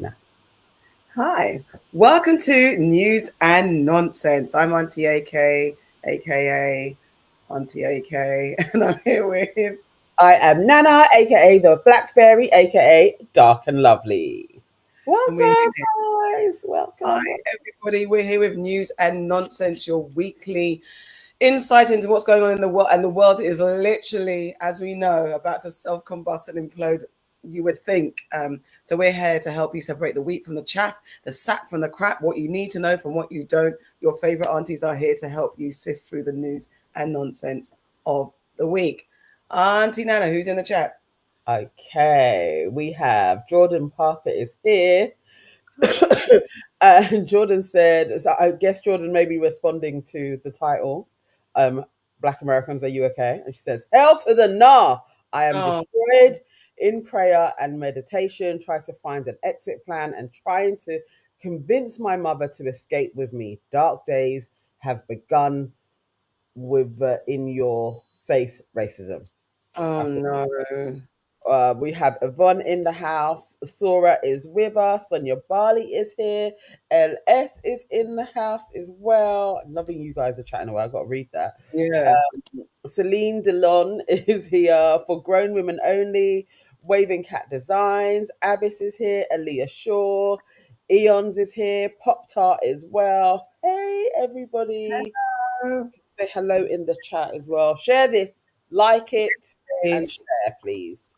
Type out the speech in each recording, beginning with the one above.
No. Hi, welcome to News and Nonsense. I'm Auntie AK, aka Auntie AK, and I'm here with. I am Nana, aka the Black Fairy, aka Dark and Lovely. And we're Welcome, here. guys. Hi, Welcome. everybody. We're here with News and Nonsense, your weekly insight into what's going on in the world. And the world is literally, as we know, about to self-combust and implode. You would think. So we're here to help you separate the wheat from the chaff, the sap from the crap, what you need to know from what you don't. Your favorite aunties are here to help you sift through the news and nonsense of the week. Auntie Nana, who's in the chat? Okay, we have Jordan Parker is here. And Jordan said, so I guess Jordan may be responding to the title, um, Black Americans, are you okay? And she says, hell to the nah. I am Oh, destroyed in prayer and meditation, try to find an exit plan and trying to convince my mother to escape with me. Dark days have begun with in your face racism. I oh thought no. we have Yvonne in the house. Sora is with us. Sonia Bali is here. LS is in the house as well. Loving you guys are chatting away. I've got to read that. Yeah. Celine Delon is here for Grown Women Only. Waving Cat Designs. Abyss is here. Aaliyah Shaw. Eons is here. Pop Tart as well. Hey, everybody. Hello. Say hello in the chat as well. Share this, like it, and Please. share, please.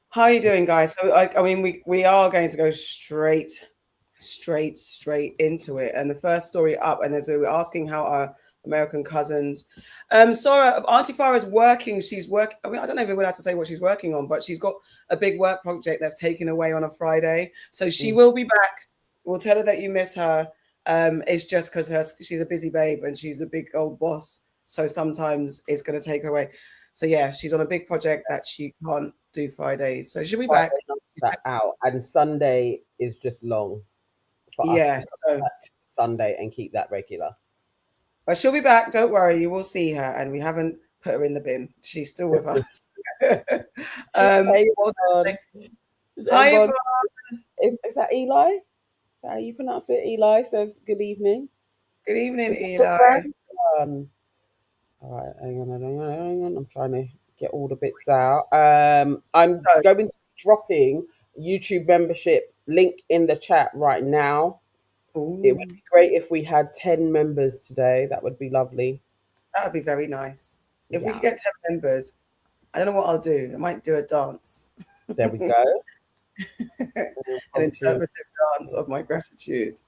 How are you doing, guys? So, I mean, we are going to go straight into it. And the first story up, and as we're asking how our American cousins, Sora, Auntie Farah is working. She's work. I mean, I don't know if we're allowed to say what she's working on, but she's got a big work project that's taken away on a Friday, so she Mm. will be back. We'll tell her that you miss her. It's just because she's a busy babe and she's a big old boss, so sometimes it's going to take her away. So yeah, she's on a big project that she can't do Fridays. So she'll be back. Friday knocks that out, and Sunday is just long for us to Yeah, come so back to Sunday and keep that regular. but she'll be back. Don't worry, you will see her, and we haven't put her in the bin. She's still with us. Hey, What was I everyone. saying? Hi, Everyone, everyone. is that Eli? Is that how you pronounce it? Eli says good evening. Good evening, Is that your Eli. grandson? All right, hang on. I'm trying to get all the bits out. I'm So, going to be dropping YouTube membership link in the chat right now. It would ooh, be great if we had 10 members today. That would be lovely. that would be very nice. If we could Yeah, get 10 members, I don't know what I'll do. I might do a dance, there we go. an Probably. interpretive dance of my gratitude.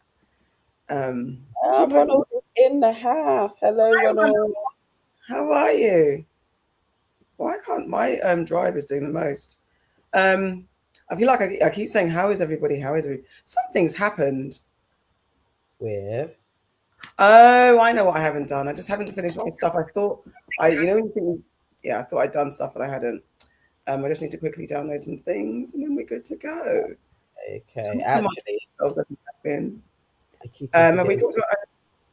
Ah, Should we Ronald is in the house. Hello, Hi, Ronald. Ronald. How are you? Why can't my drive is doing the most? Um, I feel like I keep saying, "How is everybody? How is everybody?" Something's happened. With Oh, I know what I haven't done. I just haven't finished my stuff. I thought when you think, yeah, I thought I'd done stuff, but I hadn't. I just need to quickly download some things, and then we're good to go. okay, Talk among actually, ourselves that we have been. I keep on Have we forgetting talked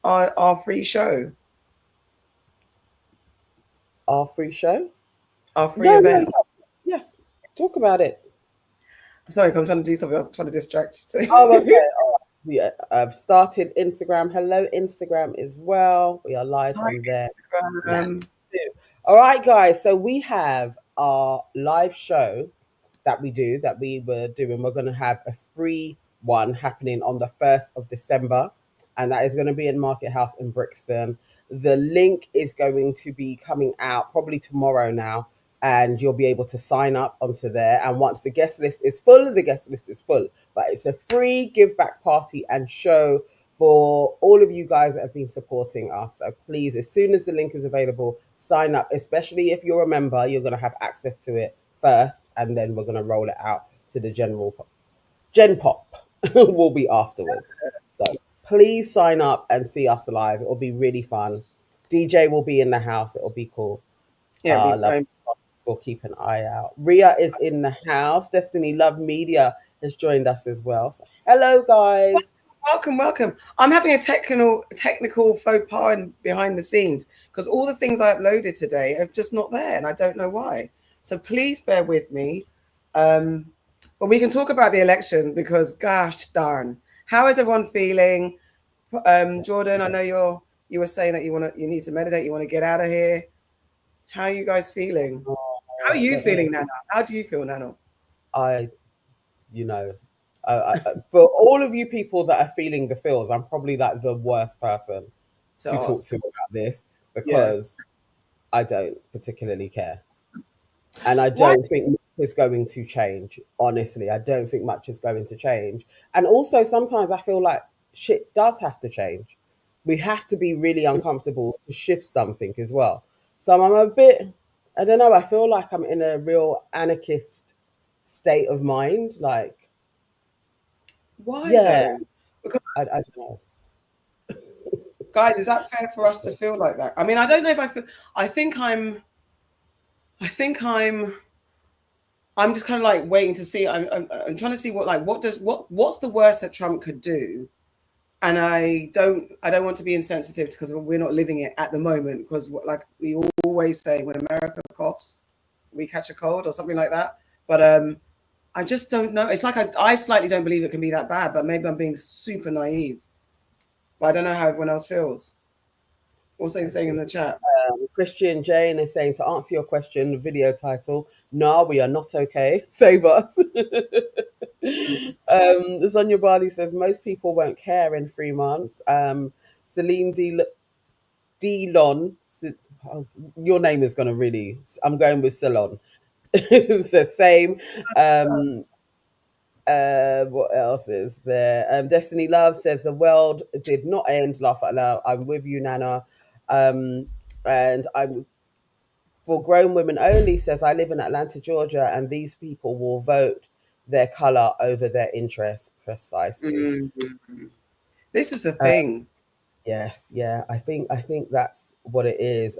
about our free show, our free show. our free No, no, event? no. Yes, talk about it. Sorry, I'm trying to do something else. I'm trying to distract Oh, okay. you. All right. Yeah, I've started Instagram. Hello, Instagram as well. We are live Hi, on there now. Instagram. Too. All right, guys. So we have our live show that we do that we were doing. We're going to have a free one happening on the 1st of December, and that is going to be in Market House in Brixton. The link is going to be coming out probably tomorrow now, and you'll be able to sign up onto there. And once the guest list is full, the guest list is full. But it's a free give back party and show for all of you guys that have been supporting us. So please, as soon as the link is available, sign up, especially if you're a member, you're going to have access to it first, and then we're going to roll it out to the Gen Pop will be afterwards. So please sign up and see us live. It'll be really fun. DJ will be in the house. It'll be cool. Yeah, be Love. fine. We'll keep an eye out. Ria is in the house. Destiny Love Media has joined us as well. So, hello, guys. Welcome, welcome. I'm having a technical faux pas behind the scenes because all the things I uploaded today are just not there, and I don't know why. So please bear with me. Um, But we can talk about the election because, gosh darn, how is everyone feeling? Jordan, I know you were saying that you need to meditate, you want to get out of here. How are you guys feeling? How are you feeling, Nana? How do you feel, Nana? I, you know, for all of you people that are feeling the feels, I'm probably like the worst person To to talk ask. to about this Yeah. because I don't particularly care. And I Why? don't think much is going to change. Honestly, I don't think much is going to change. And also, sometimes I feel like shit does have to change. We have to be really uncomfortable to shift something as well. So I'm a bit, I don't know, I feel like I'm in a real anarchist state of mind. Like, Why yeah, though? Because I don't know. guys, is that fair for us to feel like that? I mean, I don't know if I feel. I think I'm. I think I'm just kind of like waiting to see. I'm trying to see what's the worst that Trump could do, and I don't want to be insensitive because we're not living it at the moment. Because like we always say, when America coughs, we catch a cold or something like that. But I just don't know. It's like I slightly don't believe it can be that bad, but maybe I'm being super naive. But I don't know how everyone else feels. Also Let's saying in see. the chat. Christian Jane is saying to answer your question, the video title, "No, we are not okay. Save us." Sonia Barley says most people won't care in 3 months. Celine Delon, oh, your name is going to really, I'm going with Salon. Says same. Um, what else is there? Destiny Love says the world did not end. Laugh out loud. I'm with you, Nana. And I'm for grown women only. Says I live in Atlanta, Georgia, and these people will vote their color over their interests precisely. Mm-hmm. This is the Uh, thing. yes, yeah, I think that's what it is.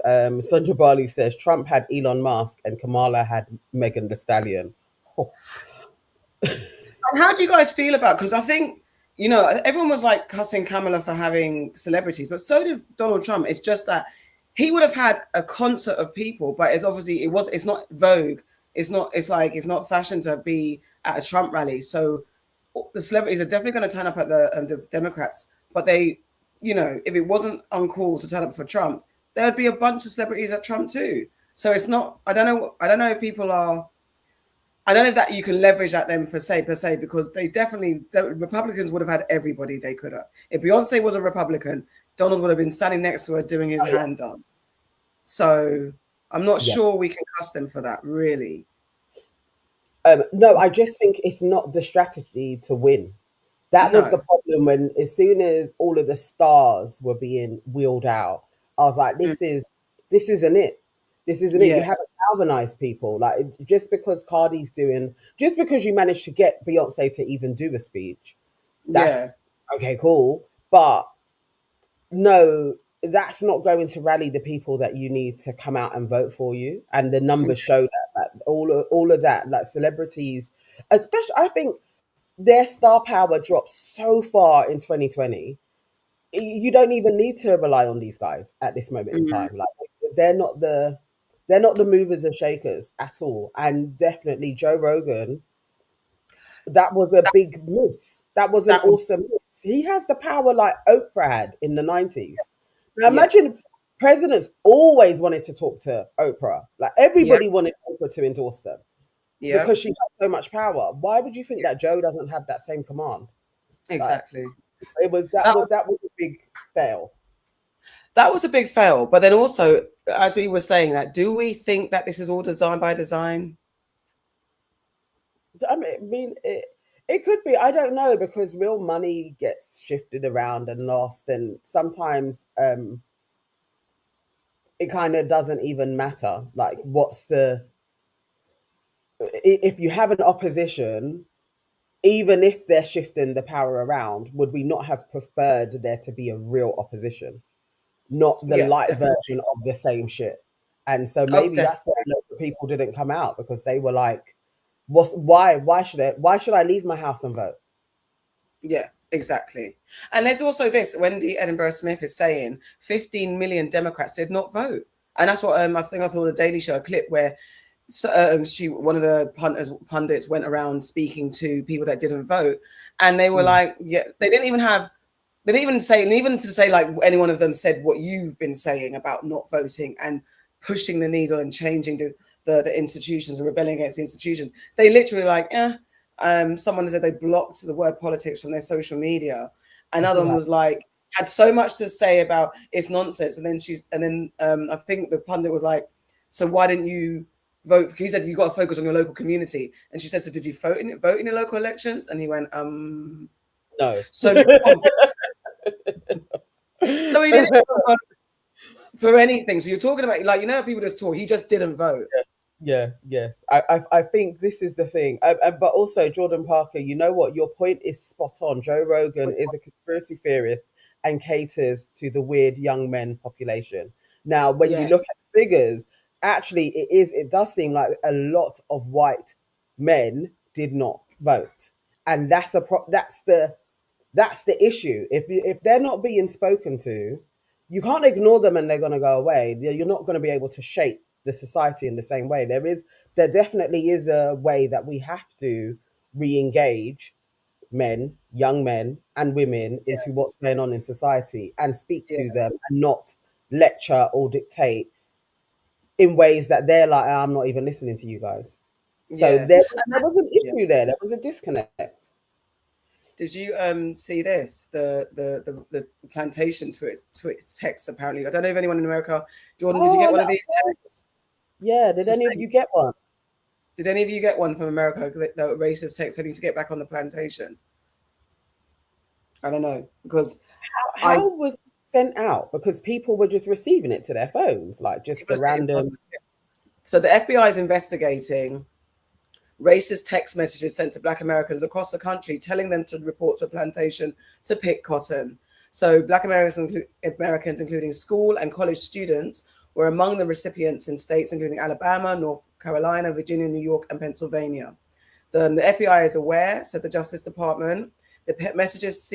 Sandra Barley says Trump had Elon Musk and Kamala had Megan the Stallion. Oh, And how do you guys feel about? Because I think everyone was like cussing Kamala for having celebrities, but so did Donald Trump. It's just that he would have had a concert of people, but it's obviously it's not Vogue. It's not fashion to be at a Trump rally. So the celebrities are definitely going to turn up at the Democrats, but if it wasn't uncool to turn up for Trump, there would be a bunch of celebrities at Trump too. So it's not. I don't know. I don't know if people are. I don't know if that you can leverage at them per se, because the Republicans would have had everybody they could have. If Beyonce was a Republican, Donald would have been standing next to her doing his yeah, hand dance. So I'm not yeah. sure we can cuss them for that, really. No, I just think it's not the strategy to win. That was the No. problem when, as soon as all of the stars were being wheeled out, I was like, Mm, this isn't it. This isn't it. yeah, You haven't galvanized people. Like, just because just because you managed to get Beyonce to even do a speech, that's yeah, okay, cool. But no, that's not going to rally the people that you need to come out and vote for you. And the numbers show that all of that, like celebrities, especially, I think their star power dropped so far in 2020. You don't even need to rely on these guys at this moment in mm, time. Like, they're not the they're not the movers and shakers at all. And definitely Joe Rogan, that was a that, big miss. That was an that would, awesome miss. He has the power like Oprah had in the 90s. Now yeah, imagine, presidents always wanted to talk to Oprah. Like, yeah, everybody wanted Oprah to endorse them yeah, because she had so much power. Why would you think that Joe doesn't have that same command? Like, exactly. it was that That was that was a big fail. that was a big fail. But then also, as we were saying, that do we think that this is all designed by design? It could be. I don't know, because real money gets shifted around and lost, and sometimes it kind of doesn't even matter. Like, if you have an opposition, even if they're shifting the power around, would we not have preferred there to be a real opposition, not the Yeah, light definitely. version of the same shit? And so Oh, maybe that's why definitely. lots of people didn't come out, because they were like, why should I leave my house and vote? Yeah, exactly. And there's also this, Wendy Edinburgh Smith is saying 15 million Democrats did not vote. And that's what I think I saw the Daily Show, a clip where So one of the pundits went around speaking to people that didn't vote, and they were like, yeah, they didn't even say, and even to say like any one of them said what you've been saying about not voting and pushing the needle and changing the institutions and rebelling against the institutions. They literally like, someone said they blocked the word politics from their social media. Another one was like, had so much to say about it's nonsense. And then I think the pundit was like, so why didn't you vote? He said you got to focus on your local community. And she said, so did you vote in your local elections? And he went, no. So so he didn't vote for anything. So you're talking about, like, people just talk. He just didn't vote. Yes. I think this is the thing. But also, Jordan Parker, you know what? Your point is spot on. Joe Rogan is a conspiracy theorist and caters to the weird young men population. Now, when you look at figures, actually, it does seem like a lot of white men did not vote, and that's the issue. If they're not being spoken to, you can't ignore them and they're going to go away. You're not going to be able to shape the society in the same way. There definitely is a way that we have to re-engage young men and women into what's going on in society and speak to them and not lecture or dictate in ways that they're like, I'm not even listening to you guys. So there was an issue there. There was a disconnect. Did you see this? The plantation Twitch text apparently. I don't know if anyone in America. Jordan, did you get one of these texts? Yeah. Did any of you get one? Did any of you get one from America? The racist text telling you to get back on the plantation. I don't know, because how was it sent out? Because people were just receiving it to their phones, like just the random. So the FBI is investigating racist text messages sent to Black Americans across the country, telling them to report to a plantation to pick cotton. So Black Americans, including school and college students, were among the recipients in states including Alabama, North Carolina, Virginia, New York, and Pennsylvania. The FBI is aware, said the Justice Department. The messages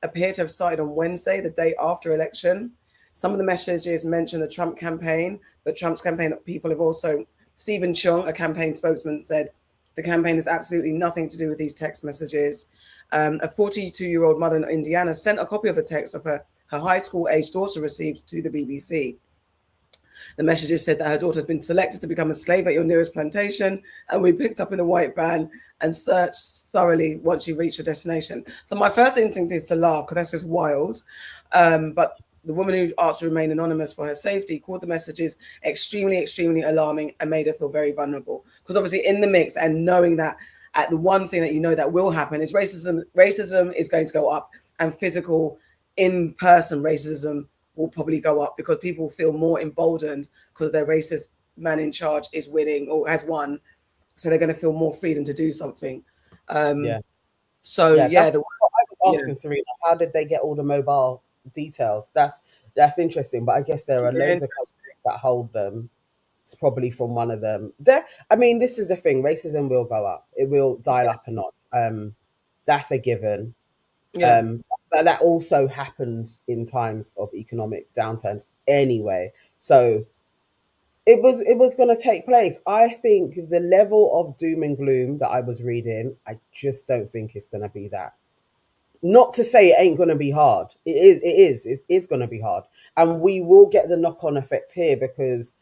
appear to have started on Wednesday, the day after election. Some of the messages mention the Trump campaign, but Trump's campaign people have also, Stephen Chung, a campaign spokesman, said the campaign has absolutely nothing to do with these text messages. A 42-year-old mother in Indiana sent a copy of the text of her high school-aged daughter received to the BBC. The messages said that her daughter had been selected to become a slave at your nearest plantation and we picked up in a white van and searched thoroughly once you reach your destination. So my first instinct is to laugh because that's just wild. But the woman who asked to remain anonymous for her safety called the messages extremely, extremely alarming and made her feel very vulnerable. Because obviously in the mix and knowing that the one thing that you know that will happen is racism is going to go up, and physical in-person racism will probably go up because people feel more emboldened because their racist man in charge is winning or has won. So they're going to feel more freedom to do something. So I was asking Serena, how did they get all the mobile details? That's interesting, but I guess there are loads of companies that hold them. It's probably from one of them. I mean, this is the thing: racism will go up. It will dial up a notch. That's a given. But that also happens in times of economic downturns anyway. So it was going to take place. I think the level of doom and gloom that I was reading, I just don't think it's going to be that. Not to say it ain't going to be hard. It is going to be hard. And we will get the knock-on effect here because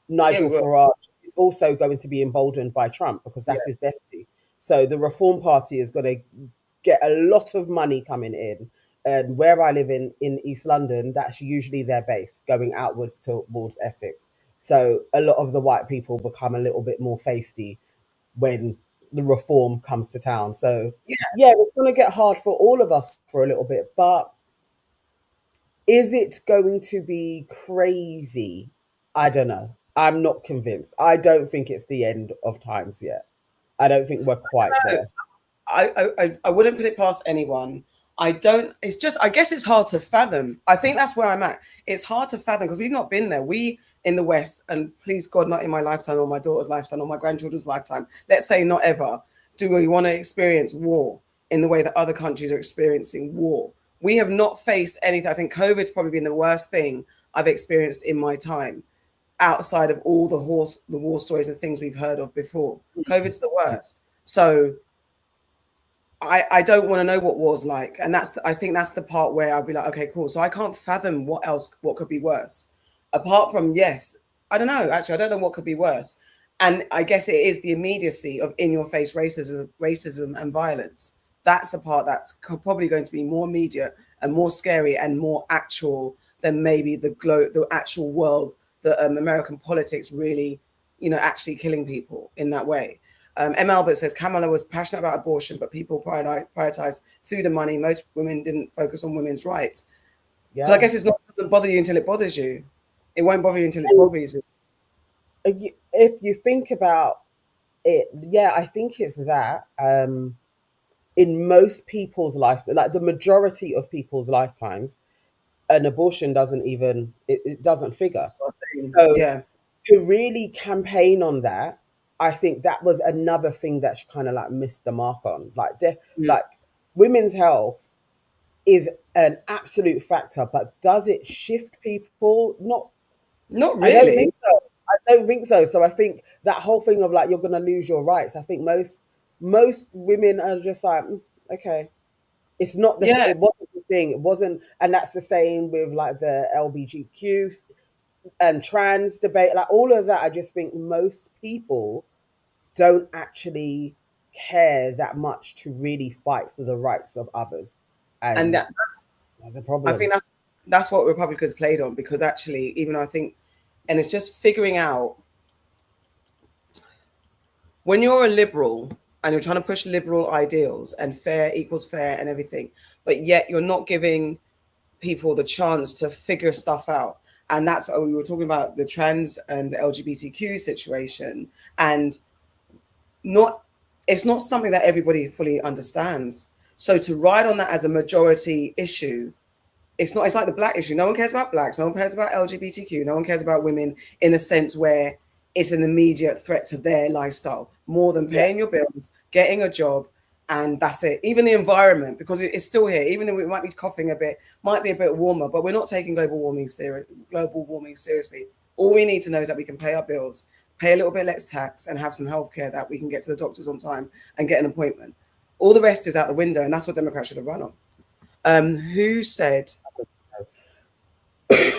Nigel Farage is also going to be emboldened by Trump because that's his bestie. So the Reform Party is going to get a lot of money coming in. And where I live in East London, that's usually their base, going outwards towards Essex. So a lot of the white people become a little bit more feisty when the reform comes to town. So it's going to get hard for all of us for a little bit. But is it going to be crazy? I don't know. I'm not convinced. I don't think it's the end of times yet. I don't think we're quite there. I wouldn't put it past anyone. It's just, I guess it's hard to fathom. I think that's where I'm at. It's hard to fathom because we've not been there. We in the West, and please God, not in my lifetime or my daughter's lifetime or my grandchildren's lifetime, let's say not ever, do we want to experience war in the way that other countries are experiencing war. We have not faced anything. I think COVID's probably been the worst thing I've experienced in my time. outside of all the war stories and things we've heard of before. COVID's the worst. So I don't want to know what war's like. And I think that's the part where I'll be like, okay, cool. So I can't fathom what could be worse. Apart from, yes, I don't know. Actually, I don't know what could be worse. And I guess it is the immediacy of in your face racism and violence. That's a part that's probably going to be more immediate and more scary and more actual than maybe the actual world, the American politics really, actually killing people in that way. M. Albert says Kamala was passionate about abortion, but people prioritize food and money. Most women didn't focus on women's rights. Because I guess it doesn't bother you until it bothers you. It won't bother you until it bothers you. If you think about it, yeah, I think it's that. In most people's life, like the majority of people's lifetimes, an abortion it doesn't figure. So Yeah. to really campaign on that, I think that was another thing that she kind of like missed the mark on. Like women's health is an absolute factor, but does it shift people? Not I don't really. think so. I don't think so. So I think that whole thing of like you're gonna lose your rights. I think most women are just like, okay, it's not the Yeah. it wasn't the thing. It wasn't, and that's the same with like the LBGQ and trans debate, like all of that. I just think most people don't actually care that much to really fight for the rights of others, And and that's that's a I problem. think that's what Republicans played on, because actually, even though I think, and it's just figuring out when you're a liberal and you're trying to push liberal ideals and fair equals fair and everything, but yet you're not giving people the chance to figure stuff out. And that's we were talking about the trans and the LGBTQ situation, and not it's not something that everybody fully understands. So to ride on that as a majority issue, it's not. It's like the black issue. No one cares about blacks. No one cares about LGBTQ. No one cares about women in a sense where it's an immediate threat to their lifestyle more than Yeah, paying your bills, getting a job, and that's it. Even the environment, because it's still here. Even though we might be coughing a bit, might be a bit warmer, but we're not taking global warming seriously. All we need to know is that we can pay our bills, pay a little bit less tax, and have some healthcare that we can get to the doctors on time and get an appointment. All the rest is out the window, and that's what Democrats should have run on. Who said,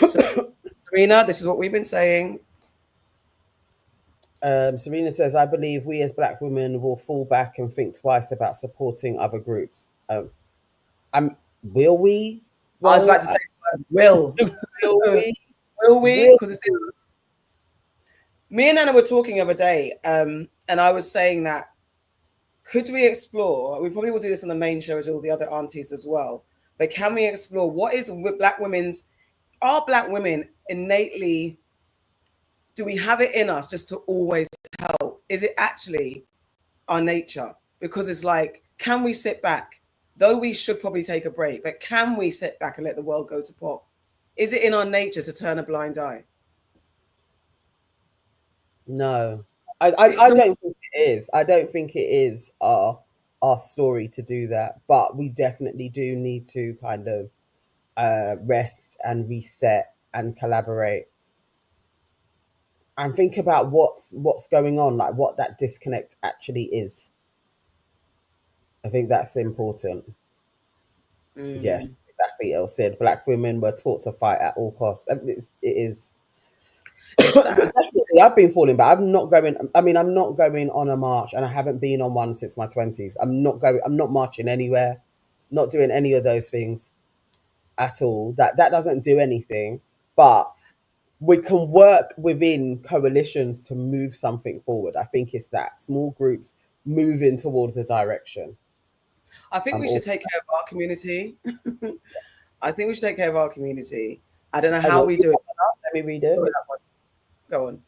so, Serena, this is what we've been saying. Serena says, I believe we as black women will fall back and think twice about supporting other groups. Will we? I was about Well, to say, will. will we? Will we? Will Because it's me and Anna were talking the other day, and I was saying that could we explore? We probably will do this on the main show with all the other aunties as well. But can we explore what is black women's? Are black women innately? Do we have it in us just to always help? Is it actually our nature? Because it's like, can we sit back? Though we should probably take a break, but can we sit back and let the world go to pop? Is it in our nature to turn a blind eye? No, It's I not. don't think it is. I don't think it is our story to do that. But we definitely do need to kind of rest and reset and collaborate and think about what's going on, like what that disconnect actually is. I think that's important. Yes, exactly. Elle said black women were taught to fight at all costs. I mean, it is. It's But that. definitely, I've been falling back. I'm not going. I mean, I'm not going on a march, and I haven't been on one since my 20s. I'm not going. I'm not marching anywhere. Not doing any of those things at all. That doesn't do anything. But we can work within coalitions to move something forward. I think it's that small groups moving towards a direction. I think I'm we should all. take care of our community. I think we should take care of our community. I don't know Hang how on, we do it. let me read Sorry, it. that one.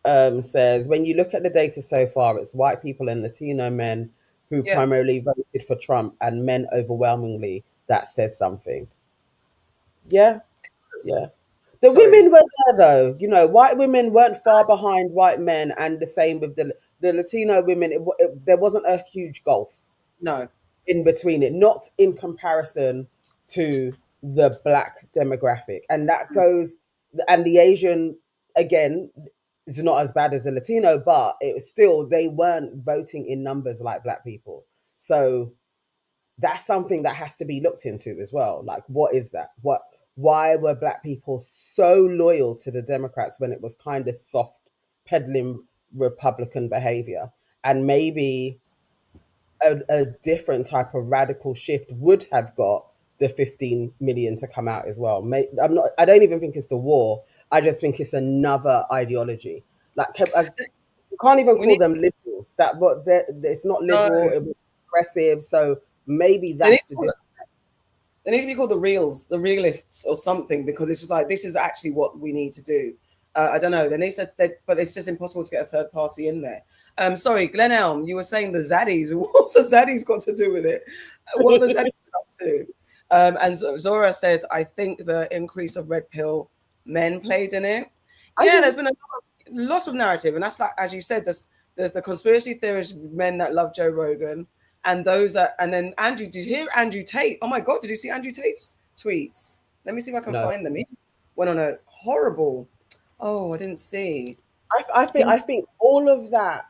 Go on. Says when you look at the data so far, it's white people and Latino men who Yeah. primarily voted for Trump, and men overwhelmingly. That says something. Yeah, yeah. The Sorry. women were there though. You know, white women weren't far behind white men, and the same with the Latino women. There wasn't a huge gulf No. in between it, not in comparison to the black demographic, and that goes. and the Asian, again, is not as bad as the Latino, but it was still, they weren't voting in numbers like black people. So that's something that has to be looked into as well. Like, what is that? Why were black people so loyal to the Democrats when it was kind of soft peddling Republican behavior? And maybe a different type of radical shift would have got the 15 million to come out as well. I don't even think it's the war. I just think it's another ideology. Like, you can't even We call need them liberals. That, but it's not no. liberal. It was progressive. So maybe They need that's to the call difference. it, they need to be called the reals, the realists, or something, because it's just like this is actually what we need to do. I don't know. There needs to, but it's just impossible to get a third party in there. Sorry, Glen Elm, you were saying the Zaddies. What's the Zaddies got to do with it? What are the Zaddies up to? And Zora says, I think the increase of red pill men played in it. I Yeah, there's do. been a lot of narrative, and that's like, as you said, there's the conspiracy theorist men that love Joe Rogan, and those that, and then Andrew. Did you hear Andrew Tate? Oh my God, did you see Andrew Tate's tweets? Let me see if I can No. find them. He went on a horrible. Oh, I didn't see. I think all of that.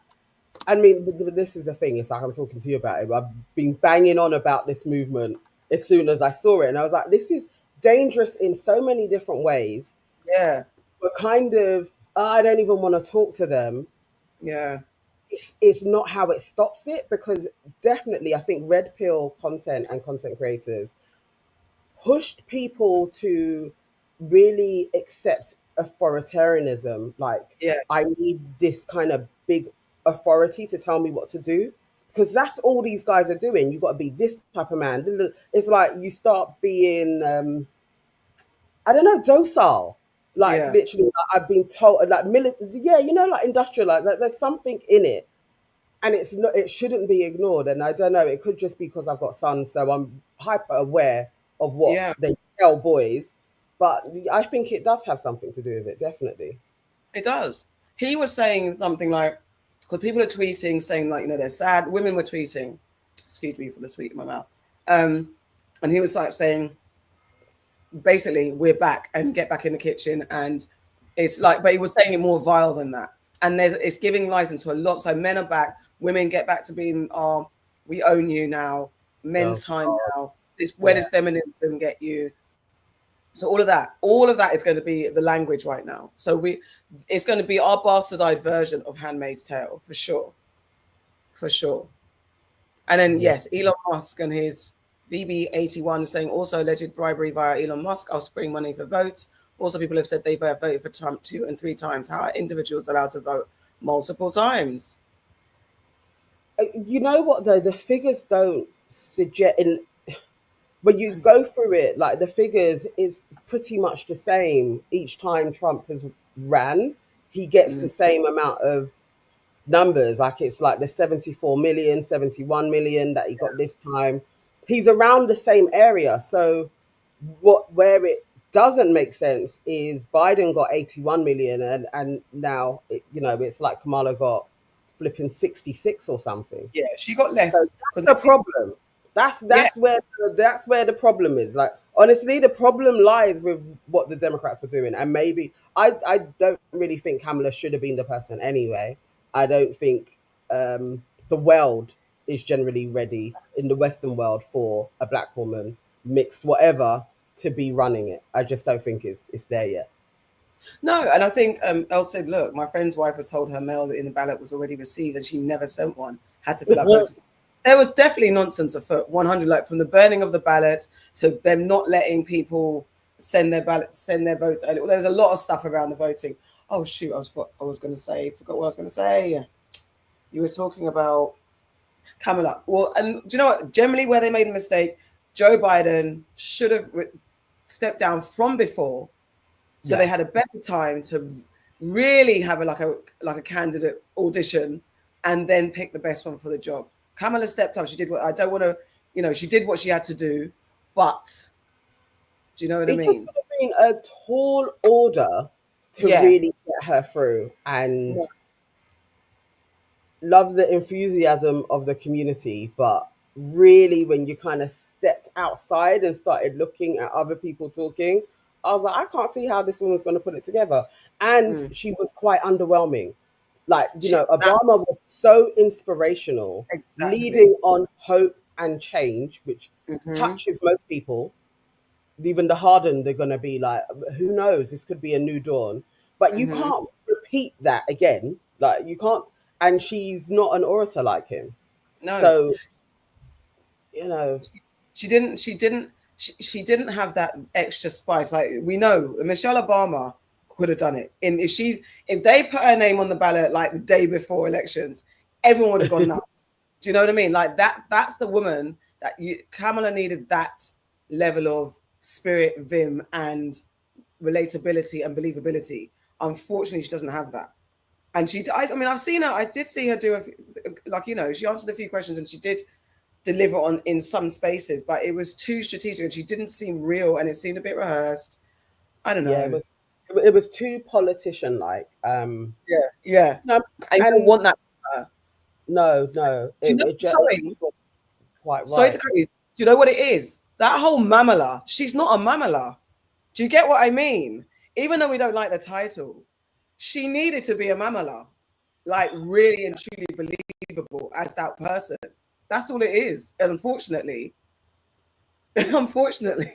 I mean, this is the thing. It's like I'm talking to you about it. I've been banging on about this movement as soon as I saw it, and I was like, "This is dangerous in so many different ways." Yeah, But kind of, I don't even want to talk to them. yeah, It's not how it stops it, because definitely, I think red pill content and content creators pushed people to really accept authoritarianism. Like, yeah, I need this kind of big authority to tell me what to do, because that's all these guys are doing. You've got to be this type of man. It's like you start being, I don't know, docile. Like, yeah. literally, like, I've been told, like, yeah, like industrial, like that. There's something in it, and it's not. It shouldn't be ignored. And I don't know. It could just be because I've got sons, so I'm hyper aware of what Yeah, they tell boys. But I think it does have something to do with it, definitely. it does. He was saying something like, because people are tweeting saying like, they're sad. Women were tweeting. Excuse me for the sweet in my mouth. Um, and he was like saying, basically, we're back and get back in the kitchen. And it's like, but he was saying it more vile than that. And it's giving license to a lot. So men are back. Women get back to being, oh, we own you now. Oh Men's time God, now. This where yeah. did feminism get you? So all of that is going to be the language right now. So it's going to be our bastardized version of Handmaid's Tale for sure, for sure. And then Yeah. yes, Elon Musk and his VB81 saying also alleged bribery via Elon Musk, offering money for votes. Also, people have said they've voted for Trump 2 and 3 times. How are individuals allowed to vote multiple times? You know what though? The figures don't suggest. When you go through it, like, the figures is pretty much the same each time Trump has ran. He gets the Mm, same amount of numbers. Like, it's like the 74 million, 71 million that he got this time. He's around the same area. So where it doesn't make sense is Biden got 81 million, and now it's like Kamala got flipping 66 or something. yeah, she got So less that's because the problem. That's yeah, where the problem is. Like, honestly, the problem lies with what the Democrats were doing, and maybe I don't really think Kamala should have been the person anyway. I don't think the world is generally ready in the Western world for a black woman, mixed whatever, to be running it. I just don't think it's there yet. no, and I think Elle said, look, my friend's wife was told her mail that in the ballot was already received and she never sent one, had to fill out voter. There was definitely nonsense afoot, 100, like from the burning of the ballots to them not letting people send their ballots, send their votes early. There was a lot of stuff around the voting. Oh, shoot, I was going to say, forgot what I was going to say. You were talking about Kamala. Well, and do you know what? Generally, where they made a mistake, Joe Biden should have stepped down from before so they Yeah. had a better time to really have a candidate audition and then pick the best one for the job. Kamala stepped up. She did what I don't want to, she did what she had to do, but do you know what I It just mean? would have been a tall order to Yeah. really get her through, and love the enthusiasm of the community, but really, when you kind of stepped outside and started looking at other people talking, I was like, I can't see how this woman's going to put it together. And Mm. she was quite underwhelming. Like, That Obama was so inspirational, exactly. leading on hope and change, which Hmm. touches most people. Even the hardened, they're going to be like, who knows? This could be a new dawn. But you Hmm. can't repeat that again. Like, you can't. And she's not an orator like him. No, So, you know, she didn't. She didn't have that extra spice. Like we know, Michelle Obama could have done it. And if they put her name on the ballot like the day before elections, everyone would have gone nuts. Do you know what I mean? Like that. That's the woman that Kamala needed. That level of spirit, vim, and relatability and believability. Unfortunately, she doesn't have that. And I mean, I've seen her. I did see her do like she answered a few questions and she did deliver on in some spaces, but it was too strategic and she didn't seem real and it seemed a bit rehearsed. I don't yeah, know. it was too politician like. Yeah, yeah. No, I don't and want that. from her. no, Do you know? it Sorry, just was quite sorry to right. cut you. Do you know what it is? That whole mamala. She's not a mamala. Do you get what I mean? Even though we don't like the title, she needed to be a mamala, like really and truly believable as that person. That's all it is. And unfortunately, unfortunately,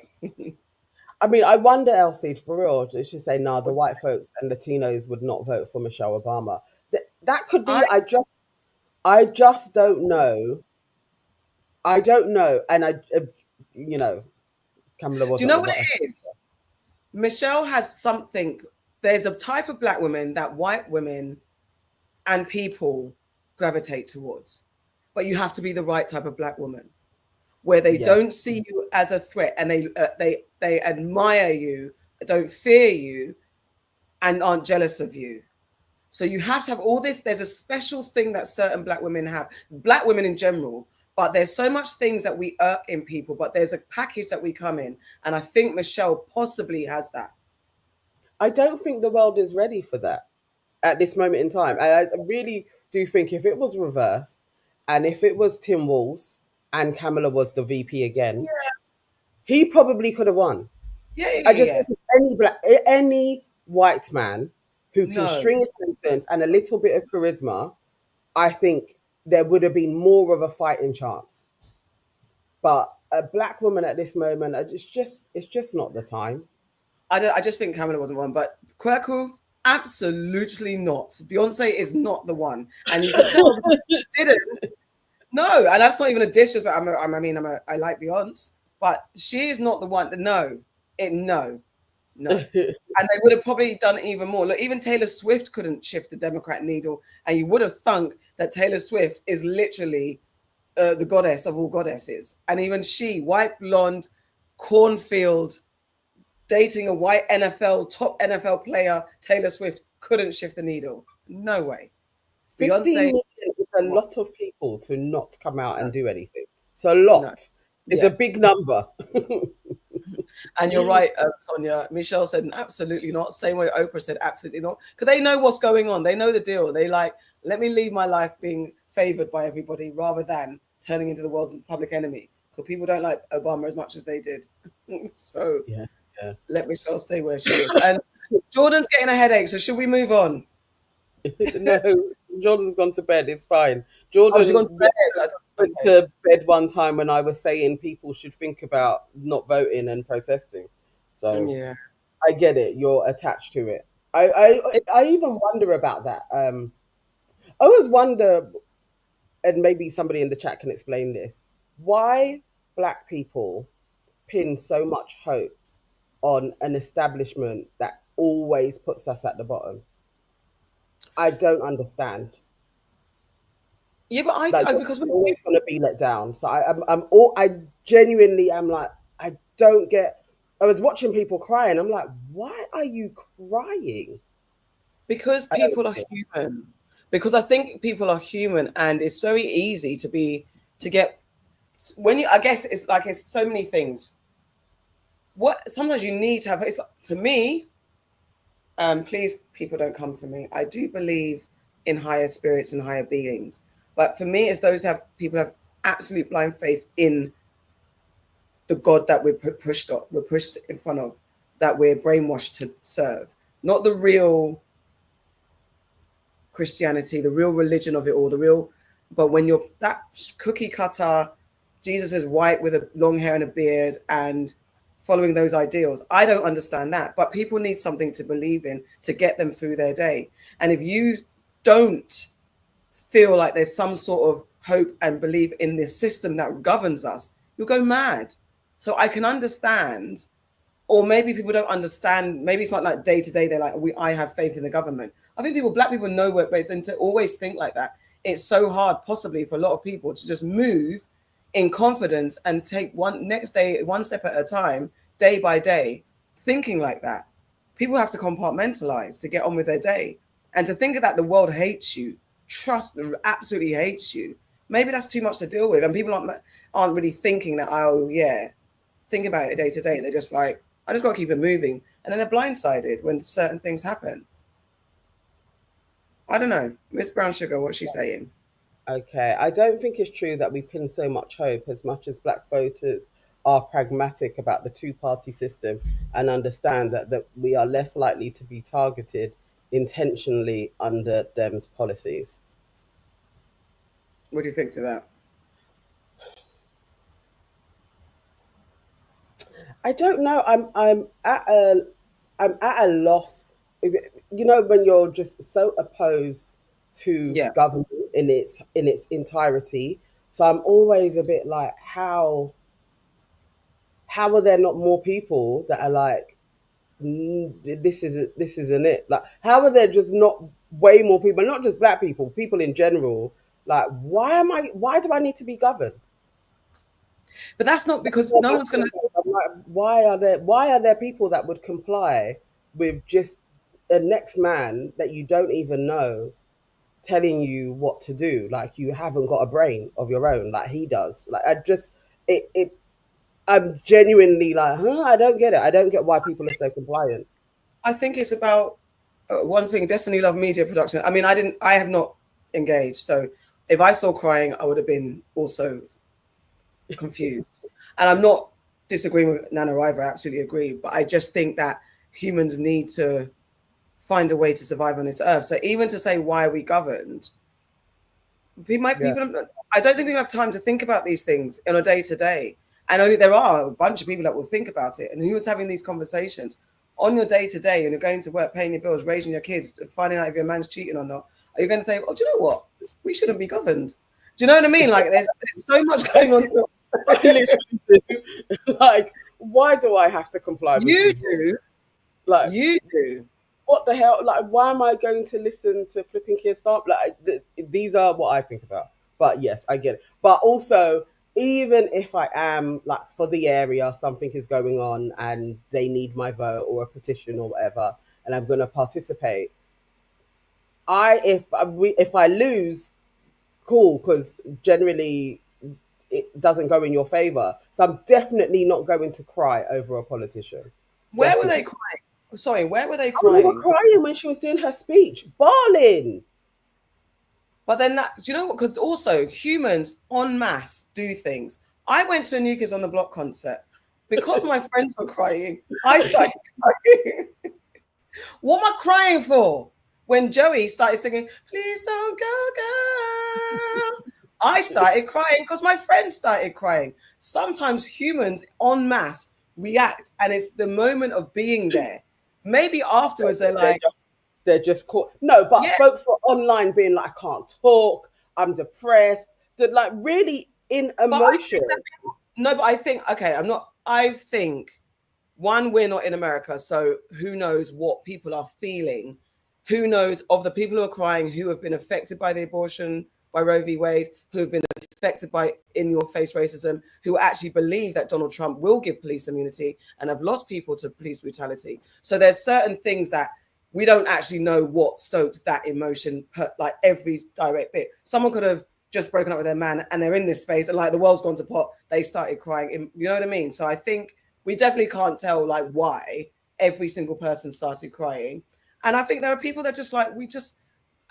I mean, I wonder, Elsie, for real, did she say, no, the white folks and Latinos would not vote for Michelle Obama? That could I be, I just don't know. I don't know. And you know, Kamala do you wasn't know the what right. it is? Michelle has something. There's a type of black women that white women and people gravitate towards, but you have to be the right type of black woman where they Yeah. don't see you as a threat and they admire you, don't fear you, and aren't jealous of you. So you have to have all this. There's a special thing that certain black women have, black women in general. But there's so much things that we irk in people, but there's a package that we come in. And I think Michelle possibly has that. I don't think the world is ready for that at this moment in time. I really do think if it was reversed and if it was Tim Walz and Kamala was the VP again, he probably could have won. Yeah, yeah, I yeah, just yeah. think it's any white man who can No, string a sentence and a little bit of charisma, I think there would have been more of a fighting chance. But a black woman at this moment, it's just not the time. I don't. I just think Kamala wasn't one, but Kweku, absolutely not. Beyonce is not the one, and you can tell because she didn't. No, and that's not even a disrespect. I like Beyonce, but she is not the one. No, no. And they would have probably done even more. Look, even Taylor Swift couldn't shift the Democrat needle, and you would have thunk that Taylor Swift is literally the goddess of all goddesses, and even she, white blonde, cornfield, dating a white top NFL player, Taylor Swift couldn't shift the needle. No way. 15 Beyonce, million is a what? lot of people to not come out No, and do anything. It's a no. lot. It's a Yeah. big number. And you're right, Sonia. Michelle said absolutely not. Same way Oprah said absolutely not. Because they know what's going on. They know the deal. They like, let me leave my life being favored by everybody rather than turning into the world's public enemy. Because people don't like Obama as much as they did. So Yeah, yeah. let Michelle stay where she is. And Jordan's getting a headache. So should we move on? No, Jordan's gone to bed. It's fine. Oh, she's gone to Jordan bed. went Okay. to bed one time when I was saying people should think about not voting and protesting. So Yeah. I get it. You're attached to it. I even wonder about that. I always wonder, and maybe somebody in the chat can explain this, why black people pin so much hope on an establishment that always puts us at the bottom. I don't understand. Yeah, but Like we're because we always going to be let down. So I genuinely am like, I don't get. I was watching people crying. I'm like, why are you crying? because I don't people are get it. human. Because I think people are human, and it's very easy to get when you. I guess it's like it's so many things. What sometimes you need to have. It's like, to me. Please, people don't come for me. I do believe in higher spirits and higher beings, but for me, it's those have people have absolute blind faith in the God that we're pushed in front of. that we're brainwashed to serve, not the real Christianity, the real religion of it all, the real. But when you're that cookie cutter, Jesus is white with a long hair and a beard and following those ideals, I don't understand that. But people need something to believe in to get them through their day. And if you don't feel like there's some sort of hope and belief in this system that governs us, you'll go mad. So I can understand, or maybe people don't understand. Maybe it's not like day to day. They're like, I have faith in the government. I think black people know what, but then to always think like that, it's so hard, possibly for a lot of people, to just move in confidence and take one step at a time, day by day, thinking like that. People have to compartmentalize to get on with their day, and to think that the world hates you, absolutely hates you. Maybe that's too much to deal with, and people aren't really thinking that. Oh yeah, think about it day to day. They're just like, I just got to keep it moving, and then they're blindsided when certain things happen. I don't know, Miss Brown Sugar, what's she saying? Okay, I don't think it's true that we pin so much hope as much as black voters are pragmatic about the two-party system and understand that we are less likely to be targeted intentionally under Dems policies. What do you think to that? I don't know. I'm at a loss. You know, when you're just so opposed to Yeah. government in its entirety. So I'm always a bit like, how are there not more people that are like, this isn't it? Like, how are there just not way more people, not just black people in general? Like, why do I need to be governed? But that's not because no one's going to. I'm like, why are there people that would comply with just a next man that you don't even know telling you what to do? Like, you haven't got a brain of your own like he does. Like, I'm genuinely like, I don't get it. I don't get why people are so compliant. I think it's about one thing, Destiny Love Media Production. I mean, I have not engaged. So if I saw crying, I would have been also confused. And I'm not disagreeing with Nana River. I absolutely agree. But I just think that humans need to find a way to survive on this earth. So even to say, why are we governed? People, I don't think we have time to think about these things on a day to day. And only there are a bunch of people that will think about it. And who's having these conversations on your day to day, and you're going to work, paying your bills, raising your kids, finding out if your man's cheating or not? Are you going to say, oh, do you know what? We shouldn't be governed. Do you know what I mean? Like, there's so much going on. I literally do. Like, why do I have to comply with You people? do. Like, you do. What the hell? Like, why am I going to listen to flipping Keir Starmer? Like, these are what I think about. But yes, I get it. But also, even if I am like, for the area, something is going on and they need my vote or a petition or whatever, and I'm going to participate. If I lose, cool, because generally it doesn't go in your favor. So I'm definitely not going to cry over a politician. Where Definitely. were they crying? Sorry, where were they They crying? were crying when she was doing her speech, bawling. But then do you know what? Because also humans en masse do things. I went to a New Kids on the Block concert because my friends were crying. I started crying. What am I crying for? When Joey started singing, "Please don't go, girl," I started crying because my friends started crying. Sometimes humans en masse react, and it's the moment of being there. Maybe afterwards they're like, they're just caught. No, but yeah. folks were online being like, I can't talk, I'm depressed. They're like really in emotion. But I think, okay, I think, one, we're not in America, so who knows what people are feeling? Who knows of the people who are crying, who have been affected by the abortion, by Roe v. Wade, who have been affected by in-your-face racism, who actually believe that Donald Trump will give police immunity and have lost people to police brutality. So there's certain things that we don't actually know what stoked that emotion, like every direct bit. Someone could have just broken up with their man and they're in this space and like the world's gone to pot, they started crying. You know what I mean? So I think we definitely can't tell like why every single person started crying. And I think there are people that just like, we just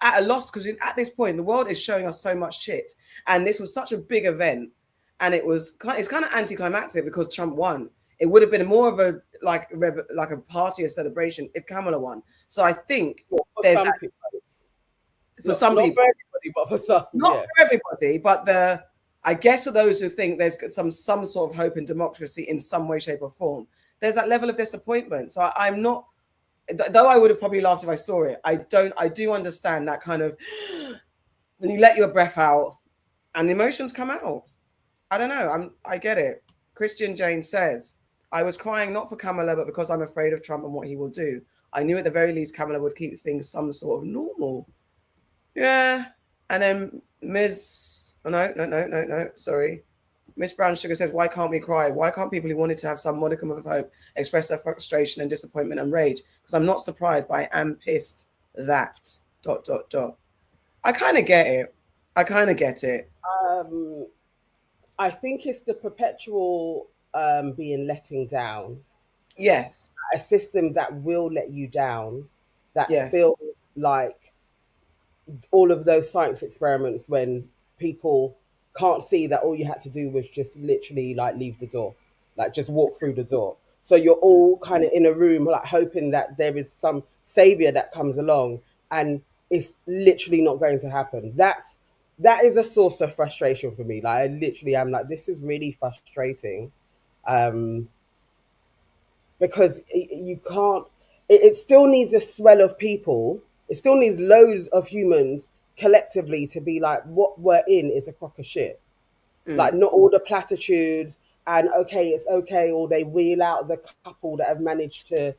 at a loss, because at this point, the world is showing us so much shit. And this was such a big event. And it's kind of anticlimactic because Trump won. It would have been more of a like a party or celebration if Kamala won. So I think Well, for there's some that people, for some not people, for everybody, but for some, not yes. for everybody, but I guess for those who think there's some sort of hope in democracy in some way, shape, or form, there's that level of disappointment. So I'm not, though I would have probably laughed if I saw it. I do understand that kind of when you let your breath out and the emotions come out. I don't know. I get it. Christian Jane says, I was crying not for Kamala, but because I'm afraid of Trump and what he will do. I knew at the very least Kamala would keep things some sort of normal. Yeah. And then Ms. Oh, no. Sorry. Miss Brown Sugar says, why can't we cry? Why can't people who wanted to have some modicum of hope express their frustration and disappointment and rage? Because I'm not surprised, but I am pissed that ... I kind of get it. I kind of get it. I think it's the perpetual being letting down, Yes. a system that will let you down, that Yes. feels like all of those science experiments when people can't see that all you had to do was just literally like leave the door, like just walk through the door. So you're all kind of in a room, like hoping that there is some savior that comes along, and it's literally not going to happen. That is a source of frustration for me. Like I literally am like, this is really frustrating. Um, because you can't, it still needs a swell of people, it still needs loads of humans collectively to be like, what we're in is a crock of shit. Like not all the platitudes and okay it's okay, or they wheel out the couple that have managed to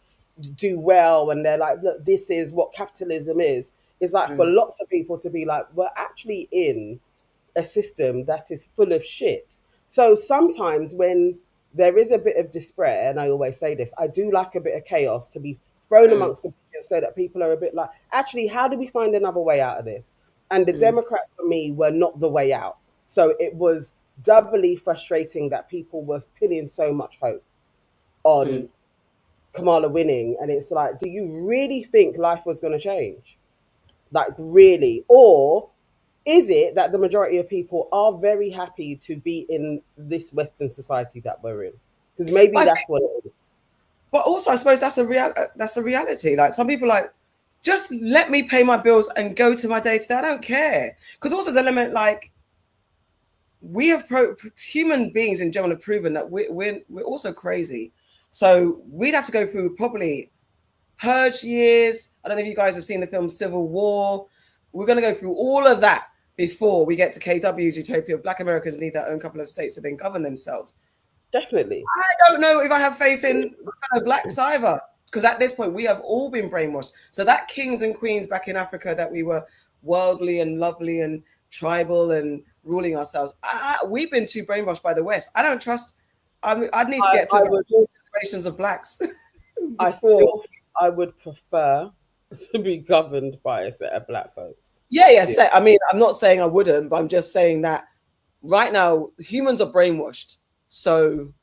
do well and they're like, look, this is what capitalism is. It's like for lots of people to be like, we're actually in a system that is full of shit. So sometimes when there is a bit of despair, and I always say this, I do like a bit of chaos to be thrown amongst the people so that people are a bit like, actually, how do we find another way out of this? And the Democrats for me were not the way out. So it was doubly frustrating that people were pinning so much hope on Kamala winning. And it's like, do you really think life was going to change? Like, really? Or is it that the majority of people are very happy to be in this Western society that we're in? Because maybe But, that's what it is. but also, I suppose that's a reality. Like some people, like just let me pay my bills and go to my day to day. I don't care. Because also, there's an element like we have human beings in general have proven that we're also crazy. So we'd have to go through probably purge years. I don't know if you guys have seen the film Civil War. We're going to go through all of that before we get to KW's utopia. Black Americans need their own couple of states to then govern themselves. Definitely. I don't know if I have faith in fellow blacks either, because at this point we have all been brainwashed. So that kings and queens back in Africa that we were worldly and lovely and tribal and ruling ourselves, we've been too brainwashed by the West. I don't trust. I'd need to get through I would, four generations of blacks I before. still, I would prefer to be governed by a set of black folks. Yeah. Still. I mean, I'm not saying I wouldn't, but I'm just saying that right now humans are brainwashed. So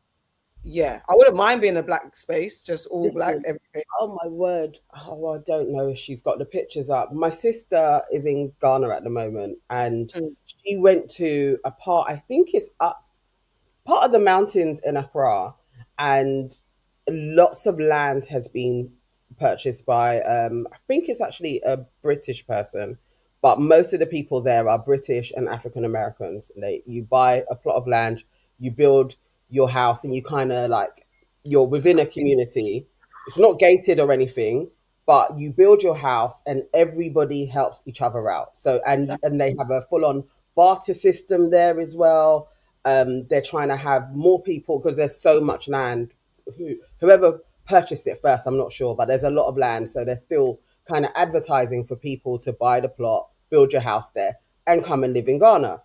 yeah, I wouldn't mind being a black space, just all black, Listen, everything. oh my word. Oh, I don't know if she's got the pictures up. My sister is in Ghana at the moment, and she went to a part, I think it's up part of the mountains in Accra, and lots of land has been purchased by I think it's actually a British person, but most of the people there are British and African Americans. They You buy a plot of land, you build your house, and you kind of like, you're within a community. It's not gated or anything, but you build your house and everybody helps each other out. So and they have a full on barter system there as well. They're trying to have more people because there's so much land. Whoever purchased it first, I'm not sure, but there's a lot of land, so they're still kind of advertising for people to buy the plot, build your house there, and come and live in Ghana.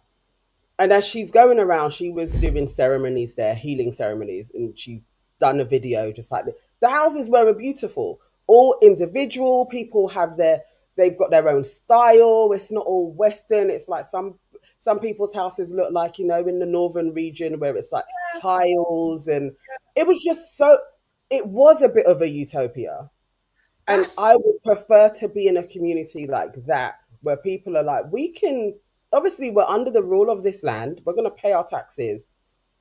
And as she's going around, she was doing ceremonies there, healing ceremonies, and she's done a video just like this. The houses were beautiful, all individual. People have they've got their own style. It's not all Western. It's like some people's houses look like, in the northern region where it's like tiles, and it was just so. It was a bit of a utopia, and That's I would prefer to be in a community like that where people are like, we can, obviously, we're under the rule of this land, we're going to pay our taxes,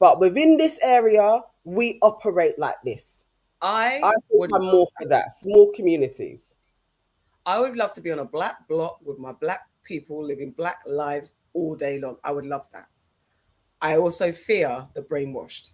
But within this area, we operate like this. I I think would I'm more for that. Small communities. I would love to be on a black block with my black people living black lives all day long. I would love that. I also fear the brainwashed.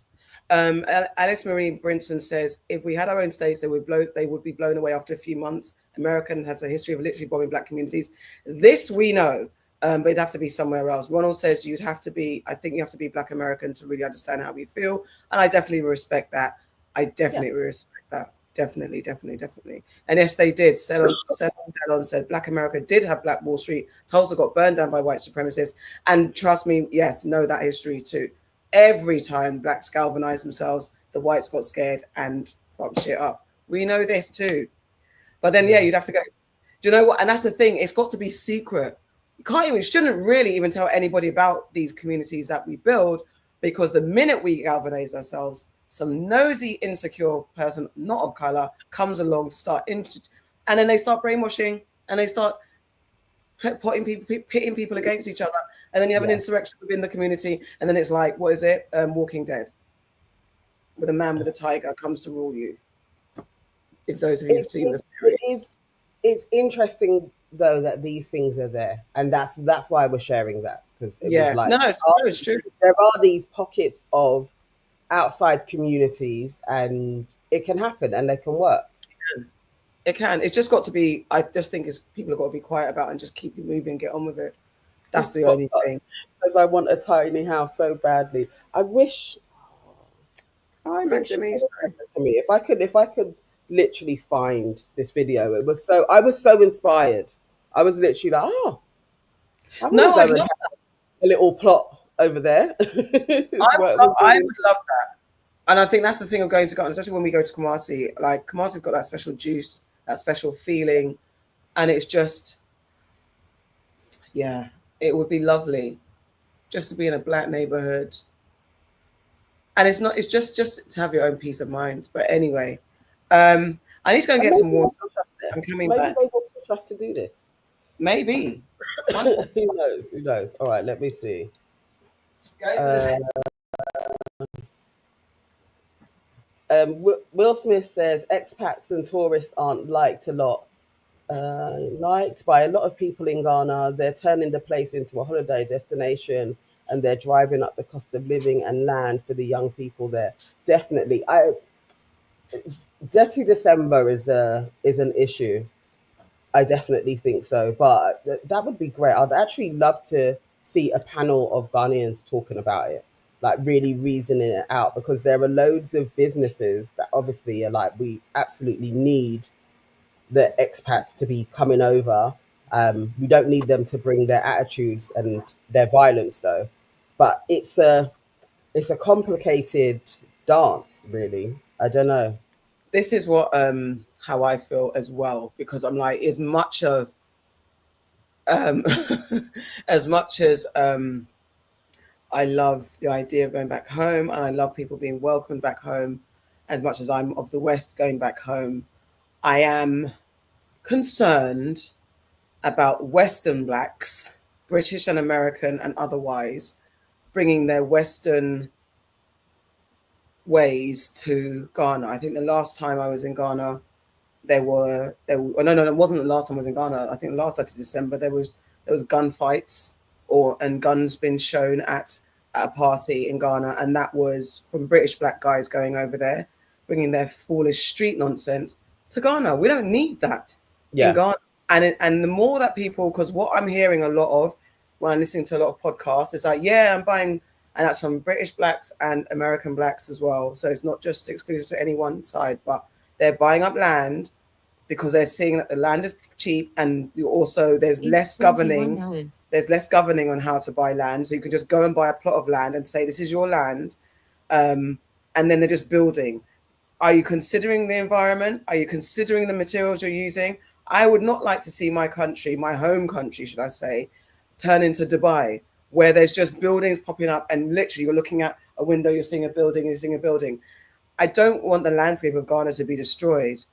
Alice Marie Brinson says, if we had our own states, they would be blown away after a few months. American has a history of literally bombing black communities. This we know, but it'd have to be somewhere else. Ronald says I think you have to be black American to really understand how we feel. And I definitely respect that. I Yeah. definitely respect that. Definitely, definitely, definitely. And yes, they did. Selon Delon said Black America did have Black Wall Street. Tulsa got burned down by white supremacists. And trust me, yes, know that history too. Every time blacks galvanized themselves, the whites got scared and fucked shit up. We know this too. But then, yeah, you'd have to go. Do you know what? And that's the thing. It's got to be secret. You can't even, shouldn't really even tell anybody about these communities that we build, because the minute we galvanize ourselves, some nosy, insecure person, not of color, comes along to and then they start brainwashing and they start pitting people against each other, and then you have an insurrection within the community, and then it's like, what is it? Walking Dead, with a man with a tiger comes to rule you. If those of you have seen the series, It's interesting though that these things are there, and that's why we're sharing that, because it was yeah, like, no, it's true. there are these pockets of outside communities, and it can happen and they can work. It can. It's just got to be. I just think it's people have got to be quiet about it and just keep it moving, get on with it. That's the only thing. Because I want a tiny house so badly. I wish. Hi, I think she Magdalene. said it to me. If I could literally find this video, it was so. I was so inspired. I was literally like, oh, I want to No, I'd go and love have a little plot over there. I would love that. And I think that's the thing of going to Ghana, especially when we go to Kumasi. Like Kumasi's got that special juice, that special feeling, and it's just, yeah, it would be lovely just to be in a black neighborhood. And it's not. It's just to have your own peace of mind. But anyway, I need to go and And get maybe some they'll water. push us there. I'm coming Maybe back. they will push us to do this. Maybe. Who knows? Who knows? All right, let me see. Guys, to the Uh, next. Will Smith says expats and tourists aren't liked a lot. Liked by a lot of people in Ghana. They're turning the place into a holiday destination, and they're driving up the cost of living and land for the young people there. Definitely, Dirty December is an issue. I definitely think so, but that would be great. I'd actually love to see a panel of Ghanaians talking about it, like really reasoning it out, because there are loads of businesses that obviously are like, we absolutely need the expats to be coming over. We don't need them to bring their attitudes and their violence though, but it's a complicated dance, really. I don't know. This is what how I feel as well, because I'm like, as much of um as much as I love the idea of going back home, and I love people being welcomed back home, as much as I'm of the West going back home, I am concerned about Western blacks, British and American and otherwise, bringing their Western ways to Ghana. I think the last time I was in Ghana, oh, no, it wasn't the last time I was in Ghana. I think the last of December there was gunfights and guns being shown at a party in Ghana, and that was from British black guys going over there, bringing their foolish street nonsense to Ghana. We don't need that in Yeah. Ghana. And the more that people, because what I'm hearing a lot of when I'm listening to a lot of podcasts is like, yeah, I'm buying, and that's from British blacks and American blacks as well. So it's not just exclusive to any one side, but they're buying up land because they're seeing that the land is cheap, and you also there's less governing. There's less governing on how to buy land, so you can just go and buy a plot of land and say this is your land, and then they're just building. Are you considering the environment? Are you considering the materials you're using? I would not like to see my country, my home country, should I say, turn into Dubai, where there's just buildings popping up, and literally you're looking at a window, you're seeing a building, you're seeing a building. I don't want the landscape of Ghana to be destroyed.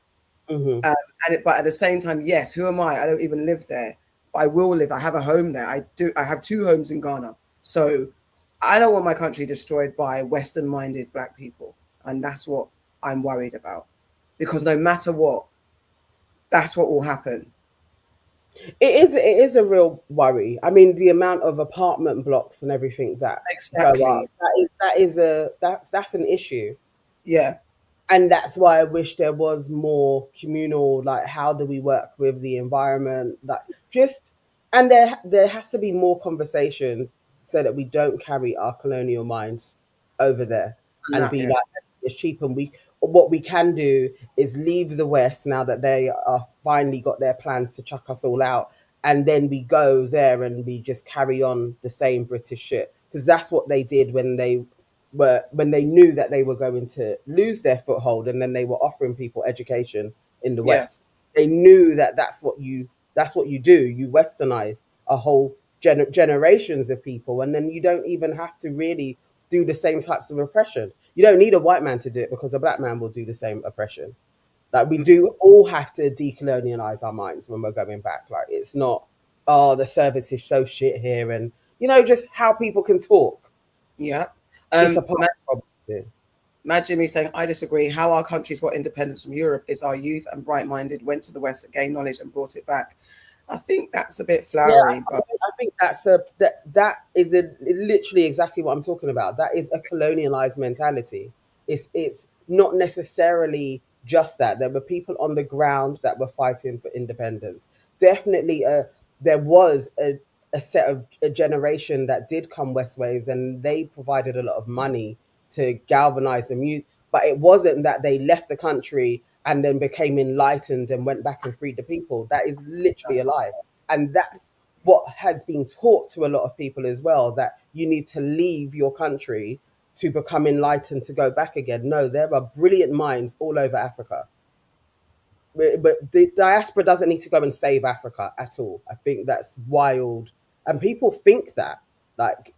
Hmm. But at the same time, yes, who am I? I don't even live there. But I will live. I have a home there. I do. I have two homes in Ghana. So I don't want my country destroyed by Western-minded Black people, and that's what I'm worried about. Because no matter what, that's what will happen. It is a real worry. I mean, the amount of apartment blocks and everything that go up, Exactly. that's an issue. Yeah. And that's why I wish there was more communal, like, how do we work with the environment, like, just, and there has to be more conversations so that we don't carry our colonial minds over there And and that, be yeah. like, it's cheap. And we, what we can do is leave the West now that they are finally got their plans to chuck us all out, and then we go there and we just carry on the same British shit, because that's what they did when they knew that they were going to lose their foothold, and then they were offering people education in the Yeah. West. They knew that that's what you do. You westernize a whole generations of people, and then you don't even have to really do the same types of oppression. You don't need a white man to do it, because a black man will do the same oppression. Like, we do all have to decolonialize our minds when we're going back. Like, it's not, oh, the service is so shit here, and just how people can talk. Yeah. It's a Um, part of Matt, the problem too. Matt Jimmy saying, I disagree. How our countries got independence from Europe is our youth and bright-minded went to the West to gain knowledge and brought it back. I think that's a bit Yeah, flowery, but I think that is literally exactly what I'm talking about. That is a colonialized mentality. It's not necessarily just that. There were people on the ground that were fighting for independence. Definitely, there was a set of a generation that did come westways, and they provided a lot of money to galvanize the youth. But it wasn't that they left the country and then became enlightened and went back and freed the people. That is literally a lie. And that's what has been taught to a lot of people as well, that you need to leave your country to become enlightened to go back again. No, there are brilliant minds all over Africa, but the diaspora doesn't need to go and save Africa at all. I think that's wild, and people think that, like,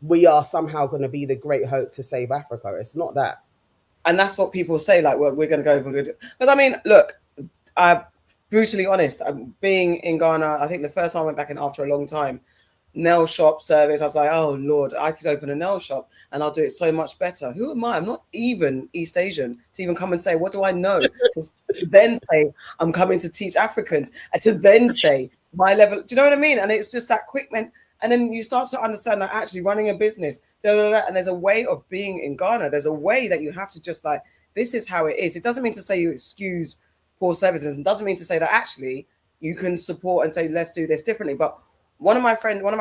we are somehow going to be the great hope to save Africa. It's not that. and that's what people say, like, well, we're going to go over. Because I mean, look, I'm brutally honest. I'm being in Ghana. I think the first time I went back in after a long time, nail shop service. I was like, oh Lord, I could open a nail shop and I'll do it so much better. Who am I? I'm not even East Asian to even come and say, what do I know? To then say, I'm coming to teach Africans, and to then say my level. Do you know what I mean? And it's just that quick man. And then you start to understand that actually running a business, and there's a way of being in Ghana. There's a way that you have to just like, this is how it is. It doesn't mean to say you excuse poor services, and doesn't mean to say that actually you can support and say, let's do this differently. But one of my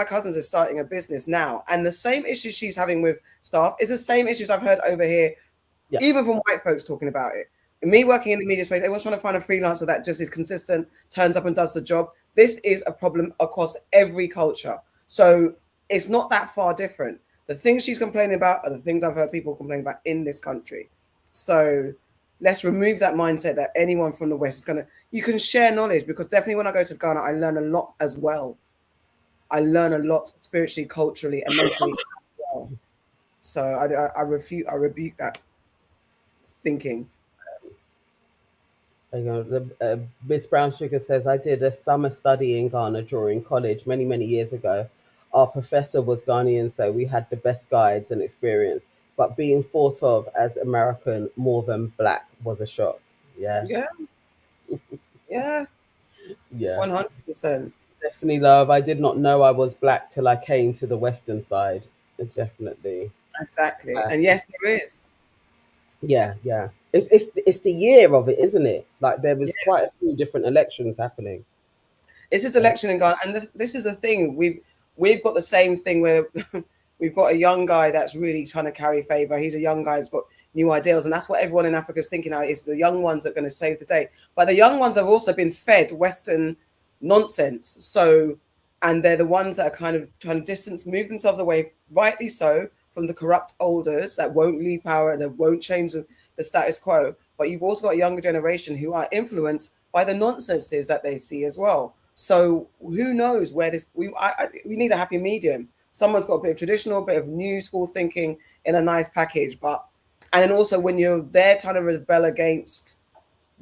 cousins is starting a business now, and the same issues she's having with staff is the same issues I've heard over here, Yeah. even from white folks talking about it. Me working in the media space, everyone's trying to find a freelancer that just is consistent, turns up and does the job. This is a problem across every culture. So it's not that far different. The things she's complaining about are the things I've heard people complain about in this country. So let's remove that mindset that anyone from the West is going to, you can share knowledge, because definitely when I go to Ghana, I learn a lot as well. I learn a lot spiritually, culturally, and mentally as well. So I rebuke that thinking. Miss Brown Sugar says, I did a summer study in Ghana during college many, many years ago. Our professor was Ghanaian, so we had the best guides and experience. But being thought of as American more than black was a shock. Yeah, Yeah, yeah, yeah. 100%. Destiny Love, I did not know I was black till I came to the Western side. Definitely. Exactly. Uh, And yes, there is. yeah, yeah. It's the year of it, isn't it? Like, there Yeah. was quite a few different elections happening. It's this Yeah. election in Ghana, and this is the thing. We've got the same thing where we've got a young guy that's really trying to carry favor. He's a young guy that's got new ideals, and that's what everyone in Africa is thinking now. Is the young ones that are going to save the day, but the young ones have also been fed Western nonsense. So, and they're the ones that are kind of trying to move themselves away, rightly so, from the corrupt elders that won't leave power and that won't change the status quo. But you've also got a younger generation who are influenced by the nonsenses that they see as well. So who knows where this? We need a happy medium. Someone's got a bit of traditional, a bit of new school thinking in a nice package, but and then also when you're there trying to rebel against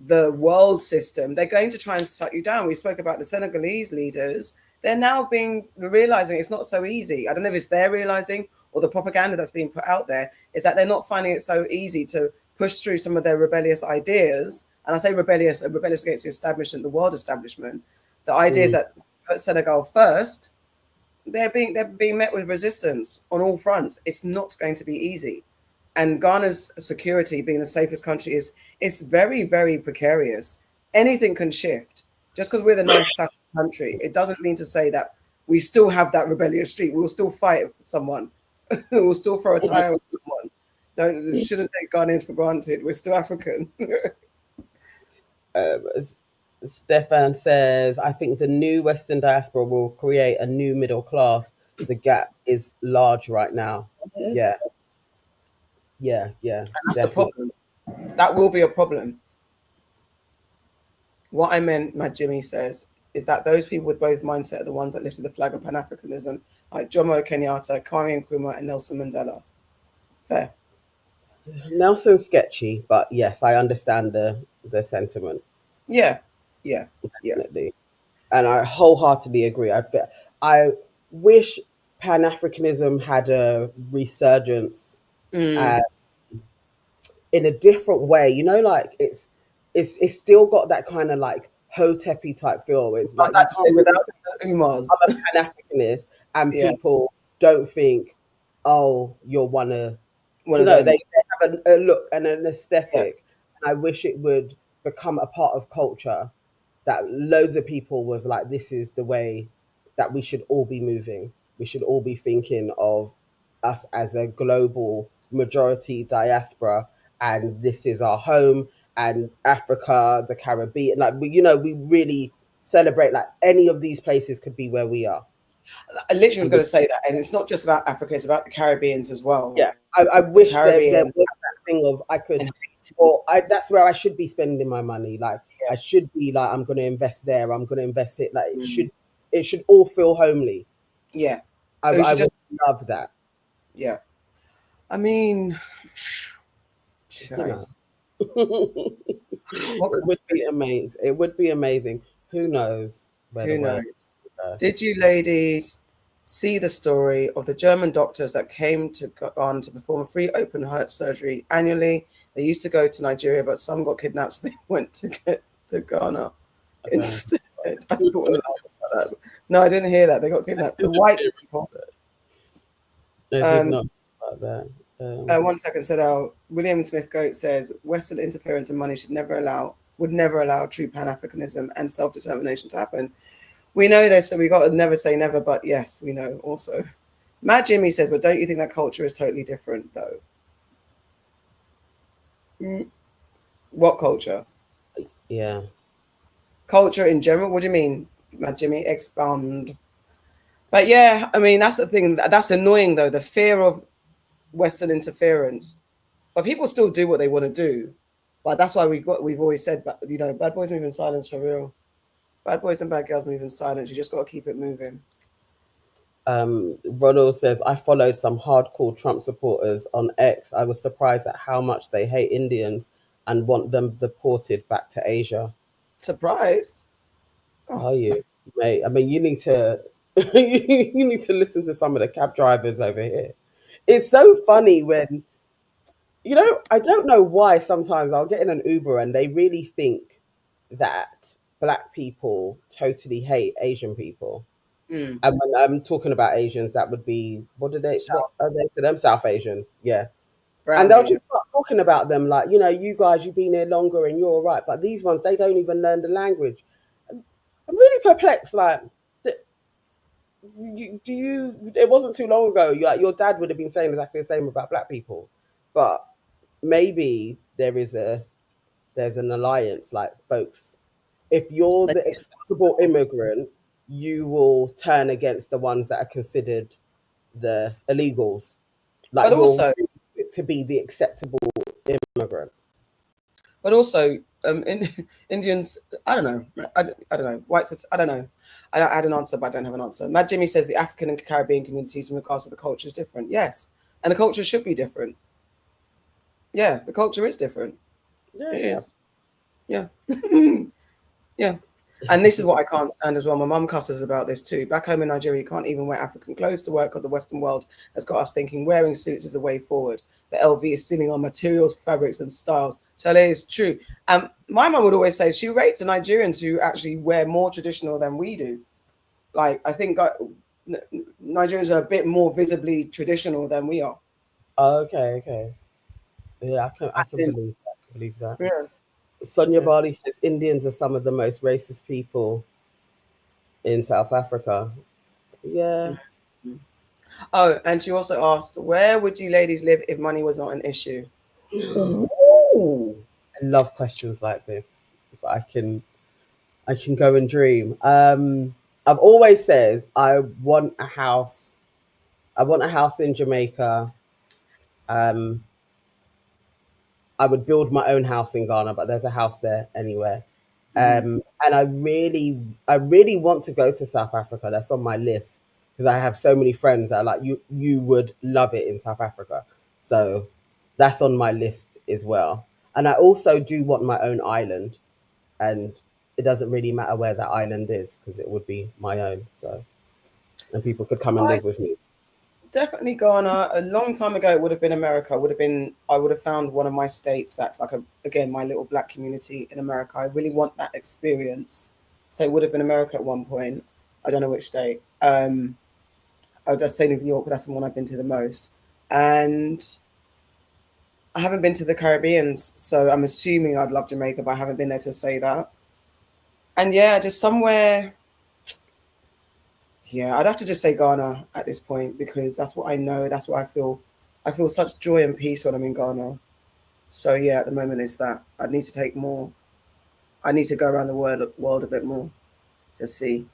the world system, they're going to try and shut you down. We spoke about the Senegalese leaders. they're now realizing it's not so easy. I don't know if it's they're realizing or the propaganda that's being put out there is that they're not finding it so easy to push through some of their rebellious ideas. And I say rebellious against the establishment, the world establishment, the ideas that put Senegal first. They're being met with resistance on all fronts. It's not going to be easy. And Ghana's security, being the safest country, is very, very precarious. Anything can shift. Just because we're the nice plastic country, it doesn't mean to say that we still have that rebellious streak. We'll still fight someone. We'll still throw a tire at someone. Shouldn't take Ghanaians for granted. We're still African. Stefan says, I think the new Western diaspora will create a new middle class. The gap is large right now. Yeah. Yeah, yeah. And that's the problem. That will be a problem. What I meant, my Jimmy says, is that those people with both mindset are the ones that lifted the flag of Pan-Africanism, like Jomo Kenyatta, Kwame Nkrumah, and Nelson Mandela. Fair. Nelson's sketchy, but yes, I understand the sentiment. Yeah. Definitely. And I wholeheartedly agree. I wish Pan-Africanism had a resurgence in a different way. You know, like it's still got that kind of like Hotepi type feel. It's like that's without the Umars. I'm a Pan-Africanist, and people don't think, oh, you're one of they have a look and an aesthetic. And I wish it would become a part of culture that loads of people was like, this is the way that we should all be moving. We should all be thinking of us as a global majority diaspora, and this is our home, and Africa, the Caribbean, like we really celebrate, like any of these places could be where we are. I literally was going to say that, and it's not just about Africa; it's about the Caribbeans as well. Yeah, I wish there was that thing of that's where I should be spending my money. Like I should be like, I'm going to invest there. I'm going to invest it. Like it should all feel homely. Yeah, I would love that. Yeah, I mean, it would be amazing. It would be amazing. Who knows? Who knows? Did you ladies see the story of the German doctors that came on to perform a free open heart surgery annually? They used to go to Nigeria, but some got kidnapped, so they went to Ghana instead. I didn't want to laugh about that. No, I didn't hear that. They got kidnapped. The white people. I did not about that. 1 second, said out. William Smith Goat says Western interference and money would never allow true Pan-Africanism and self-determination to happen. We know this, so we got to never say never, but yes, we know also. Matt Jimmy says, but don't you think that culture is totally different, though? What culture? Yeah. Culture in general? What do you mean, Matt Jimmy? Expound. But yeah, I mean, that's the thing. That's annoying, though, the fear of Western interference. But people still do what they want to do. But that's why we've always said, bad boys move in silence for real. Bad boys and bad girls move in silence. You just got to keep it moving. Ronald says, I followed some hardcore Trump supporters on X. I was surprised at how much they hate Indians and want them deported back to Asia. Surprised? Oh. Are you, mate? I mean, you need to you need to listen to some of the cab drivers over here. It's so funny when, I don't know why sometimes I'll get in an Uber and they really think that Black people totally hate Asian people. And when I'm talking about Asians, that would be, what are they to them? South Asians, yeah. And they'll just start talking about them like, you guys, you've been here longer and you're all right. But these ones, they don't even learn the language. I'm really perplexed. Like, it wasn't too long ago, your dad would have been saying exactly the same about Black people. But maybe there's an alliance, like, folks, if you're the acceptable immigrant, you will turn against the ones that are considered the illegals. Like, but also to be the acceptable immigrant. But also, Indians, I don't know. I don't know. Whites, I don't know. I had an answer, but I don't have an answer. Matt Jimmy says the African and Caribbean communities in regards to the culture is different. Yes. And the culture should be different. Yeah, the culture is different. Yeah, it is. Yeah. Yeah. And this is what I can't stand as well. My mum cusses about this too. Back home in Nigeria, you can't even wear African clothes to work, or the Western world has got us thinking wearing suits is the way forward. The LV is stealing on materials, fabrics, and styles. Chale is true. My mum would always say she rates the Nigerians who actually wear more traditional than we do. Like, I think Nigerians are a bit more visibly traditional than we are. Okay, okay. Yeah, I I can think, believe that. I can believe that. yeah, Sonia yeah. Bali says Indians are some of the most racist people in South Africa. Yeah. Mhm. Oh, and she also asked, where would you ladies live if money was not an issue? Ooh. I love questions like this. So I can go and dream. I've always said I want a house. I want a house in Jamaica. Um, I would build my own house in Ghana, but there's a house there anyway. Mm. And I really want to go to South Africa. That's on my list because I have so many friends that are like, you would love it in South Africa. So that's on my list as well. And I also do want my own island, and it doesn't really matter where that island is because it would be my own. So, and people could come and I live with me. definitely Ghana. A long time ago, it would have been America. I would have found one of my states that's like again, my little black community in America. I really want that experience. So it would have been America at one point. I don't know which state. I'll just say New York, that's the one I've been to the most. And I haven't been to the Caribbeans, so I'm assuming I'd love Jamaica, but I haven't been there to say that. And yeah, just somewhere. Yeah, I'd have to just say Ghana at this point because that's what I know. That's what I feel. I feel such joy and peace when I'm in Ghana. So yeah, at the moment it's that. I need to take more. I need to go around the world a bit more. Just see.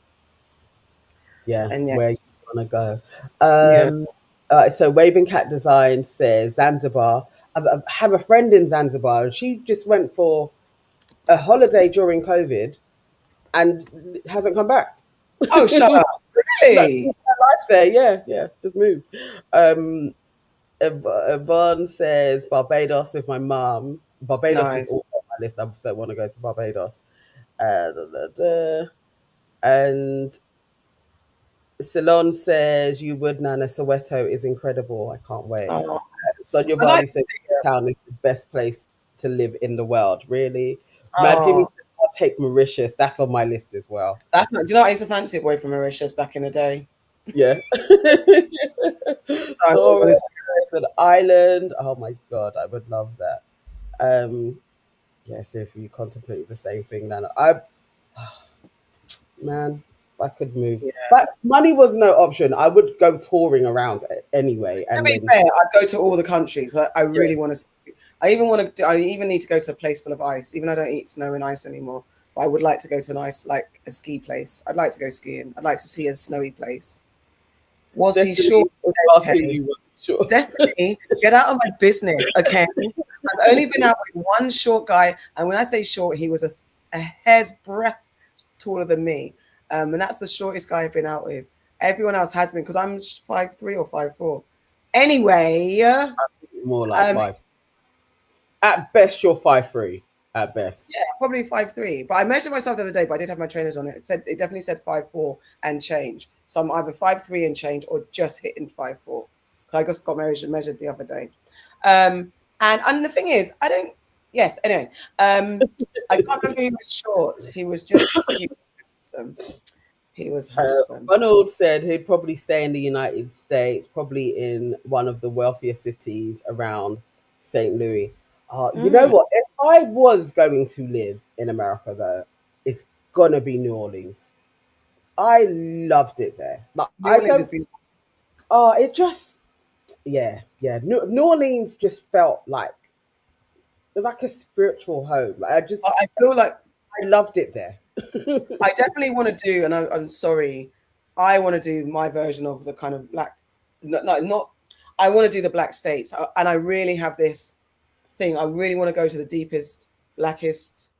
Yeah, And yeah, where you want to go. yeah. So Waving Cat Design says Zanzibar. I have a friend in Zanzibar, and she just went for a holiday during COVID and hasn't come back. Oh, shut Like, up! Really? her life there, yeah, yeah, just moved. Um, Yvonne says Barbados with my mum. Barbados is Nice. also on my list. I also want to go to Barbados. Da, da, da. And Ceylon says you would, Nana. Soweto is incredible. I can't wait. Oh, Sonia I like Bali to says see Cape Town is the best place to live in the world. Really, Mad Gimme Oh, says I'll take Mauritius. That's on my list as well. that's not. Do you know what? I used to fancy a boy from Mauritius back in the day. Yeah. So I really Sora wanted to. says an island. Oh my god, I would love that. Um, yeah, seriously, you contemplate the same thing, Nana. Man, I could move, Yeah. but money was no option. I would go touring around anyway, To and be then fair, I'd go to all the countries. Like, I yeah, really want to. I even want to. I even need to go to a place full of ice. Even though I don't eat snow and ice anymore, but I would like to go to an ice, like a ski place. I'd like to go skiing. I'd like to see a snowy place. Was he short? Destiny is asking Okay. you. Sure. Destiny, get out of my business. Okay. I've only been out with one short guy, and when I say short, he was a hair's breadth taller than me. And that's the shortest guy I've been out with. Everyone else has been because I'm 5'3" or 5'4". Anyway, More like um, five. At best, you're 5'3". At best. yeah, probably 5'3". But I measured myself the other day, but I did have my trainers on it. It definitely said 5'4" and change. So I'm either 5'3" and change or just hitting 5'4". I just got measured the other day. And the thing is, I don't. Yes. Anyway, I can't remember he was short. He was just cute, handsome. He was handsome. Ronald said he'd probably stay in the United States, probably in one of the wealthier cities around St. Louis. You know Mm. what? If I was going to live in America, though, it's gonna be New Orleans. I loved it there. Like New I Orleans don't. would be. It just yeah, yeah. New Orleans just felt like it was like a spiritual home. Like I feel like I loved it there. I definitely want to do, and I'm sorry, I want to do my version of the kind of black, not. I want to do the black states, and I really have this thing. I really want to go to the deepest, blackest,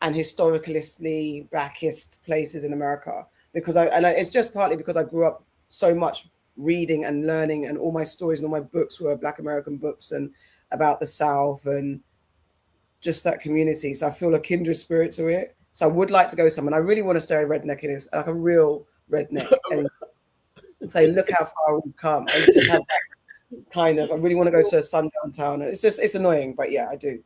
and historically blackest places in America because it's just partly because I grew up so much reading and learning, and all my stories and all my books were Black American books and about the South and just that community. So I feel a kindred spirit to it. So I would like to go somewhere. And I really want to stare a redneck in his, like a real redneck, and say, look how far we've come. And just have that kind of, I really want to go to a sundown town. It's annoying, but yeah, I do.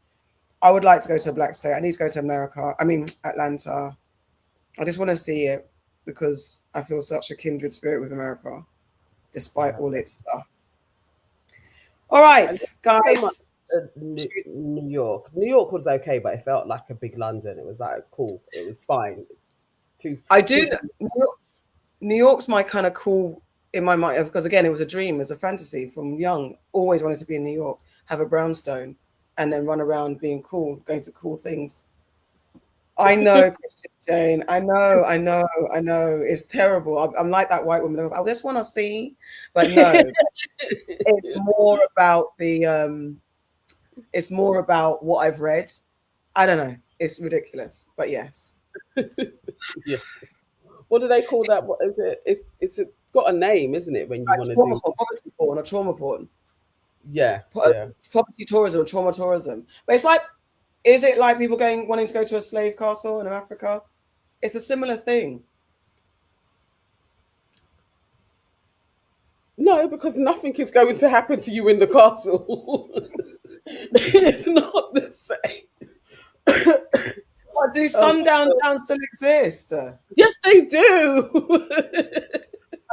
I would like to go to a black state. I need to go to America. I mean, Atlanta. I just want to see it because I feel such a kindred spirit with America, despite all its stuff. All right, guys. New York. New York was okay, but it felt like a big London. It was like cool. It was fine. I do. New York's my kind of cool in my mind because again, it was a dream, it was a fantasy from young. Always wanted to be in New York, have a brownstone, and then run around being cool, going to cool things. I know, Christian Jane. I know. It's terrible. I'm like that white woman. I just want to see, but no. It's more about the. It's more about what I've read. I don't know. It's ridiculous, but yes. Yeah. What do they call that? What is it? It's got a name, isn't it? When you want to do poverty porn or trauma porn. Yeah. Poverty tourism or trauma tourism. But it's like, is it like people wanting to go to a slave castle in Africa? It's a similar thing. No, because nothing is going to happen to you in the castle. It's not the same. What, do sundown towns still exist? Yes, they do.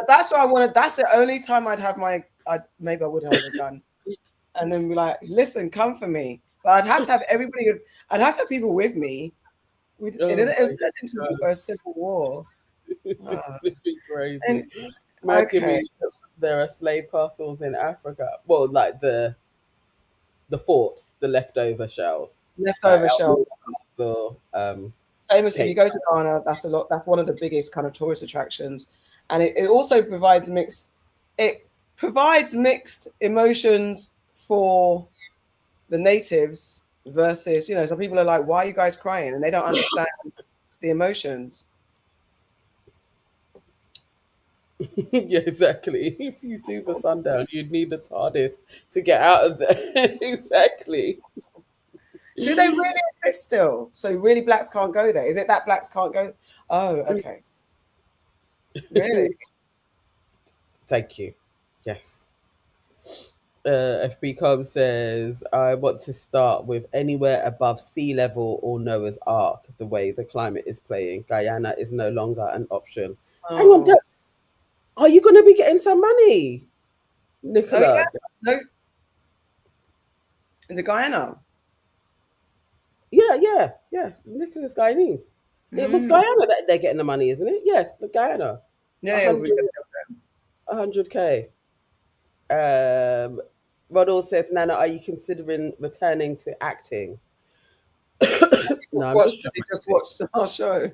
That's what I wanted. That's the only time I'd have maybe I would have a gun, and then be like, "Listen, come for me." But I'd have to have everybody. I'd have to have people with me. It turned into a civil war. It'd be crazy. Okay. There are slave castles in Africa. Well, like the forts, the leftover shells. So, famous. If you go to Ghana, that's a lot. That's one of the biggest kind of tourist attractions, and it also provides mixed. It provides mixed emotions for the natives versus, some people are like, "Why are you guys crying?" and they don't understand the emotions. Yeah, exactly. If you do the sundown, you'd need a TARDIS to get out of there. Exactly. Do they really exist still? So really blacks can't go there? Is it that blacks can't go? Oh, okay. Really? Thank you. Yes. FB Com says, I want to start with anywhere above sea level or Noah's Ark. The way the climate is playing, Guyana is no longer an option. Oh. Hang on, are you going to be getting some money, Nicola? Oh, yeah. No. Is it Guyana? Yeah. Nicola's Guyanese. It was Guyana that they're getting the money, isn't it? Yes, the Guyana. Yeah, 100K. Ronald says, Nana, are you considering returning to acting? No, he just watched our show.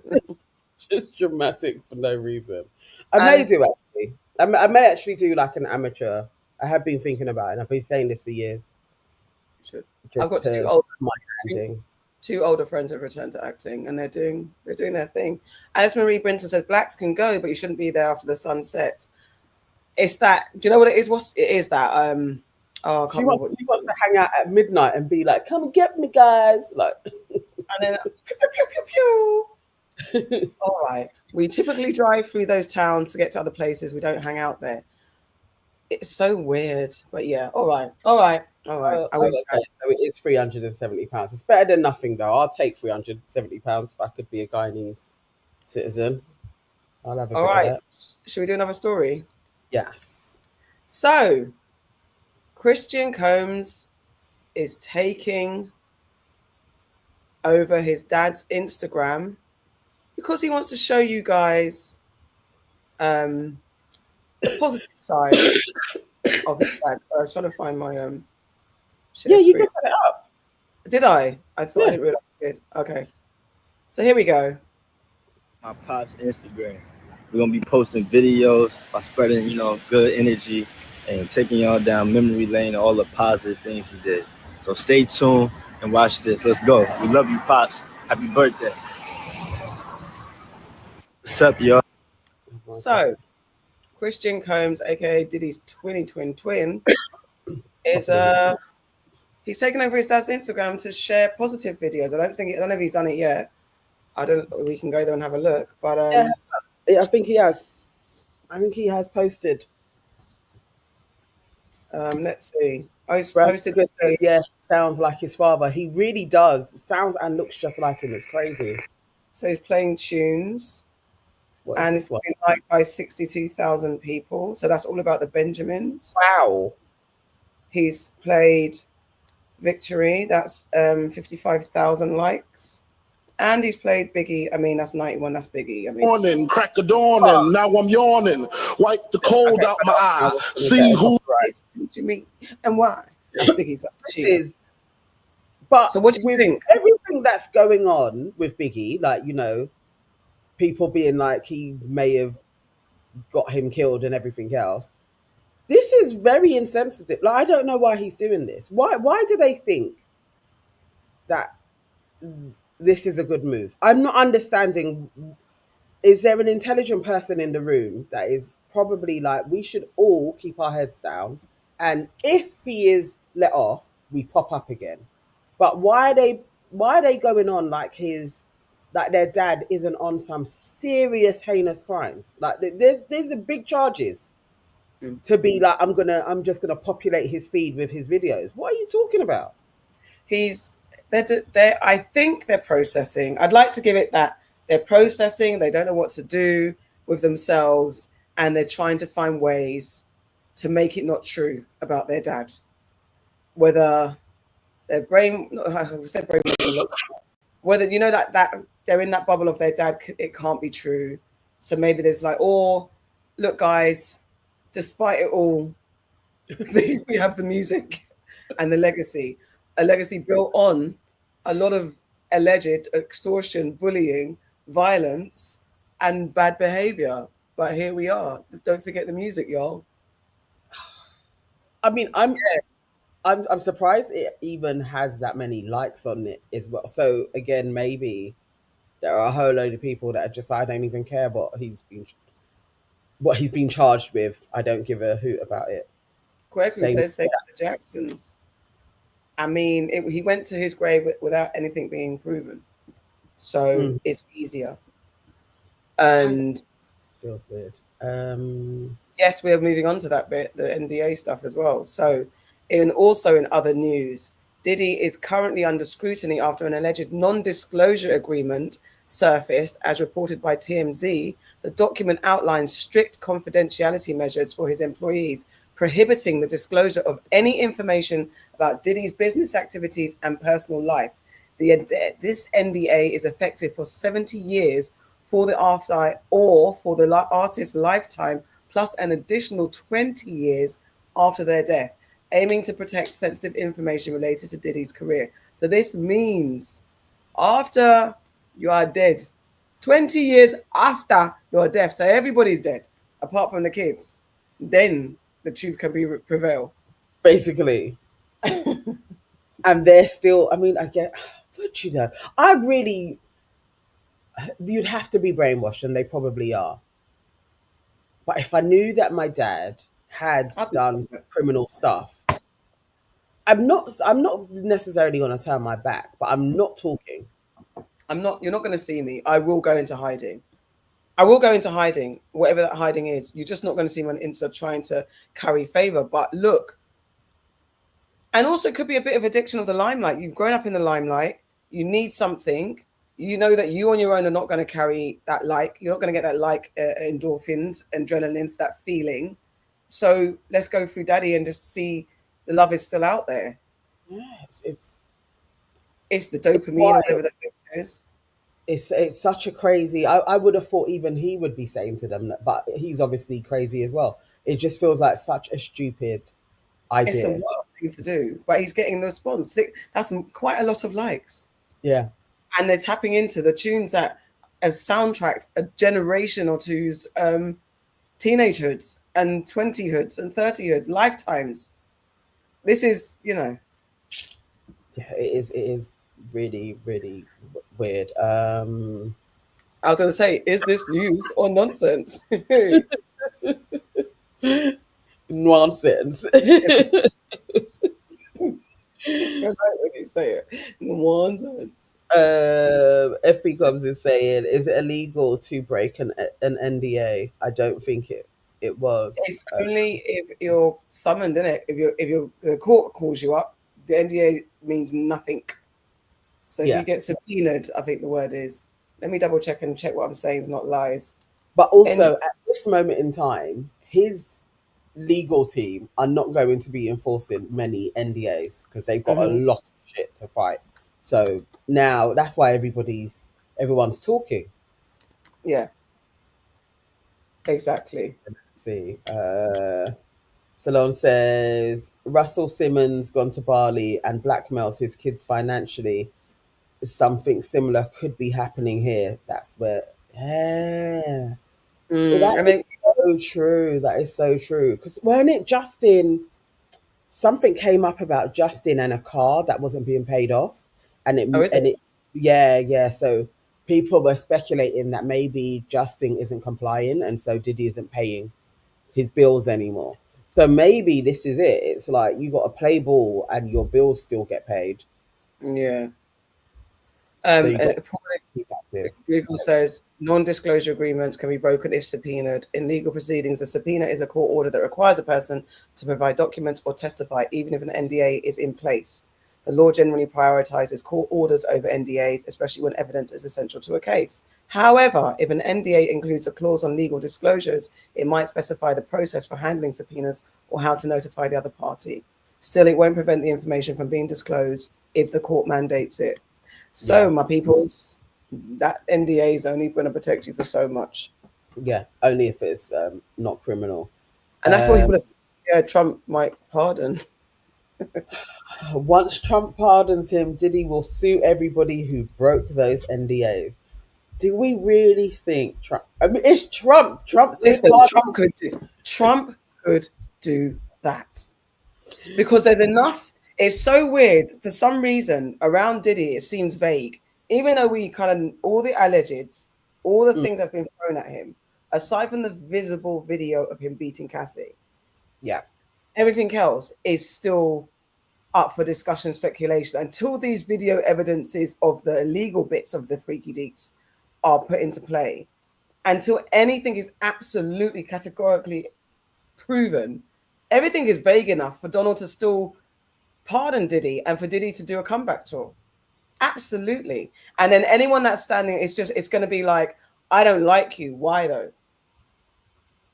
Just dramatic for no reason. I may do actually. I may actually do like an amateur. I have been thinking about it, and I've been saying this for years. I've got two older friends who've returned to acting, and they're doing their thing. As Marie Brinton says, blacks can go, but you shouldn't be there after the sun sets. It's that. Do you know what it is? It is that. She wants to hang out at midnight and be like, "Come and get me, guys!" Like, and then pew, pew, pew, pew. All right. We typically drive through those towns to get to other places. We don't hang out there. It's so weird, but yeah. All right. Okay. So it's £370. It's better than nothing, though. I'll take £370 if I could be a Guyanese citizen. I'll have a go at that. Should we do another story? Yes. So, Christian Combs is taking over his dad's Instagram because he wants to show you guys the positive side of his dad. I was trying to find my you can set it up. Did I? I thought I didn't realize I did. Okay. So here we go. My pop's Instagram. We're gonna be posting videos by spreading, good energy and taking y'all down memory lane and all the positive things he did. So stay tuned and watch this. Let's go. We love you, Pops. Happy birthday. What's up, y'all? So, Christian Combs, aka Diddy's twin, is he's taken over his dad's Instagram to share positive videos. I don't know if he's done it yet. I don't. We can go there and have a look. But Yeah, I think he has. I think he has posted. let's see. Oh, he's Brad posted. Chris says, yeah, sounds like his father. He really does. Sounds and looks just like him. It's crazy. So he's playing tunes, What is and this it's one? been liked by 62,000 people. So that's all about the Benjamins. Wow. He's played Victory. That's 55,000 likes. And he's played Biggie. I mean, that's 91. That's Biggie. I mean, Morning, crack of dawning. Now I'm yawning. Wipe the cold okay, out my I eye. was gonna See get a who. copyright. it's Jimmy and why? That's Biggie's. That's This Sheila. is, but So what do you with think? everything that's going on with Biggie, like, you know, people being like he may have got him killed and everything else. This is very insensitive. Like, I don't know why he's doing this. Why do they think that this is a good move? I'm not understanding. Is there an intelligent person in the room that is probably like, we should all keep our heads down, and if he is let off, we pop up again? But why are they going on like their dad isn't on some serious heinous crimes? Like, there's a big charges to be like, I'm just gonna populate his feed with his videos. What are you talking about? They're I think they're processing. I'd like to give it that they're processing. They don't know what to do with themselves, and they're trying to find ways to make it not true about their dad. Whether their brain, I said brainwash a lot. Whether you know that they're in that bubble of their dad, it can't be true. So maybe there's like, oh, look, guys, despite it all, we have the music and the legacy, a legacy built on a lot of alleged extortion, bullying, violence, and bad behavior. But here we are. Don't forget the music, y'all. I mean, I'm surprised it even has that many likes on it as well. So again, maybe there are a whole load of people that are just, I don't even care what he's been charged with. I don't give a hoot about it. Gregory Same. says, say that the Jacksons. I mean, he went to his grave without anything being proven. So it's easier. And Feels weird. yes, we're moving on to that bit, the NDA stuff as well. So, also in other news, Diddy is currently under scrutiny after an alleged non-disclosure agreement surfaced, as reported by TMZ. The document outlines strict confidentiality measures for his employees, prohibiting the disclosure of any information about Diddy's business activities and personal life. This NDA is effective for 70 years for the after or for the artist's lifetime, plus an additional 20 years after their death, aiming to protect sensitive information related to Diddy's career. So this means after you are dead, 20 years after your death, so everybody's dead apart from the kids, then the truth can be prevail. Basically. And they're still, I mean, I get, what you know, you'd have to be brainwashed, and they probably are. But if I knew that my dad had done some criminal stuff, I'm not necessarily going to turn my back, but I'm not talking. You're not going to see me. I will go into hiding. I will go into hiding, whatever that hiding is. You're just not going to see me on Insta trying to curry favor. But look, and also it could be a bit of addiction of the limelight. You've grown up in the limelight. You need something. You know that you on your own are not going to carry that like. You're not going to get that like endorphins, adrenaline, that feeling. So let's go through Daddy and just see the love is still out there. Yeah, It's the dopamine or whatever that is. it's such a crazy. I would have thought even he would be saying to them that, but he's obviously crazy as well. It just feels like such a stupid It's a idea. wild thing to do, but he's getting the response. That's quite a lot of likes. Yeah. And they're tapping into the tunes that have soundtracked a generation or two's teenagehoods and 20hoods and 30hoods, lifetimes. This is, Yeah, it is really, really weird. I was going to say, is this news or nonsense? Nonsense. I like when you say it. Nonsense. FP Cobbs is saying, is it illegal to break an NDA? I don't think it was. It's only if you're summoned, isn't it? If the court calls you up, the NDA means nothing. So if Yeah. you get subpoenaed, I think the word is. Let me double check and check what I'm saying is not lies. But also, And at this moment in time, his legal team are not going to be enforcing many NDAs because they've got a lot of shit to fight. So now that's why everyone's talking. yeah, exactly. Let's see. Salon says Russell Simmons gone to Bali and blackmails his kids financially. Something similar could be happening here. That's where, yeah. That And is then, so true. That is so true. Because weren't it Justin? Something came up about Justin and a car that wasn't being paid off, and oh, is it? yeah. So people were speculating that maybe Justin isn't complying, and so Diddy isn't paying his bills anymore. So maybe this is it. It's like you got to play ball, and your bills still get paid. Yeah. So you got And to keep active. Google says non-disclosure agreements can be broken if subpoenaed. In legal proceedings, a subpoena is a court order that requires a person to provide documents or testify, even if an NDA is in place. The law generally prioritizes court orders over NDAs, especially when evidence is essential to a case. However, if an NDA includes a clause on legal disclosures, it might specify the process for handling subpoenas or how to notify the other party. Still, it won't prevent the information from being disclosed if the court mandates it. So, Yeah, my peoples, that NDA is only going to protect you for so much. yeah. Only if it's not criminal. And that's what people are saying. Yeah, Trump might pardon. Once Trump pardons him, Diddy will sue everybody who broke those NDAs. Do we really think Trump? I mean, it's Trump. Trump could Listen, pardon. Trump could do that. Because there's enough. It's so weird. For some reason, around Diddy, it seems vague. Even though we kind of, all the allegeds, all the Mm, things that's been thrown at him, aside from the visible video of him beating Cassie, yeah, everything else is still up for discussion, speculation, until these video evidences of the illegal bits of the freaky deets are put into play. Until anything is absolutely categorically proven, everything is vague enough for Donald to still pardon Diddy and for Diddy to do a comeback tour. Absolutely. And then anyone that's standing, it's going to be like, I don't like you. Why though?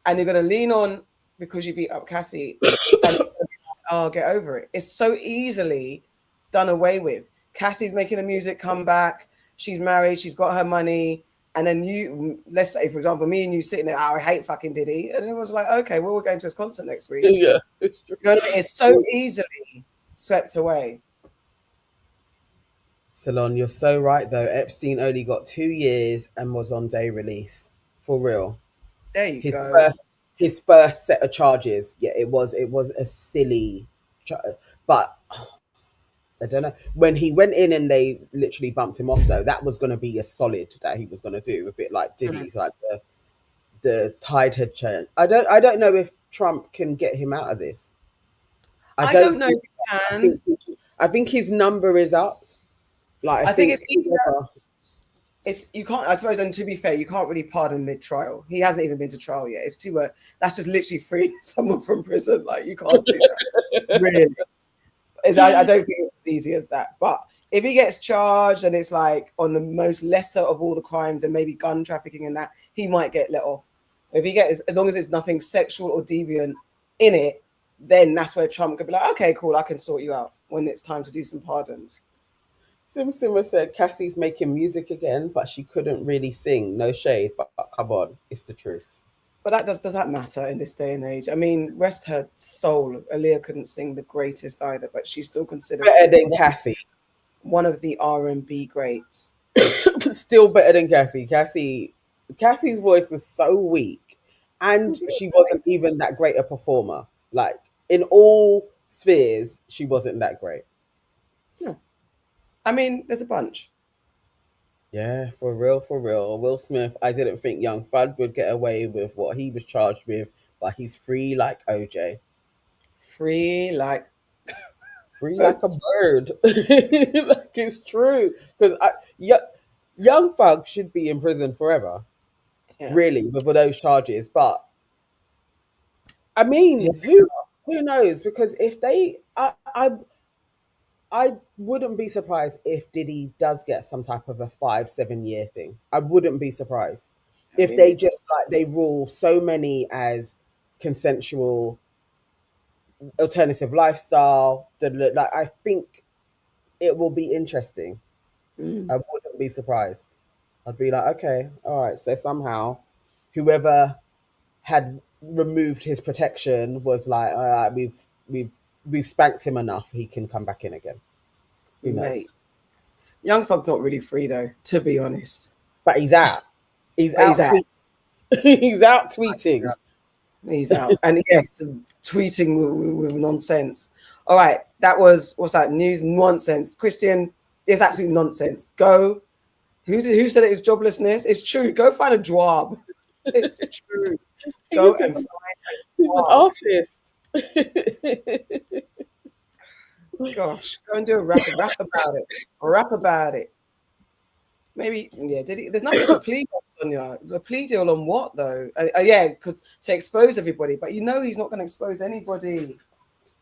And you're going to lean on because you beat up Cassie, and it's going to be like, oh, get over it. It's so easily done away with. Cassie's making a music comeback. She's married. She's got her money. And then you, let's say, for example, me and you sitting there, oh, I hate fucking Diddy. And it was like, okay, well, we're going to his concert next week. yeah. You know what I mean? It's so easily swept away. Salon, you're so right though. Epstein only got 2 years and was on day release. For real. There you His go. first set of charges. Yeah, it was a silly, but I don't know. When he went in and they literally bumped him off, though, that was going to be a solid that he was going to do, a bit like Diddy's, like the tide had turned. I don't know if Trump can get him out of this. I I don't. don't know if you I can. think his number is up. Like I I think think it's easier. It's you can't. I suppose, and to be fair, you can't really pardon mid-trial. He hasn't even been to trial yet. It's too. That's just literally freeing someone from prison. Like you can't do that. Really, I don't think it's as easy as that. But if he gets charged and it's like on the most lesser of all the crimes and maybe gun trafficking and that, he might get let off. If he gets, as long as it's nothing sexual or deviant in it, then that's where Trump could be like, okay, cool, I can sort you out when it's time to do some pardons. Sim said Cassie's making music again, but she couldn't really sing. No shade, but come on, it's the truth. But that does that matter in this day and age? I mean, rest her soul. Aaliyah couldn't sing the greatest either, but she's still considered Better than Cassie. one of the R&B greats. Still better than Cassie. Cassie's voice was so weak, and she wasn't even that great a performer. Like in all spheres, she wasn't that great. No. I mean, there's a bunch. Yeah, for real, for real. Will Smith, I didn't think Young Thug would get away with what he was charged with, but he's free like OJ. Free like free like a bird. Like it's true. Because young thugs should be in prison forever, Yeah. really, with those charges. But I Yeah. mean, who knows? Because if I wouldn't be surprised if Diddy does get some type of a 5-7 year thing. I wouldn't be surprised if they Really? just like they rule so many as consensual alternative lifestyle. Like I think it will be interesting. Mm. I wouldn't be surprised. I'd be like, okay, all right. So somehow, whoever had removed his protection was like, all right, we've spanked him enough. He can come back in again. Who knows? Mate. Young Thug's not really free though, to be honest. But he's out. He's But he's out out. tweeting. He's out tweeting. He's out. And yes, tweeting with nonsense. All right. That was, what's that? News nonsense. Christian, it's absolute nonsense. Go. Who said it was joblessness? It's true. Go find a job. It's true. Go and find He's an artist. Gosh, go and do a rap about it. A rap about it. Maybe, yeah. Did he? There's nothing to plead on, Sonia. The plea deal on what though? Yeah, because to expose everybody. But you know he's not going to expose anybody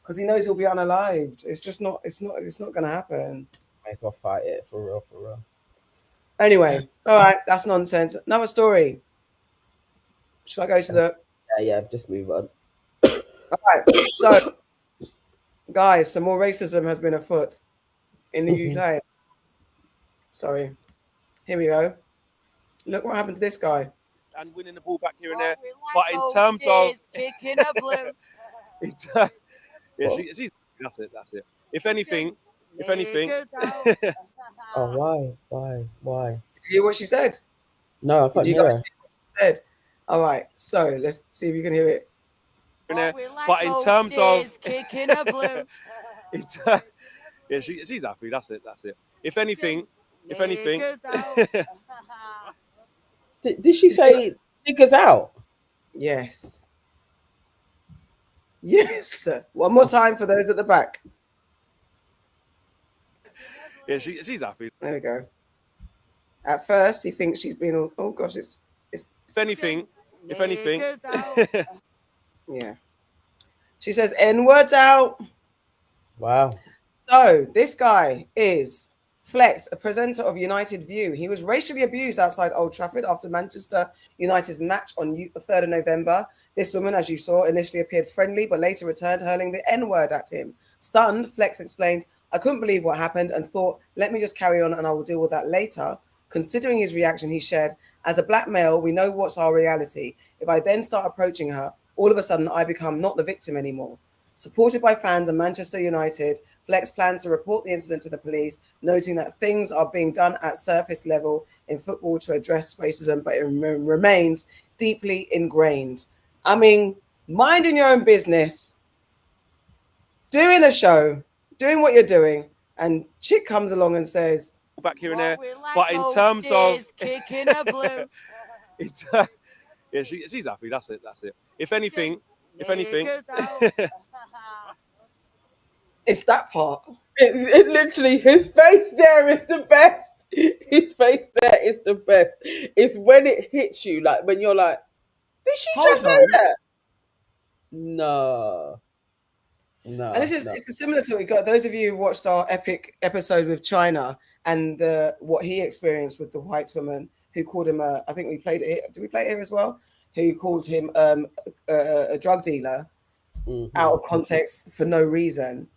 because he knows he'll be unalived. It's just not. It's not going to happen. Might as well fight it for real. For real. Anyway, all right, that's nonsense. Another story. Should I go to the? Yeah. Just move on. All right. So, guys, some more racism has been afoot in the UK. Sorry. Here we go. Look what happened to this guy. And winning the ball back here and there. But in terms of kicking a blue. it's, yeah, she's that's it. If anything. Oh, why? Did you hear what she said? No, I can't Did you hear guys her. hear what she said? All right. So let's see if you can hear it. But in terms of kicking a blue. it's yeah, she's happy. That's it. If anything. Did she say niggas out? Yes. Yes. One more time for those at the back. Yeah, she's happy. There we go. At first, he thinks she's been. Oh gosh, it's. If anything. Yeah. She says N words out. Wow. So this guy is Flex, a presenter of United View. He was racially abused outside Old Trafford after Manchester United's match on the 3rd of November. This woman, as you saw, initially appeared friendly, but later returned hurling the N-word at him. Stunned, Flex explained, I couldn't believe what happened and thought, let me just carry on and I will deal with that later. Considering his reaction, he shared, as a black male, we know what's our reality. If I then start approaching her, all of a sudden I become not the victim anymore. Supported by fans and Manchester United, Flex plans to report the incident to the police, noting that things are being done at surface level in football to address racism, but it remains deeply ingrained. I mean, minding your own business, doing a show, doing what you're doing, and chick comes along and says, back here and there. But in terms of kicking a blue. it's yeah, she's happy. That's it. If anything. It's that part. It literally, his face there is the best. His face there is the best. It's when it hits you, like when you're like, did she just say that? No. And this is it's similar to it. Those of you who watched our epic episode with China and what he experienced with the white woman who called him I think we played it here. Did we play it here as well? Who called him a drug dealer out of context for no reason.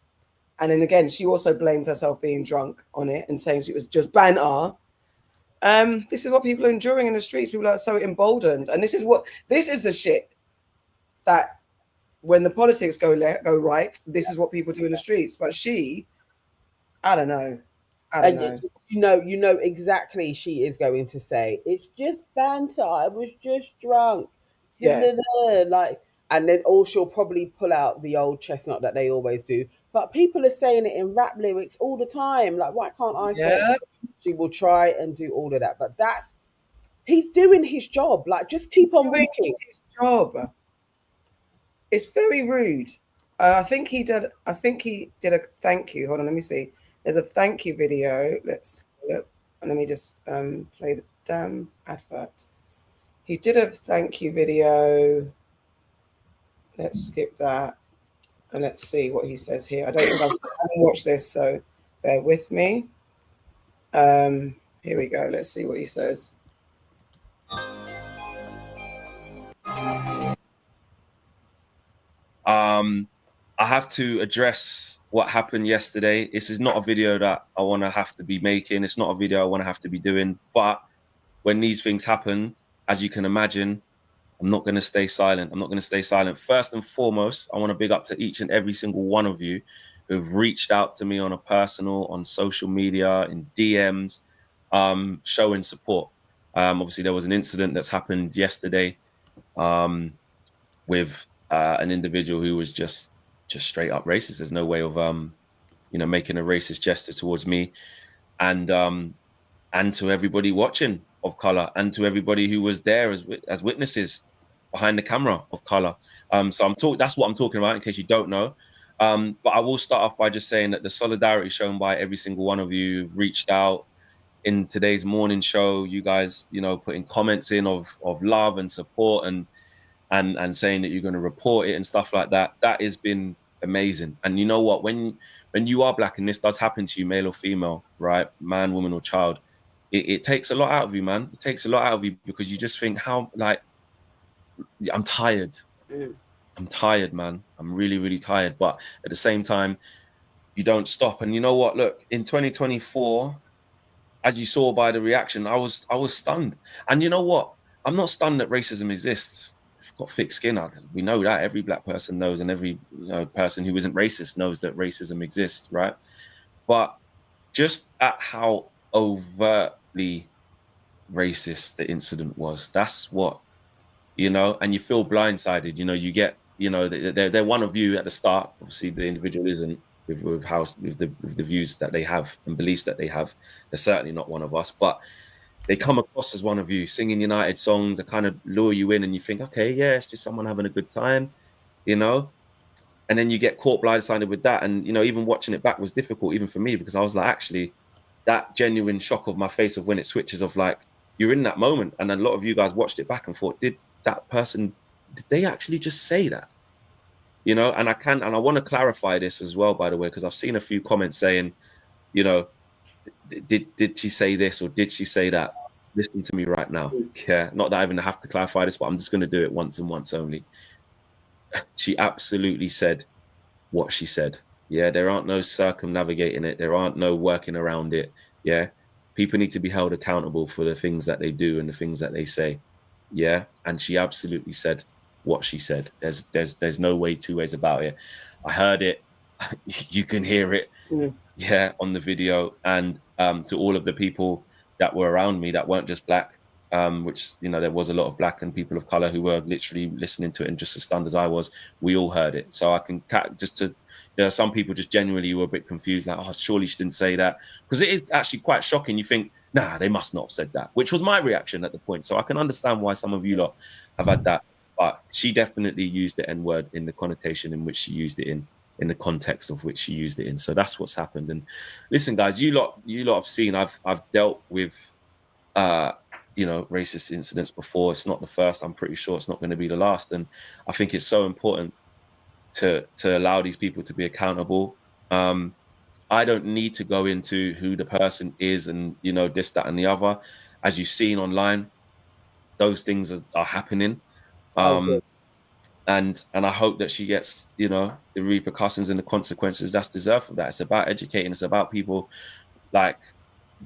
And then again, she also blamed herself being drunk on it and saying she was just banter. This is what people are enduring in the streets. People are so emboldened. And this is the shit that when the politics go right, this is what people do in the streets. But I don't know. You know exactly she is going to say, it's just banter. I was just drunk. Yeah. Like, and then she'll probably pull out the old chestnut that they always do. But people are saying it in rap lyrics all the time. Like, why can't I say it? She will try and do all of that. But he's doing his job. Like, just keep on walking. His job. It's very rude. I think he did. I think he did a thank you. Hold on, let me see. There's a thank you video. Let's look. And let me just play the damn advert. He did a thank you video. Let's skip that and let's see what he says here. I don't think I haven't watched this, so bear with me. Here we go. Let's see what he says. I have to address what happened yesterday. This is not a video that I want to have to be making. It's not a video I want to have to be doing. But when these things happen, as you can imagine, I'm not going to stay silent. I'm not going to stay silent. First and foremost, I want to big up to each and every single one of you who've reached out to me on a personal, on social media, in DMs, showing support. Obviously, there was an incident that's happened yesterday with an individual who was just straight up racist. There's no way of making a racist gesture towards me, and to everybody watching of color, and to everybody who was there as witnesses behind the camera of color. So that's what I'm talking about, in case you don't know. But I will start off by just saying that the solidarity shown by every single one of you who've reached out in today's morning show, you guys, putting comments in of love and support and saying that you're going to report it and stuff like that. That has been amazing. And you know what? When you are Black and this does happen to you, male or female, right, man, woman, or child, it takes a lot out of you, man. It takes a lot out of you, because you just think, I'm tired. I'm tired, man. I'm really, really tired. But at the same time, you don't stop. And you know what? Look, in 2024, as you saw by the reaction, I was stunned. And you know what? I'm not stunned that racism exists. I've got thick skin. We know that. Every Black person knows, and every person who isn't racist knows that racism exists, right? But just at how overtly racist the incident was, that's what, and you feel blindsided. You get, they're one of you at the start. Obviously, the individual isn't with the views that they have and beliefs that they have. They're certainly not one of us, but they come across as one of you, singing United songs that kind of lure you in, and you think, okay, yeah, it's just someone having a good time, and then you get caught blindsided with that. And even watching it back was difficult, even for me, because I was like, actually, that genuine shock of my face of when it switches of like, you're in that moment, and a lot of you guys watched it back and thought, did they actually just say that? And I want to clarify this as well, by the way, because I've seen a few comments saying, did she say this or did she say that? Listen to me right now. Yeah, not that I even have to clarify this, but I'm just going to do it once and once only. She absolutely said what she said. Yeah, there aren't no circumnavigating it. There aren't no working around it. Yeah, people need to be held accountable for the things that they do and the things that they say. Yeah, and she absolutely said what she said. There's no two ways about it. I heard it. You can hear it. Yeah, on the video. And to all of the people that were around me that weren't just Black, which there was a lot of Black and people of color who were literally listening to it and just as stunned as I was. We all heard it. So I can just to some people just genuinely were a bit confused, like, oh, surely she didn't say that, because it is actually quite shocking. You think, nah, they must not have said that, which was my reaction at the point. So I can understand why some of you lot have had that, but she definitely used the N-word in the connotation in which she used it in the context of which she used it in. So that's what's happened. And listen, guys, you lot have seen, I've dealt with racist incidents before. It's not the first. I'm pretty sure it's not going to be the last. And I think it's so important to allow these people to be accountable. I don't need to go into who the person is and this, that, and the other. As you've seen online, those things are happening. And I hope that she gets, the repercussions and the consequences that's deserved for that. It's about educating. It's about people like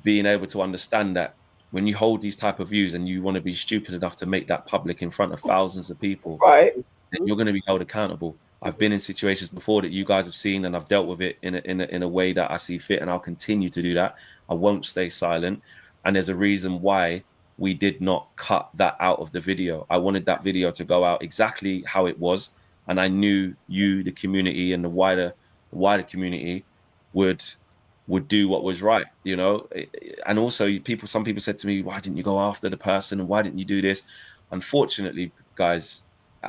being able to understand that when you hold these type of views and you want to be stupid enough to make that public in front of thousands of people, right, then you're going to be held accountable. I've been in situations before that you guys have seen, and I've dealt with it in a way that I see fit, and I'll continue to do that. I won't stay silent. And there's a reason why we did not cut that out of the video. I wanted that video to go out exactly how it was, and I knew you, the community, and the wider community would do what was right, And also, some people said to me, "Why didn't you go after the person? And why didn't you do this?" Unfortunately, guys,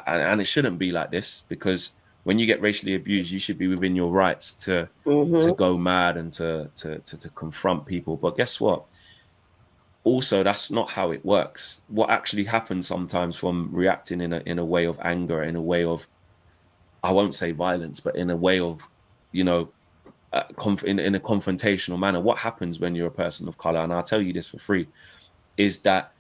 and it shouldn't be like this, because when you get racially abused, you should be within your rights to go mad and to confront people. But guess what? Also, that's not how it works. What actually happens sometimes from reacting in a way of anger, in a way of, I won't say violence, but in a way of, you know, in a confrontational manner. What happens when you're a person of color, and I'll tell you this for free, is that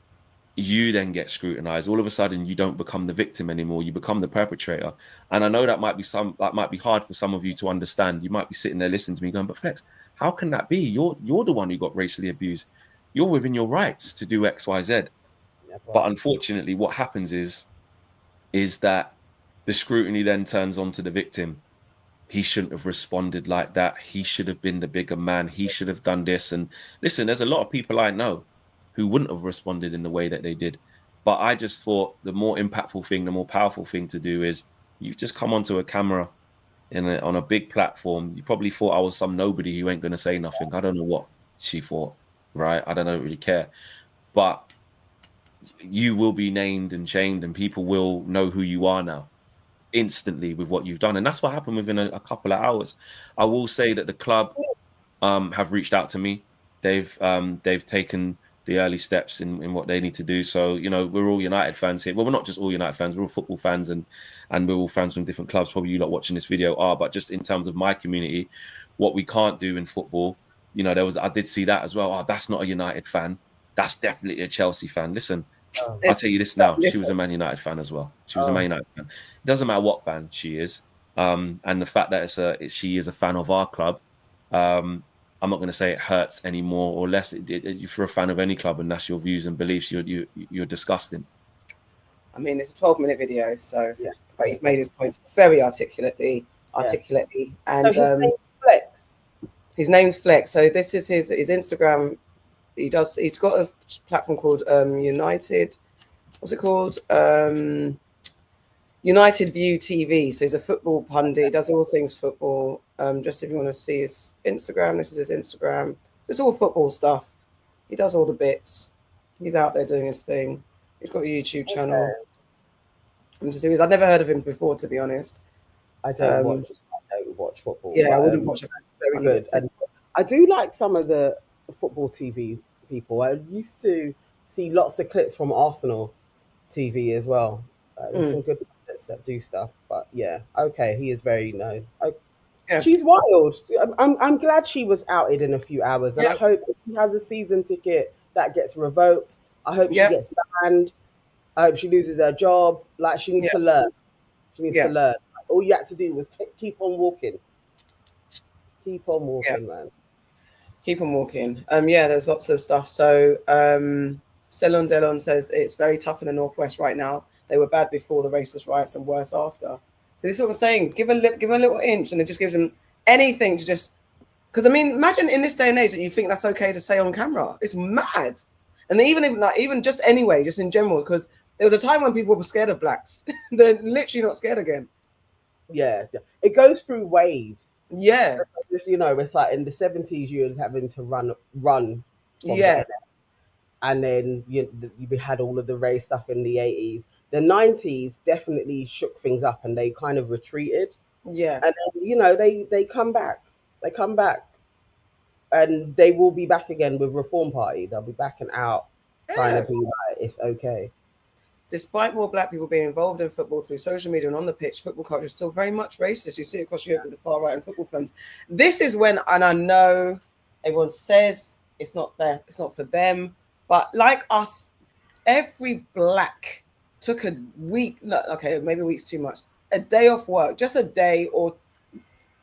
you then get scrutinized. All of a sudden, you don't become the victim anymore. You become the perpetrator. And I know that might be hard for some of you to understand. You might be sitting there listening to me going, but Flex, how can that be? You're the one who got racially abused. You're within your rights to do X, Y, Z. But unfortunately, what happens is that the scrutiny then turns onto the victim. He shouldn't have responded like that. He should have been the bigger man. He should have done this. And listen, there's a lot of people I know who wouldn't have responded in the way that they did. But I just thought the more impactful thing, the more powerful thing to do is you've just come onto a camera on a big platform. You probably thought I was some nobody who ain't going to say nothing. I don't know what she thought, right? I don't really care. But you will be named and shamed, and people will know who you are now instantly with what you've done. And that's what happened within a couple of hours. I will say that the club have reached out to me. They've taken the early steps in what they need to do. So, you know, we're all United fans here. Well, we're not just all United fans, we're all football fans, and we're all fans from different clubs. Probably you lot watching this video are, but just in terms of my community, what we can't do in football, you know, I did see that as well. Oh, that's not a United fan. That's definitely a Chelsea fan. Listen, I'll tell you this now. She was a Man United fan as well. She was a Man United fan. It doesn't matter what fan she is. And the fact that she is a fan of our club, I'm not going to say it hurts any more or less. If you're a fan of any club and that's your views and beliefs, you're disgusting. I mean, it's a 12-minute video, so but he's made his points very articulately. And so his name's Flex. His name's Flex. So this is his Instagram. He's got a platform called United. What's it called? United View TV. So he's a football pundit. He does all things football. Just if you want to see his Instagram, this is his Instagram. It's all football stuff. He does all the bits. He's out there doing his thing. He's got a YouTube channel. I've never heard of him before, to be honest. I don't watch football. Yeah, I wouldn't watch it. Very good. And I do like some of the football TV people. I used to see lots of clips from Arsenal TV as well. There's some good pundits that do stuff, but yeah, okay, he is very known. She's wild. I'm glad she was outed in a few hours, and I hope if she has a season ticket that gets revoked. I hope she gets banned. I hope she loses her job. Like, she needs to learn. She needs to learn. All you had to do was keep on walking. Keep on walking, man. Keep on walking. There's lots of stuff. So Selon Delon says it's very tough in the Northwest right now. They were bad before the racist riots and worse after. So this is what I'm saying. Give a little inch, and it just gives them anything to just. Because I mean, imagine in this day and age that you think that's okay to say on camera. It's mad. And even just anyway, just in general, because there was a time when people were scared of blacks. They're literally not scared again. Yeah, it goes through waves. Yeah, just, you know, it's like in the 70s you was having to run. And then you had all of the race stuff in the 80s. The 90s definitely shook things up, and they kind of retreated. Yeah, and then, you know, they come back. They come back, and they will be back again with Reform Party. They'll be back and out, trying to be like, it's okay. Despite more black people being involved in football through social media and on the pitch, football culture is still very much racist. You see it across Europe with the far right and football films. This is when, and I know everyone says it's not for them, but like us, every black took a week, maybe a week's too much, a day off work, just a day or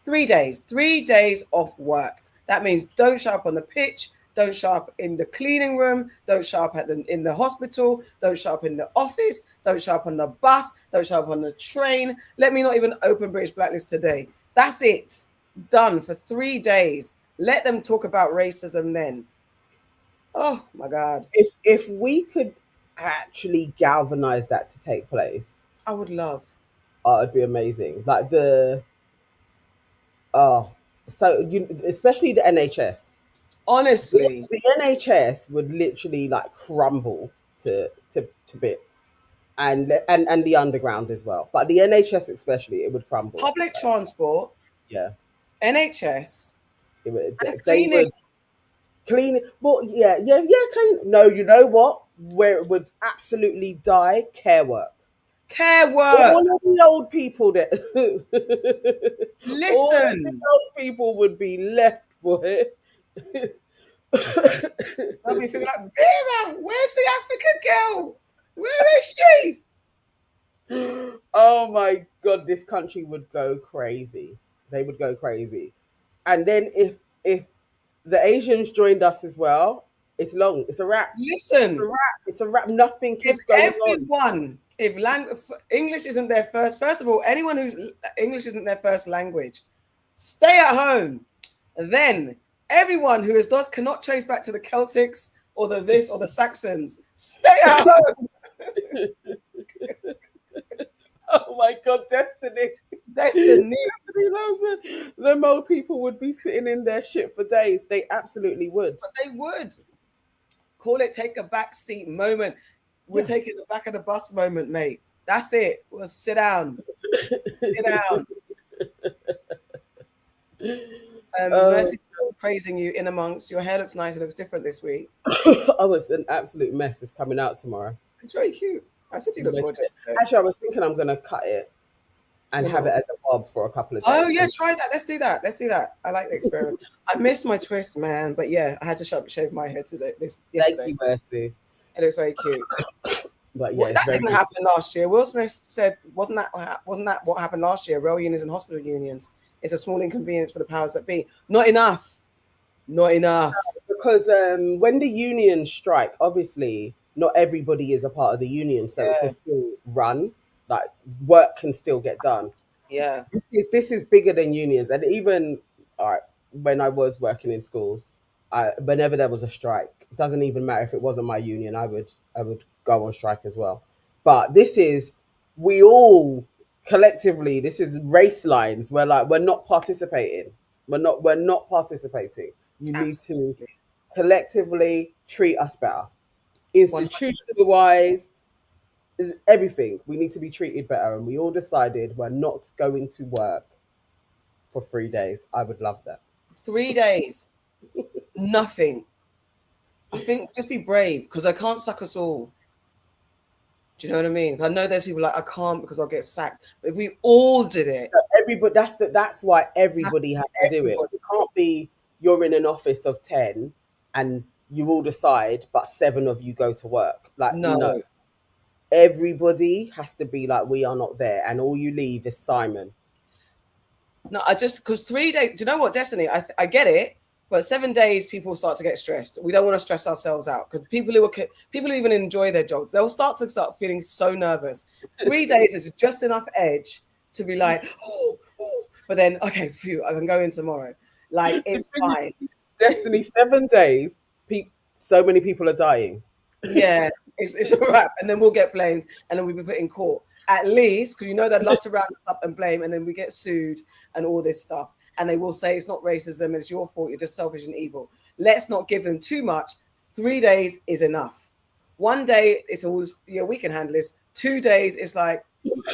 3 days off work. That means don't show up on the pitch, don't show up in the cleaning room, don't show up in the hospital, don't show up in the office, don't show up on the bus, don't show up on the train. Let me not even open British Blacklist today. That's it. Done for 3 days. Let them talk about racism then. Oh my God. If we could actually galvanize that to take place, I would love. It'd be amazing. Like especially the NHS. Honestly, the NHS would literally like crumble to bits, and the underground as well. But the NHS especially, it would crumble. Public transport, Yeah, NHS, it would, and they cleaning. would clean it. Well, yeah, clean. No, you know what? Where it would absolutely die, care work. Care work. All of the old people that all of the Listen. old people would be left for it. They'll be thinking like, Vera, where's the African girl? Where is she? Oh my god, this country would go crazy. They would go crazy. And then if the Asians joined us as well, it's long. It's a wrap. Listen, It's a wrap. Nothing if is going on. everyone, if English isn't their first of all, anyone whose English isn't their first language, stay at home. Then everyone who cannot trace back to the Celtics or the this or the Saxons, stay at home. Oh my god, destiny. Destiny. Them old people would be sitting in their shit for days. They absolutely would. But they would. Call it take a back seat moment. We're taking the back of the bus moment, mate. That's it. We'll sit down. Sit down. Mercy's praising you in amongst. Your hair looks nice. It looks different this week. Oh, it's an absolute mess. It's coming out tomorrow. It's very cute. I said you look gorgeous today. Actually, I was thinking I'm going to cut it and have it as a bob for a couple of days. Oh, yeah, try that. Let's do that. I like the experiment. I missed my twist, man. But yeah, I had to shave my head yesterday. Thank you, Mercy. It looks very cute. But yeah, that didn't happen last year. Will Smith said, wasn't that what happened last year? Rail unions and hospital unions. It's a small inconvenience for the powers that be. Not enough. Because when the unions strike, obviously not everybody is a part of the union, so it can still run. Like work can still get done. Yeah. This is bigger than unions. And even when I was working in schools, whenever there was a strike, it doesn't even matter if it wasn't my union, I would go on strike as well. But we all collectively, this is race lines. We're not participating. We're not participating. You need to collectively treat us better. Institutional wise, everything. We need to be treated better. And we all decided we're not going to work for 3 days. I would love that. 3 days. Nothing. I think just be brave because I can't suck us all. Do you know what I mean? I know there's people like I can't because I'll get sacked. But if we all did it, everybody. That's why everybody has to do it. It can't be you're in an office of 10 and you all decide, but 7 of you go to work. Like no. Everybody has to be like, we are not there, and all you leave is Simon. No, because 3 days. Do you know what, Destiny? I get it. But 7 days, people start to get stressed. We don't want to stress ourselves out because people who even enjoy their jobs, they'll start feeling so nervous. 3 days is just enough edge to be like, oh. But then, okay, phew, I can go in tomorrow. Like, it's fine. Destiny, 7 days, so many people are dying. Yeah, it's a wrap. And then we'll get blamed and then we'll be put in court. At least, because they'd love to round us up and blame, and then we get sued and all this stuff. And they will say it's not racism, it's your fault, you're just selfish and evil. Let's not give them too much. 3 days is enough. 1 day, it's always, we can handle this. 2 days, it's like,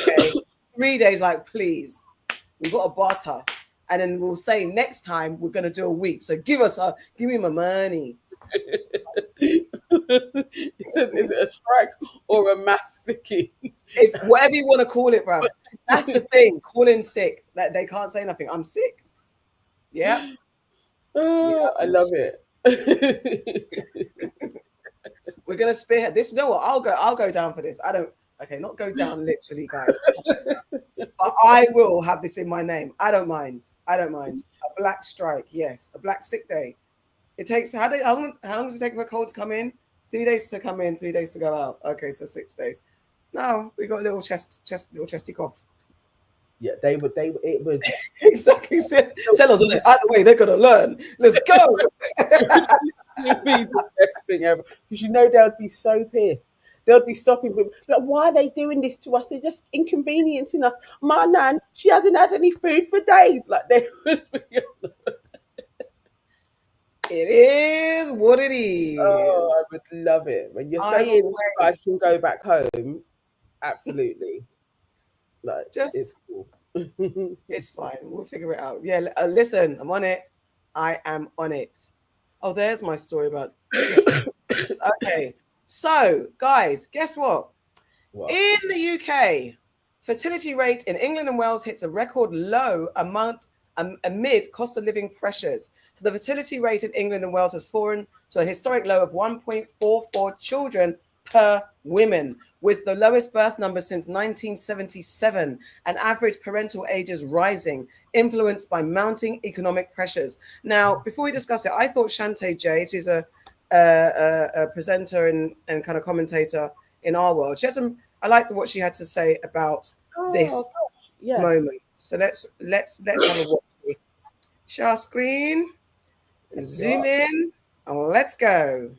okay. 3 days, like, please, we've got a barter. And then we'll say next time we're going to do a week. So give me my money. It says, is it a strike or a mass sickie? It's whatever you want to call it, bro. That's the thing. Call in sick. Like, they can't say nothing. I'm sick. Yeah. I love it. We're gonna spearhead this. You know what? I'll go down for this. Not go down literally, guys. But I will have this in my name. I don't mind. A black strike, yes. A black sick day. It takes how long does it take for a cold to come in? 3 days to come in, 3 days to go out. Okay, so 6 days. No, we got a little chesty cough. Yeah, it would exactly. Sellers on it. Either way, they're gonna learn. Let's go. It'd be the best thing ever. Because they'd be so pissed. They'll be stopping people. Like, why are they doing this to us? They're just inconveniencing us. My nan, she hasn't had any food for days. Like they would be. It is what it is. Oh, I would love it. When you're saying you guys can go back home, Absolutely. Like, Just it's cool. it's fine. We'll figure it out. Yeah, listen, I'm on it. I am on it. Oh, there's my story about trips. Okay. So, guys, guess what? What? In the UK, fertility rate in England and Wales hits a record low amid cost of living pressures. So the fertility rate in England and Wales has fallen to a historic low of 1.44 children per woman, with the lowest birth number since 1977, and average parental ages rising, influenced by mounting economic pressures. Now, before we discuss it, I thought Shantae J, she's a presenter and kind of commentator in our world. She has some. I liked what she had to say about this Oh, gosh. Yes. moment. So let's have a watch. Share screen, zoom in, and let's go.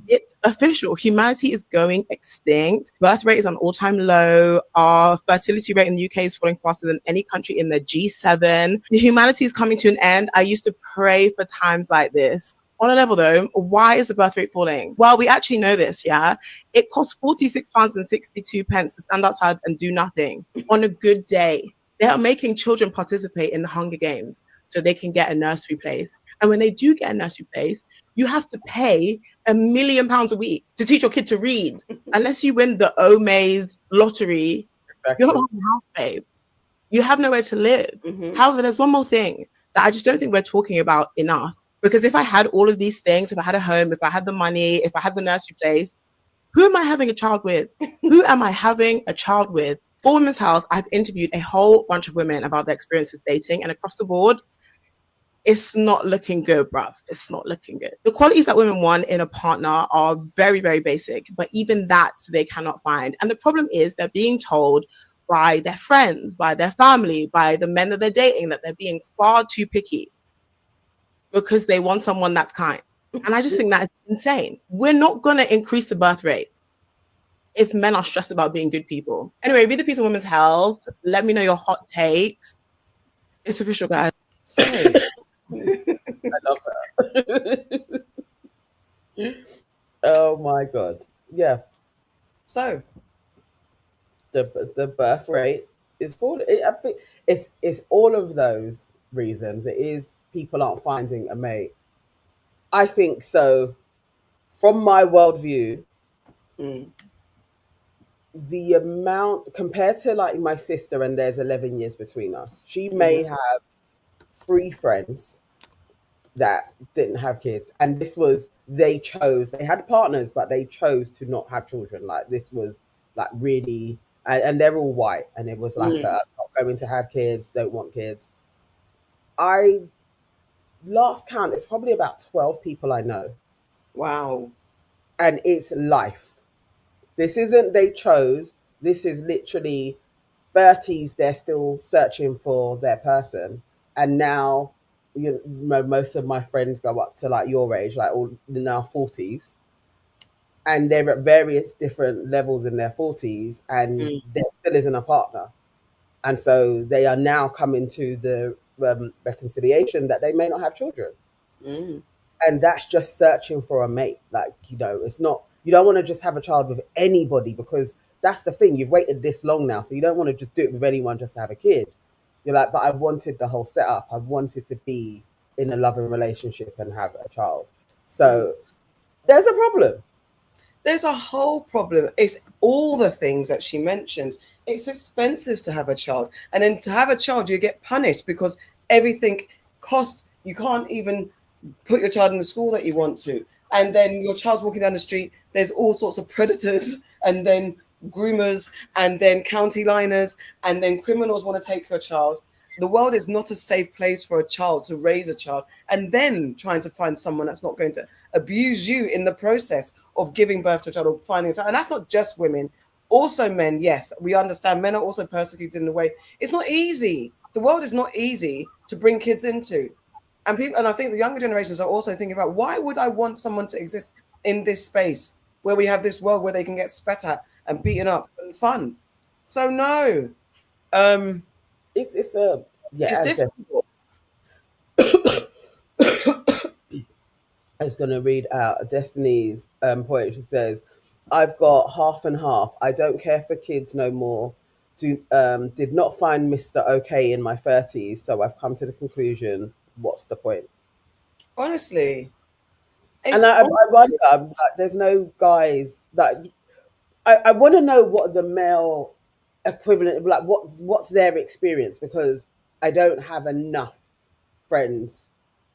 It's official. Humanity is going extinct. Birth rate is an all-time low. Our fertility rate in the UK is falling faster than any country in the G7. Humanity is coming to an end. I used to pray for times like this. On a level though, why is the birth rate falling? Well, we actually know this, yeah? It costs £46.62 to stand outside and do nothing on a good day. They are making children participate in the Hunger Games so they can get a nursery place. And when they do get a nursery place, you have to pay £1 million a week to teach your kid to read. Unless you win the Omaze lottery, you're not having a house, babe. You have nowhere to live. However, there's one more thing that I just don't think we're talking about enough. Because if I had all of these things, if I had a home, if I had the money, if I had the nursery place, who am I having a child with? Who am I having a child with? For Women's Health, I've interviewed a whole bunch of women about their experiences dating, and across the board, it's not looking good, bruv. It's not looking good. The qualities that women want in a partner are very, very basic, but even that they cannot find. And the problem is they're being told by their friends, by their family, by the men that they're dating, that they're being far too picky because they want someone that's kind. And I just think that is insane. We're not going to increase the birth rate if men are stressed about being good people. Anyway, read the piece of Women's Health. Let me know your hot takes. It's official, guys. I love that. Oh my God. Yeah. So the birth rate is falling. I think it's all of those reasons. It is people aren't finding a mate. I think so. From my worldview, the amount compared to like my sister, and there's 11 years between us, she may have 3 friends that didn't have kids, and this was they had partners, but they chose to not have children. Like this was like really, and they're all white, and it was like not going to have kids, don't want kids. I last count, it's probably about 12 people I know. Wow. And it's life. This isn't they chose. This is literally 30s. They're still searching for their person. And now, you know, most of my friends go up to like your age, like all now 40s. And they're at various different levels in their 40s, and there still isn't a partner. And so they are now coming to the reconciliation that they may not have children. And that's just searching for a mate. Like, you know, it's not, you don't want to just have a child with anybody, because that's the thing. You've waited this long now. So you don't want to just do it with anyone just to have a kid. You're like, but I wanted the whole setup. I wanted to be in a loving relationship and have a child. So there's a problem. There's a whole problem. It's all the things that she mentioned. It's expensive to have a child. And then to have a child, you get punished because everything costs. You can't even put your child in the school that you want to. And then your child's walking down the street. There's all sorts of predators and then groomers and then county liners and then criminals want to take your child. The world is not a safe place for a child to raise a child, and then trying to find someone that's not going to abuse you in the process of giving birth to a child or finding a child. And that's not just women, also men. Yes, we understand men are also persecuted in a way. It's not easy. The world is not easy to bring kids into. And people, and I think the younger generations are also thinking about, why would I want someone to exist in this space where we have this world where they can get spat at and beaten up and fun? So no. It's difficult. I was going to read out Destiny's poet. She says, I've got half and half. I don't care for kids no more. Did not find Mr. Okay in my 30s, so I've come to the conclusion, what's the point? Honestly, And it's I wonder, like, there's no guys that I want to know what the male equivalent, like what's their experience, because I don't have enough friends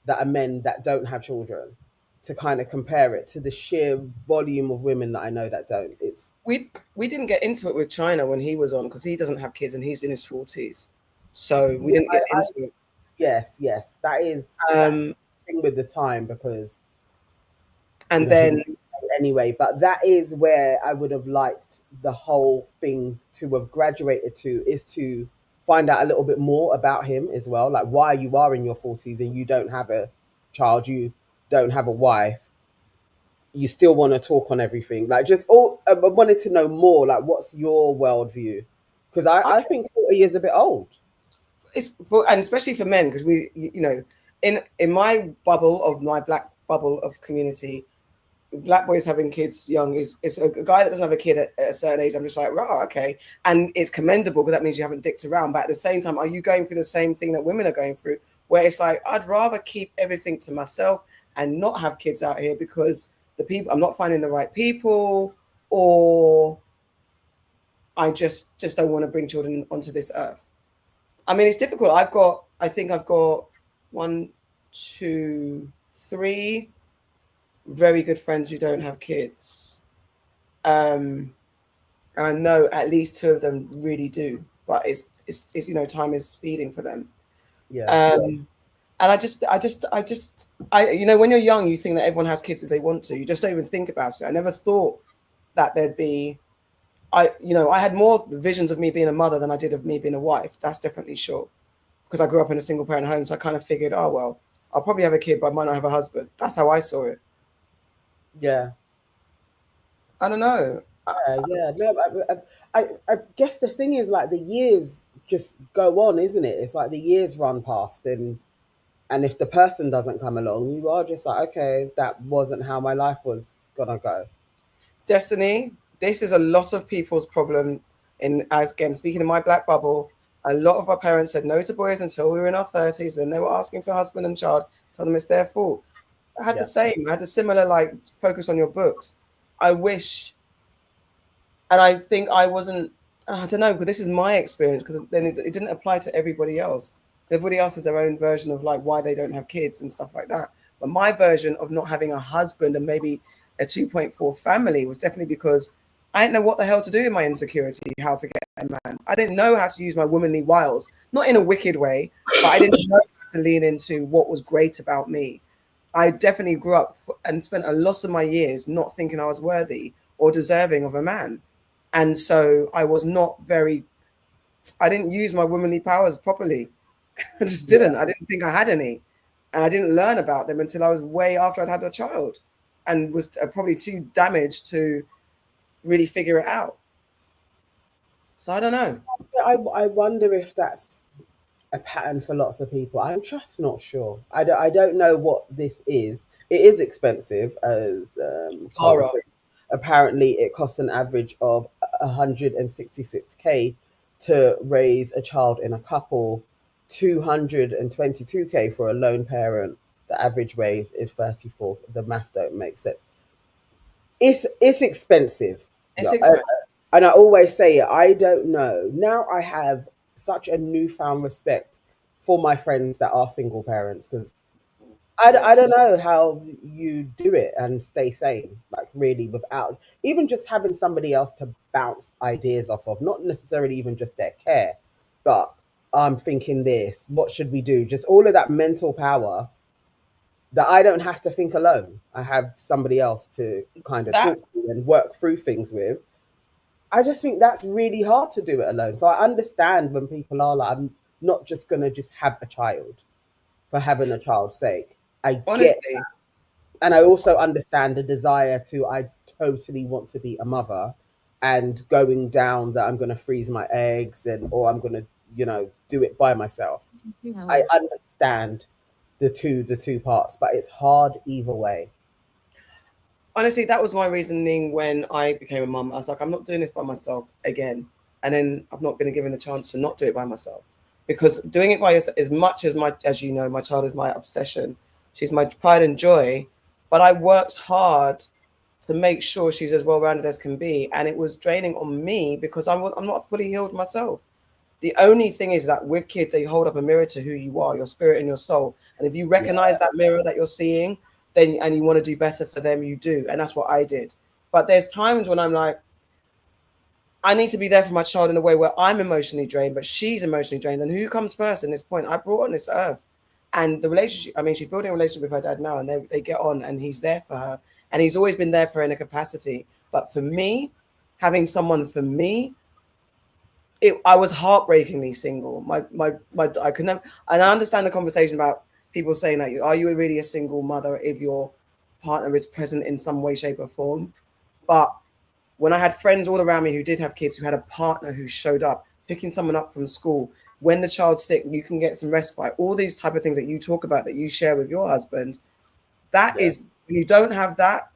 that are men that don't have children to kind of compare it to the sheer volume of women that I know that don't. It's we didn't get into it with China when he was on because he doesn't have kids and he's in his 40s, so we didn't get into it. yes, that's the thing with the time, because And you know, then anyway, but that is where I would have liked the whole thing to have graduated to, is to find out a little bit more about him as well, like why you are in your 40s and you don't have a child, you don't have a wife, you still want to talk on everything, like just all I wanted to know more, like what's your worldview, because I think 40 is a bit old. it's for, and especially for men, because we, you know, in my bubble of my black bubble of community, black boys having kids young is a guy that doesn't have a kid at a certain age. I'm just like, right, okay, and it's commendable because that means you haven't dicked around. But at the same time, are you going through the same thing that women are going through, where it's like, I'd rather keep everything to myself and not have kids out here because the people, I'm not finding the right people, or I just don't want to bring children onto this earth. I mean, it's difficult. I think I've got 1, 2, 3 very good friends who don't have kids. And I know at least 2 of them really do, but it's you know, time is speeding for them. Yeah. And I you know, when you're young, you think that everyone has kids if they want to. You just don't even think about it. I never thought that there'd be, you know, I had more visions of me being a mother than I did of me being a wife. That's definitely sure. Because I grew up in a single parent home, so I kind of figured, oh well, I'll probably have a kid, but I might not have a husband. That's how I saw it. Yeah. I don't know. Yeah. No, I guess the thing is, like, the years just go on, isn't it? It's like the years run past, and if the person doesn't come along, you are just like, okay, that wasn't how my life was gonna go. Destiny, this is a lot of people's problem. In, as again, speaking in my black bubble, a lot of our parents said no to boys until we were in our 30s. Then they were asking for husband and child. Tell them it's their fault. I had Yeah. the same. I had a similar, like, focus on your books. I wish, and I think I wasn't. I don't know, but this is my experience, because then it didn't apply to everybody else. Everybody else has their own version of like why they don't have kids and stuff like that. But my version of not having a husband and maybe a 2.4 family was definitely because I didn't know what the hell to do in my insecurity, how to get a man. I didn't know how to use my womanly wiles, not in a wicked way, but I didn't know how to lean into what was great about me. I definitely grew up and spent a lot of my years not thinking I was worthy or deserving of a man. And so I was not very, I didn't use my womanly powers properly. I just didn't. I didn't think I had any. And I didn't learn about them until I was way after I'd had a child and was probably too damaged to really figure it out. So I don't know. I wonder if that's a pattern for lots of people. I'm just not sure. I don't know what this is. It is expensive, as Carla Horror. said. Apparently, it costs an average of 166K to raise a child in a couple, 222K for a lone parent. The average raise is 34. The math don't make sense. It's expensive. It's And expensive. and I always say it, I don't know. Now I have such a newfound respect for my friends that are single parents, because I don't know how you do it and stay sane, like really, without even just having somebody else to bounce ideas off of, not necessarily even just their care, but I'm thinking this, what should we do? Just all of that mental power that I don't have to think alone. I have somebody else to kind of That talk to and work through things with. I just think that's really hard to do it alone. So I understand when people are like, I'm not just gonna just have a child for having a child's sake. I get honestly, that. And I also understand the desire to, I totally want to be a mother, and going down that I'm gonna freeze my eggs, and or I'm gonna, do it by myself. I understand the two parts, but it's hard either way. Honestly, that was my reasoning when I became a mum. I was like, I'm not doing this by myself again. And then I've not been given the chance to not do it by myself. Because doing it by yourself, as much as as you know, my child is my obsession. She's my pride and joy. But I worked hard to make sure she's as well rounded as can be. And it was draining on me because I'm not fully healed myself. The only thing is that with kids, they hold up a mirror to who you are, your spirit and your soul. And if you recognize that mirror that you're seeing, then and you want to do better for them, you do. And that's what I did. But there's times when I'm like, I need to be there for my child in a way where I'm emotionally drained, but she's emotionally drained. And who comes first in this point? I brought on this earth. And the relationship, I mean, she's building a relationship with her dad now, and they get on, and he's there for her. And he's always been there for her in a capacity. But for me, having someone for me, I was heartbreakingly single. I could never, and I understand the conversation about people saying that, are you really a single mother if your partner is present in some way, shape, or form? But when I had friends all around me who did have kids, who had a partner who showed up, picking someone up from school, when the child's sick, you can get some respite, all these type of things that you talk about, that you share with your husband, that is, when you don't have that,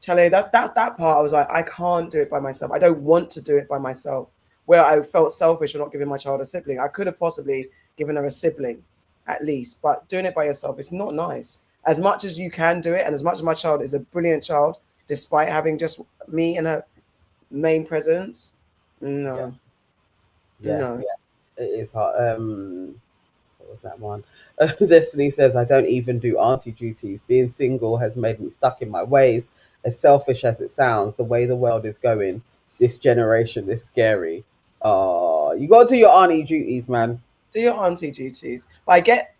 Charlie, that part, I was like, I can't do it by myself. I don't want to do it by myself. Where I felt selfish for not giving my child a sibling. I could have possibly given her a sibling, at least, but doing it by yourself, it's not nice. As much as you can do it, and as much as my child is a brilliant child, despite having just me and her main presence, no. Yeah, it is hard. What was that one? Destiny says, I don't even do auntie duties. Being single has made me stuck in my ways. As selfish as it sounds, the way the world is going, this generation is scary. You got to do your auntie duties, man. Do your auntie duties. But I get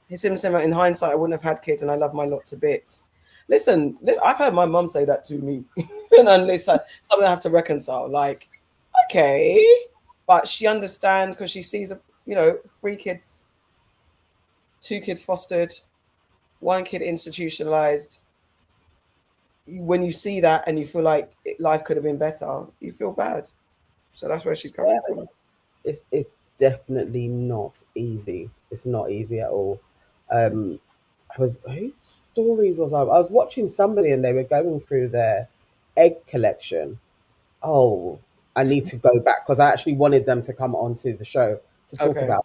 his similar. In hindsight, I wouldn't have had kids, and I love my lot to bits. Listen, I've heard my mum say that to me, and it's something I have to reconcile. Like, okay, but she understands because she sees, 3 kids, 2 kids fostered, 1 kid institutionalized. When you see that and you feel like life could have been better, you feel bad. So that's where she's coming from. It's definitely not easy. It's not easy at all. Whose stories was I? I was watching somebody and they were going through their egg collection. Oh, I need to go back because I actually wanted them to come onto the show to talk about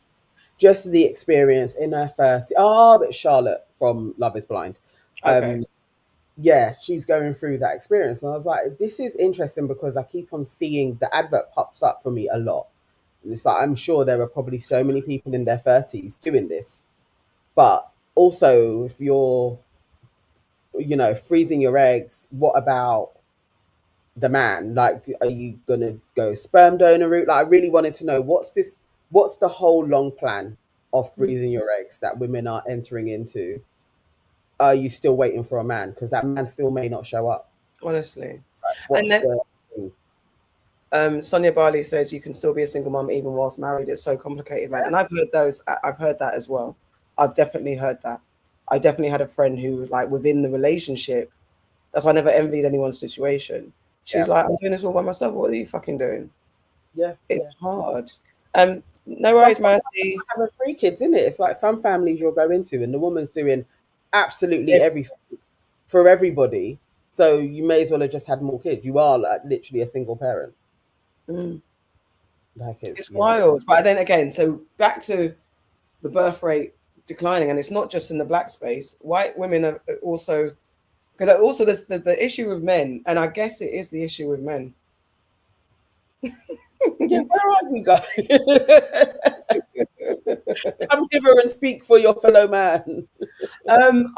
just the experience in her 30s. Oh, but Charlotte from Love is Blind. Yeah, she's going through that experience. And I was like, this is interesting because I keep on seeing the advert pops up for me a lot. And it's like, I'm sure there are probably so many people in their 30s doing this. But also, if you're, freezing your eggs, what about the man? Like, are you going to go sperm donor route? Like, I really wanted to know what's the whole long plan of freezing your eggs that women are entering into? Are you still waiting for a man? Because that man still may not show up. Honestly. What's the thing? Sonia Barley says you can still be a single mom even whilst married. It's so complicated, man. And I've heard that as well. I've definitely heard that. I definitely had a friend who was like within the relationship. That's why I never envied anyone's situation. She's like, I'm doing this all by myself. What are you fucking doing? Yeah. It's hard. No worries, Mercy. Having 3 kids, isn't it? It's like some families you'll go into and the woman's doing absolutely everything for everybody. So you may as well have just had more kids. You are like literally a single parent. Like it's wild. But then again, so back to the birth rate declining, and it's not just in the black space. White women are also, because also there's the issue with men, and I guess it is the issue with men. Yeah, where are you guys? Come hither and speak for your fellow man. And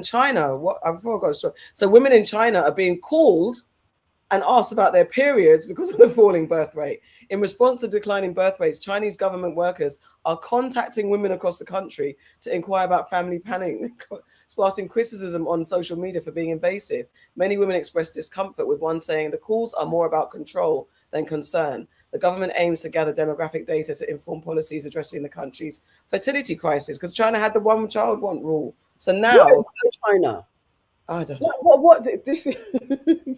China, what I forgot. So women in China are being called and asked about their periods because of the falling birth rate. In response to declining birth rates, Chinese government workers are contacting women across the country to inquire about family planning, sparking criticism on social media for being invasive. Many women expressed discomfort, with one saying the calls are more about control than concern. The government aims to gather demographic data to inform policies addressing the country's fertility crisis, because China had the one child rule. So now China. I don't know. What this is.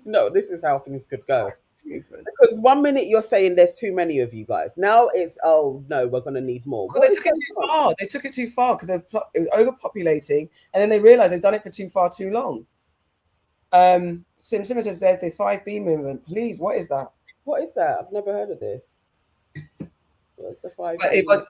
No, this is how things could go. Because one minute you're saying there's too many of you guys. Now it's, oh no, we're going to need more. Well, they took it too far because they're overpopulating, and then they realize they've done it for too long. Sim Simmons says there's the 5B movement. Please, what is that? What is that? I've never heard of this. What's the 5B? But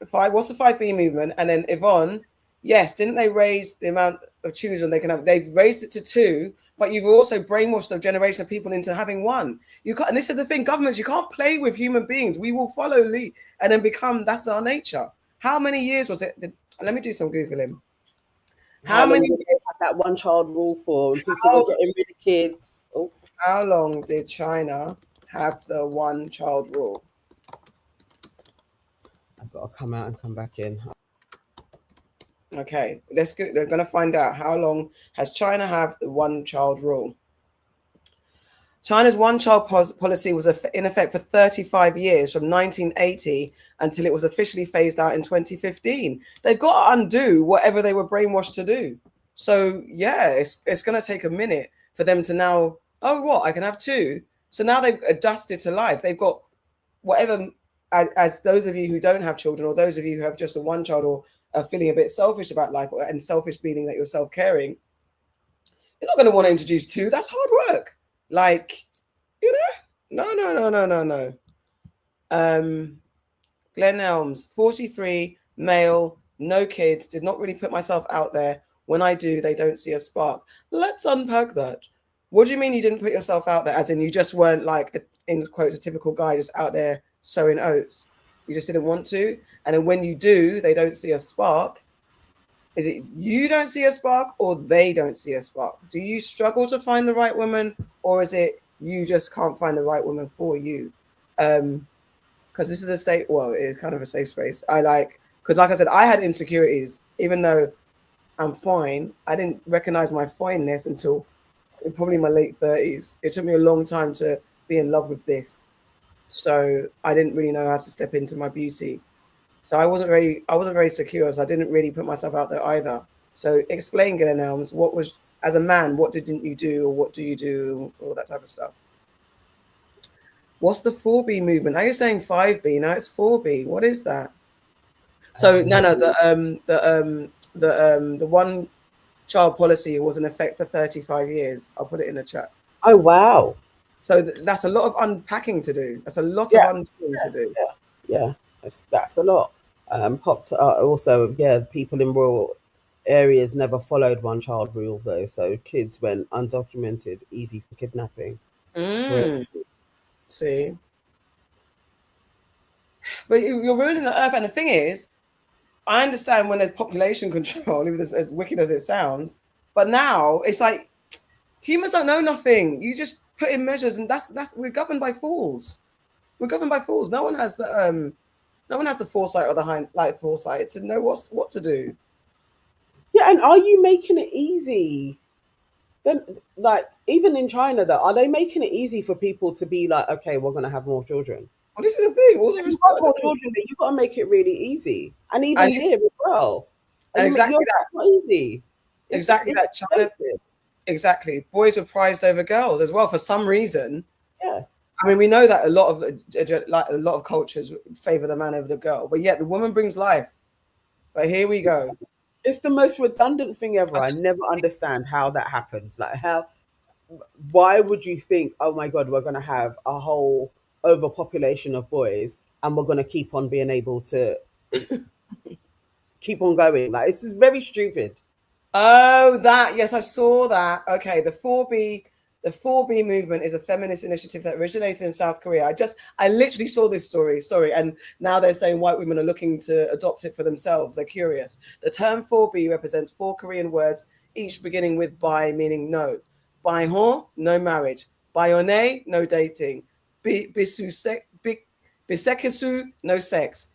Yvonne, what's the 5B movement? And then Yvonne, yes, didn't they raise the amount of children they can have? They've raised it to 2, but you've also brainwashed a generation of people into having 1. You can't, and this is the thing, governments, you can't play with human beings. We will follow lead and then become, that's our nature. How many years was it? Let me do some Googling. How many did they have that 1 child rule for? And people were getting rid of kids. Oh. How long did China have the 1 child rule? I've got to come out and come back in. Okay, let's go. They're going to find out how long has China have the 1 child rule. China's 1 child policy was in effect for 35 years, from 1980 until it was officially phased out in 2015. They've got to undo whatever they were brainwashed to do. So yeah, it's going to take a minute for them to now, oh, what, I can have 2. So now they've adjusted to life. They've got whatever, as those of you who don't have children, or those of you who have just a 1 child, or are feeling a bit selfish about life, and selfish meaning that you're self-caring, you're not going to want to introduce 2. That's hard work. Like, you know, no. Glenn Elms, 43, male, no kids, did not really put myself out there. When I do, they don't see a spark. Let's unpack that. What do you mean you didn't put yourself out there? As in you just weren't, like, in quotes, a typical guy just out there sowing oats. You just didn't want to. And then when you do, they don't see a spark. Is it you don't see a spark, or they don't see a spark? Do you struggle to find the right woman, or is it you just can't find the right woman for you? Because this is a safe, well, it's kind of a safe space. Because like I said, I had insecurities. Even though I'm fine, I didn't recognize my fineness until probably my late 30s. It took me a long time to be in love with this. So I didn't really know how to step into my beauty. So I wasn't very secure. So I didn't really put myself out there either. So explain, Gillian Elms, what was, as a man, what didn't you do, or what do you do, all that type of stuff. What's the 4B movement? Now you're saying 5B, now it's 4B. What is that? So Nana, the 1 child policy was in effect for 35 years. I'll put it in the chat. Oh wow! So that's a lot of unpacking to do. That's a lot of undoing to do. Yeah, that's a lot. Also, people in rural areas never followed 1 child rule though, so kids went undocumented, easy for kidnapping. See, but you're ruining the earth. And the thing is, I understand when there's population control, even as wicked as it sounds, but now it's like humans don't know nothing. You just put in measures, and that's we're governed by fools. We're governed by fools. No one has the foresight or the foresight to know what to do. Yeah, and are you making it easy? Then, like, even in China, though, are they making it easy for people to be like, okay, we're going to have more children? Well, this is the thing. All you got more children, you've got to make it really easy, and even here as well. And exactly that. Not easzy. Exactly that. China. Exactly. Boys were prized over girls as well for some reason. Yeah. I mean, we know that a lot of cultures favor the man over the girl, but yet the woman brings life. But here we go. It's the most redundant thing ever. I never understand how that happens. Like, why would you think, oh my God, we're going to have a whole overpopulation of boys and we're going to keep on being able to keep on going? Like, it's just very stupid. Oh, yes, I saw that. Okay, the 4B movement is a feminist initiative that originated in South Korea. I literally saw this story, sorry, and now they're saying white women are looking to adopt it for themselves. They're curious. The term 4B represents 4 Korean words, each beginning with bai, meaning no. Baihon, no marriage. Bayone, no dating. Bisekesu, no sex.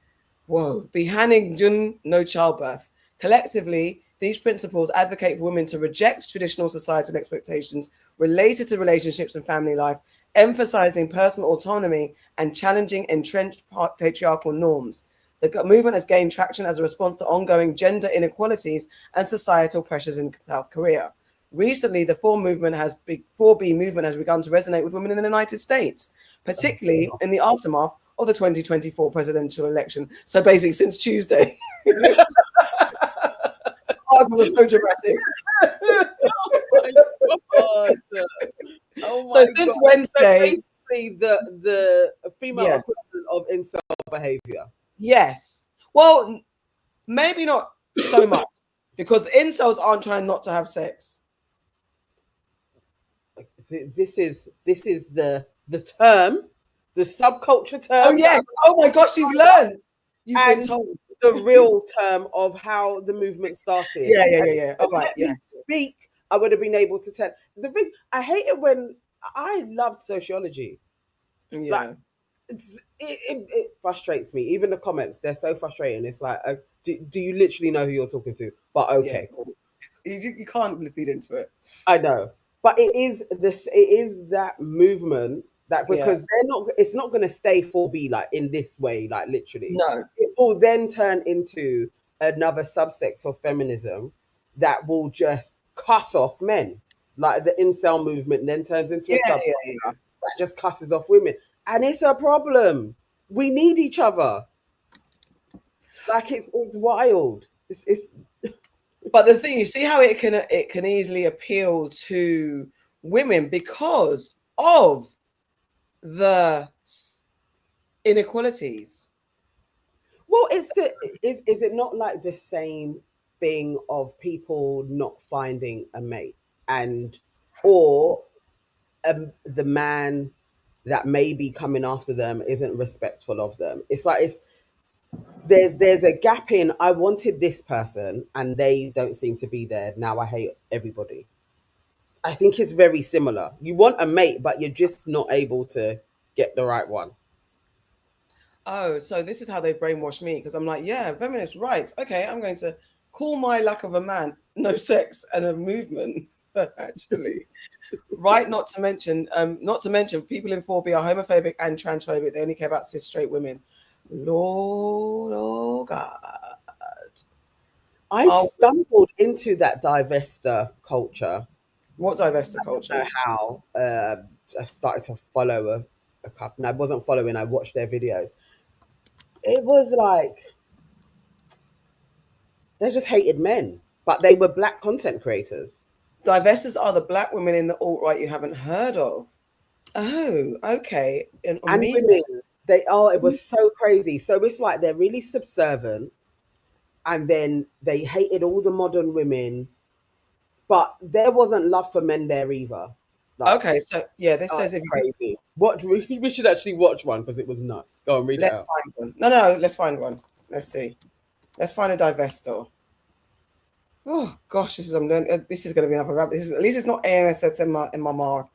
Whoa. Bihaningjun, no childbirth. Collectively, these principles advocate for women to reject traditional societal expectations related to relationships and family life, emphasizing personal autonomy and challenging entrenched patriarchal norms. The movement has gained traction as a response to ongoing gender inequalities and societal pressures in South Korea. Recently, the 4B movement has begun to resonate with women in the United States, particularly in the aftermath of the 2024 presidential election. So basically, since Tuesday. was so dramatic. Oh my God. Oh So my since God. Wednesday, So basically the female yeah, equivalent of incel behavior. yes. Well, maybe not so much because incels aren't trying not to have sex. This is the term, the subculture Oh term yes. Oh my gosh, you've learned. You've been and told. the real term of how the movement started. Yeah. All right, Let yeah. me speak, I would have been able to tell. The thing I hate it when I loved sociology. Like Yeah. it frustrates me. Even the comments, they're so frustrating. It's like, do you literally know who you're talking to? But Yeah. okay, cool. You can't really feed into it. I know, but it is this. It is that movement that Yeah. because they're not. It's not going to stay 4B like in this way. Like literally, No. it will then turn into another subsect of feminism that will just cuss off men. Like the incel movement then turns into a Yeah. subculture that just cusses off women, and it's a problem. We need each other. Like it's wild. It's But the thing, you see how it can easily appeal to women because of the inequalities. Well, it's the is it not like the same thing of people not finding a mate and or the man that may be coming after them isn't respectful of them. It's like it's there's a gap in I wanted this person and they don't seem to be there. Now I hate everybody. I think it's very similar. You want a mate, but you're just not able to get the right one. Oh, so this is how they brainwash me because I'm like, yeah, feminist rights. Okay, I'm going to call my lack of a man no sex and a movement. Actually, right? Not to mention people in 4B are homophobic and transphobic. They only care about cis straight women. Lord, oh God. I Oh, stumbled into that divester culture. what divester I culture? don't know how. I started to follow a couple, and I wasn't following. I watched their videos. It was like they just hated men, but they were black content creators Divestors are the black women in the alt-right you haven't heard of. Oh, okay. On and media. women. They are. It was so crazy. So it's like they're really subservient, and then they hated all the modern women, but there wasn't love for men there either. Like, Okay, so yeah, this oh, says it's if you crazy. What we should actually watch one because it was nuts. Go and read it let's out. find one. No, let's find one. Let's see. Let's find a divestor. Oh gosh, this is I'm learning. This is going to be another rabbit. This is, at least it's not AMSS in my mar.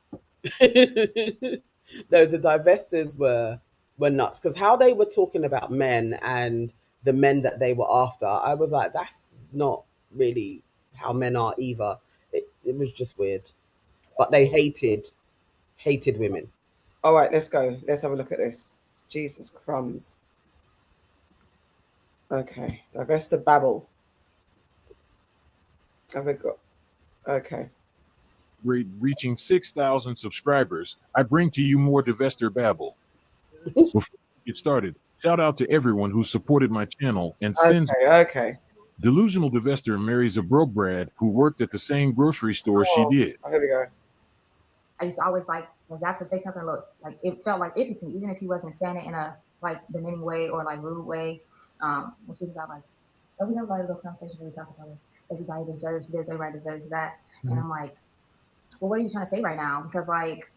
No, the divestors were nuts because how they were talking about men and the men that they were after, I was like, that's not really how men are either. It was just weird, but they hated women. All right, let's go. Let's have a look at this. Jesus crumbs. Okay, divestor babble. Have we got? Okay. Great, reaching 6,000 subscribers, I bring to you more Divester Babble. Before we get started, shout out to everyone who supported my channel and sends. Okay. Delusional Divester marries a broke Brad who worked at the same grocery store she did. Here we go. I used to always like when Zach would say something, look, like it felt like iffy to me, even if he wasn't saying it in a like demeaning way or like rude way. We'll speak about like, oh, we have a lot of those conversations where we talk about everybody deserves this, everybody deserves that. Mm-hmm. And I'm like, well, what are you trying to say right now? Because like,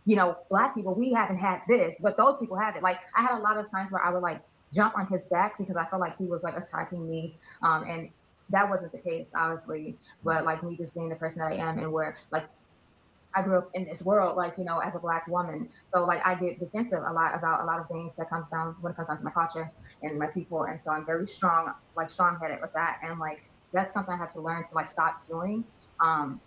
you know, Black people, we haven't had this, but those people have it. Like I had a lot of times where I would like jump on his back because I felt like he was like attacking me. And that wasn't the case, obviously. But like me just being the person that I am and where like I grew up in this world, like, you know, as a Black woman. So like I get defensive a lot about a lot of things that comes down when it comes down to my culture and my people. And so I'm very strong, like strong-headed with that. And like, that's something I had to learn to like stop doing.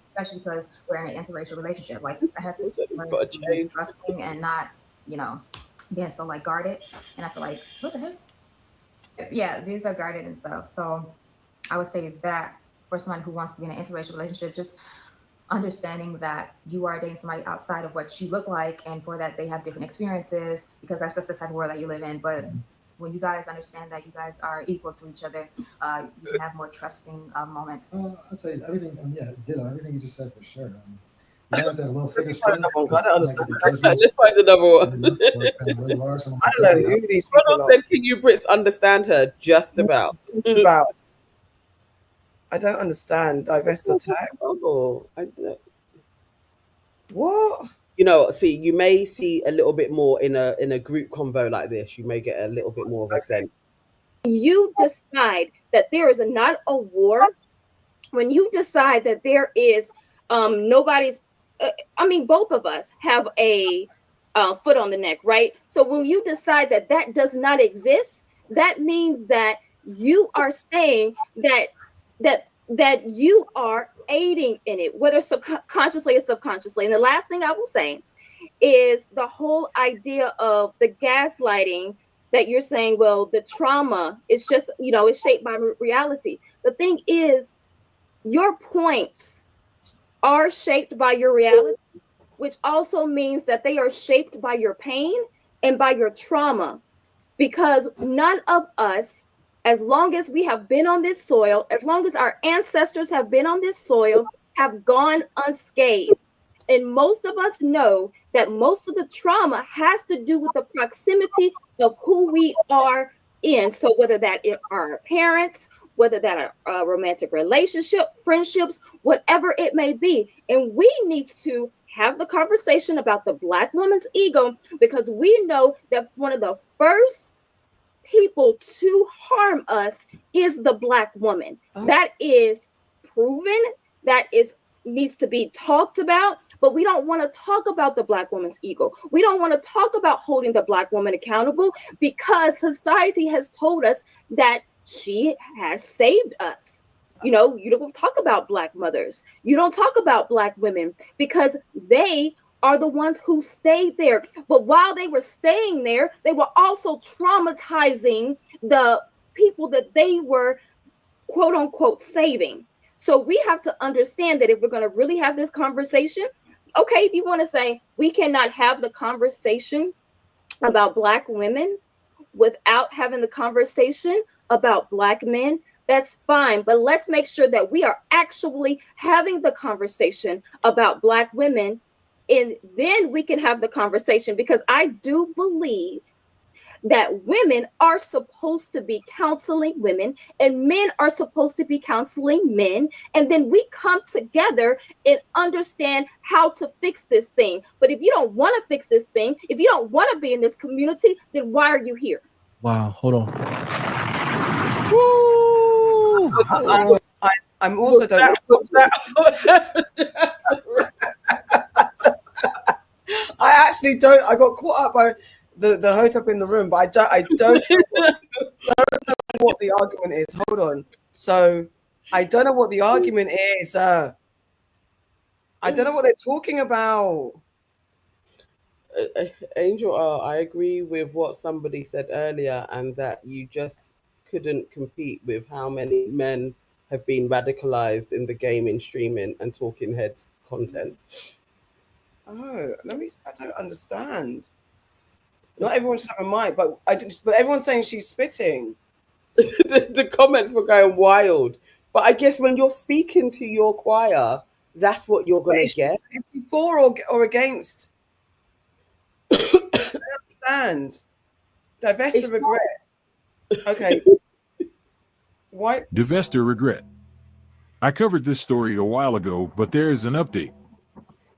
Especially because we're in an interracial relationship. Like I had to learn to be trusting and not, you know, being so like guarded. And I feel like, what the heck? Yeah, these are guarded and stuff. So I would say that for someone who wants to be in an interracial relationship, just understanding that you are dating somebody outside of what you look like, and for that they have different experiences, because that's just the type of world that you live in. But when you guys understand that you guys are equal to each other, you can have more trusting moments. I'd say everything. Yeah, ditto. Everything you just said for sure. You might have to have a little thicker Find skin. another one, 'cause I don't understand. Let's find another one. Depending on where you are. Some I don't know who these people Ronald are. said, "Can you Brits understand her?" Just about. Just about. I don't understand. Divest attack. Oh, I don't. What? You know, see, you may see a little bit more in a group convo like this. You may get a little bit more of a sense. You decide that there is not a war, when you decide that there is nobody's, I mean, both of us have a foot on the neck, right? So when you decide that that does not exist, that means that you are saying that you are aiding in it, whether consciously or subconsciously. And the last thing I will say is the whole idea of the gaslighting that you're saying, well, the trauma is just, it's shaped by reality. The thing is, your points are shaped by your reality, which also means that they are shaped by your pain and by your trauma, because none of us, as long as we have been on this soil, as long as our ancestors have been on this soil, have gone unscathed. And most of us know that most of the trauma has to do with the proximity of who we are in. So whether that are our parents, whether that are a romantic relationship, friendships, whatever it may be. And we need to have the conversation about the Black woman's ego, because we know that one of the first people to harm us is the Black woman. That is proven, that needs to be talked about, but we don't want to talk about the Black woman's ego. We don't want to talk about holding the Black woman accountable, because society has told us that she has saved us. You don't talk about Black mothers. You don't talk about Black women, because they are the ones who stayed there. But while they were staying there, they were also traumatizing the people that they were, quote unquote, saving. So we have to understand that if we're going to really have this conversation, okay, if you want to say we cannot have the conversation about Black women without having the conversation about Black men, that's fine. But let's make sure that we are actually having the conversation about Black women, and then we can have the conversation, because I do believe that women are supposed to be counseling women and men are supposed to be counseling men. And then we come together and understand how to fix this thing. But if you don't want to fix this thing, if you don't want to be in this community, then why are you here? Wow, hold on. Woo! I'm also don't. I actually don't. I got caught up by the hotep in the room, but I don't know what the argument is. Hold on. So I don't know what the argument is. I don't know what they're talking about. Angel, I agree with what somebody said earlier, and that you just couldn't compete with how many men have been radicalized in the gaming, streaming, and talking heads content. Oh, I don't understand. Not everyone should have a mic, but everyone's saying she's spitting. The comments were going wild. But I guess when you're speaking to your choir, that's what you're going to get. Is she for or against? I don't understand. Divest of regret. Okay. Why? Divest or regret. I covered this story a while ago, but there is an update.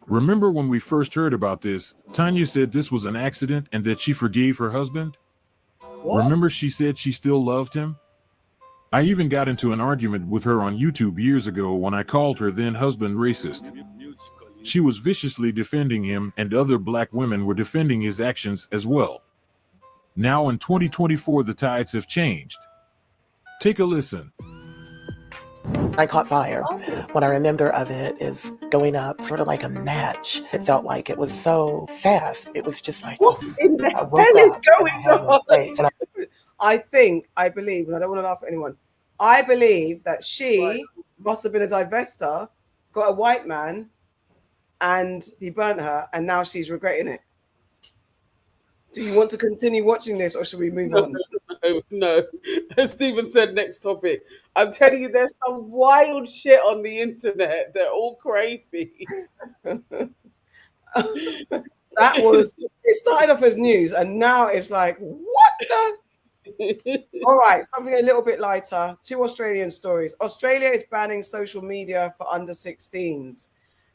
Remember when we first heard about this, Tanya said this was an accident and that she forgave her husband? What? Remember she said she still loved him? I even got into an argument with her on YouTube years ago when I called her then husband racist. She was viciously defending him, and other Black women were defending his actions as well. Now in 2024, the tides have changed. Take a listen. I caught fire. What I remember of it is going up sort of like a match. It felt like it was so fast. It was just like, what in the hell is going on? I believe, and I don't want to laugh at anyone, I believe that she must have been a divester, got a white man, and he burnt her, and now she's regretting it. Do you want to continue watching this, or should we move on? No. Stephen said next topic. I'm telling you, there's some wild shit on the internet. They're all crazy. That was, it started off as news and now it's like, what the? All right, something a little bit lighter. 2 Australian stories. Australia is banning social media for under 16s.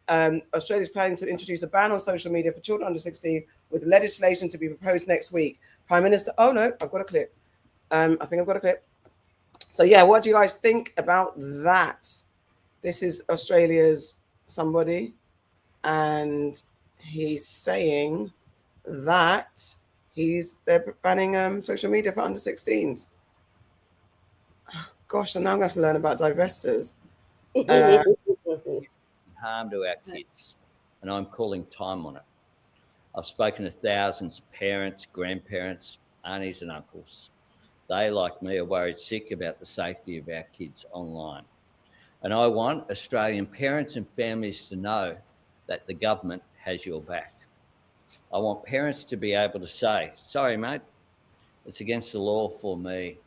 Australia is planning to introduce a ban on social media for children under 16 with legislation to be proposed next week. Prime Minister, oh no, I've got a clip. I think I've got a clip. So yeah, what do you guys think about that? This is Australia's somebody, and he's saying that they're banning social media for under 16s. Gosh, and now I'm going to have to learn about divestors. Harm to our kids, and I'm calling time on it. I've spoken to thousands of parents, grandparents, aunties and uncles. They, like me, are worried sick about the safety of our kids online. And I want Australian parents and families to know that the government has your back. I want parents to be able to say, sorry, mate, it's against the law for me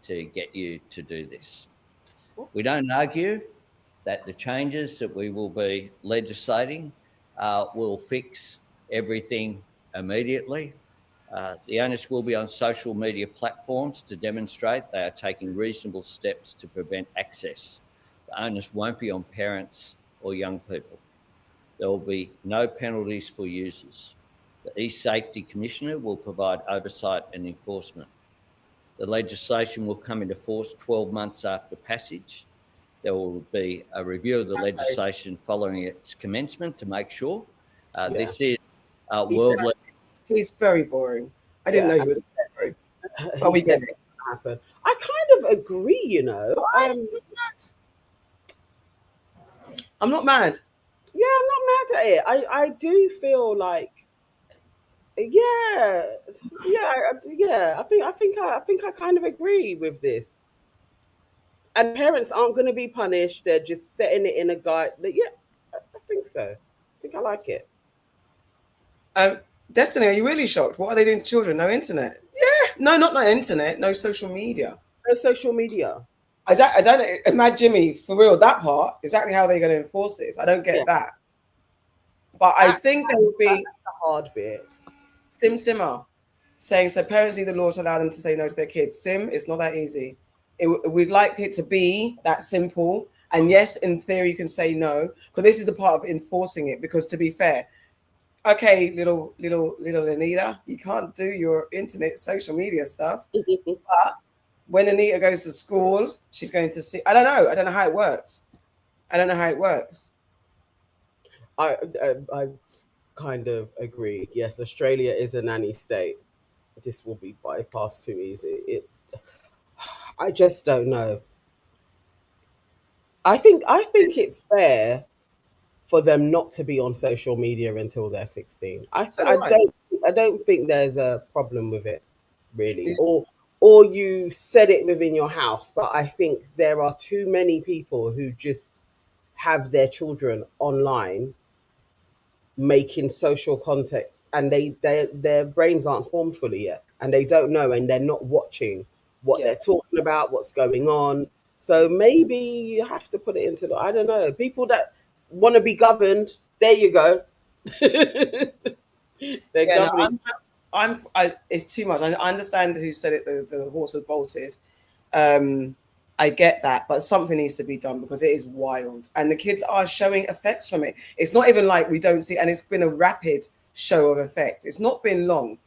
to get you to do this. We don't argue that the changes that we will be legislating will fix everything immediately. The onus will be on social media platforms to demonstrate they are taking reasonable steps to prevent access. The onus won't be on parents or young people. There will be no penalties for users. The e-Safety Commissioner will provide oversight and enforcement. The legislation will come into force 12 months after passage. There will be a review of the legislation following its commencement to make sure this is world. He's very boring. I didn't know he was very. But we get it. Happen. I kind of agree, you know. I'm not mad. Yeah, I'm not mad at it. I do feel like, yeah. I think I kind of agree with this. And parents aren't going to be punished. They're just setting it in a guide. Yeah, I think so. I think I like it. Destiny, are you really shocked? What are they doing to children? No internet? Yeah, no internet. No social media. No social media. I don't imagine Jimmy, for real, that part, exactly how they're going to enforce this. I don't get that. But I think there will be the hard bit. Simmer saying, so parents need the law to allow them to say no to their kids. It's not that easy. We'd like it to be that simple. And yes, in theory, you can say no, because this is the part of enforcing it. Because to be fair, okay, little Anita, you can't do your internet social media stuff. But when Anita goes to school, she's going to see. I don't know how it works. I kind of agree. Yes, Australia is a nanny state. This will be bypassed too easy. I just don't know. I think it's fair for them not to be on social media until they're 16. I don't think there's a problem with it, really. Or you set it within your house, but I think there are too many people who just have their children online making social content, and their brains aren't formed fully yet, and they don't know, and they're not watching what they're talking about, what's going on. So maybe you have to put it into I don't know, people that want to be governed. There you go. It's too much. I understand who said it. The horse has bolted. I get that, but something needs to be done because it is wild, and the kids are showing effects from it. It's not even like we don't see, and it's been a rapid show of effect. It's not been long.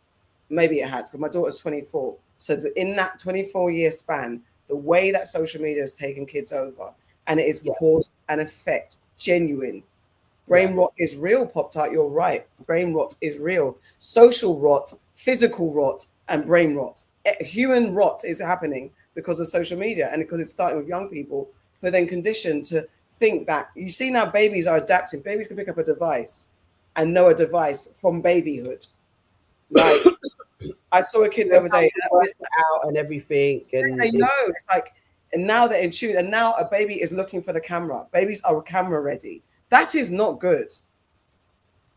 Maybe it has, because my daughter's 24. So in that 24-year span, the way that social media has taken kids over, and it has caused an effect, genuine. Brain rot is real, Pop-Tart. You're right. Brain rot is real. Social rot, physical rot, and brain rot. Human rot is happening because of social media, and because it's starting with young people who are then conditioned to think that, you see now babies are adapting. Babies can pick up a device and know a device from babyhood. Like, I saw a kid the other day out and everything, and they know it's like, and now they're in tune, and now a baby is looking for the camera. Babies are camera ready. That is not good.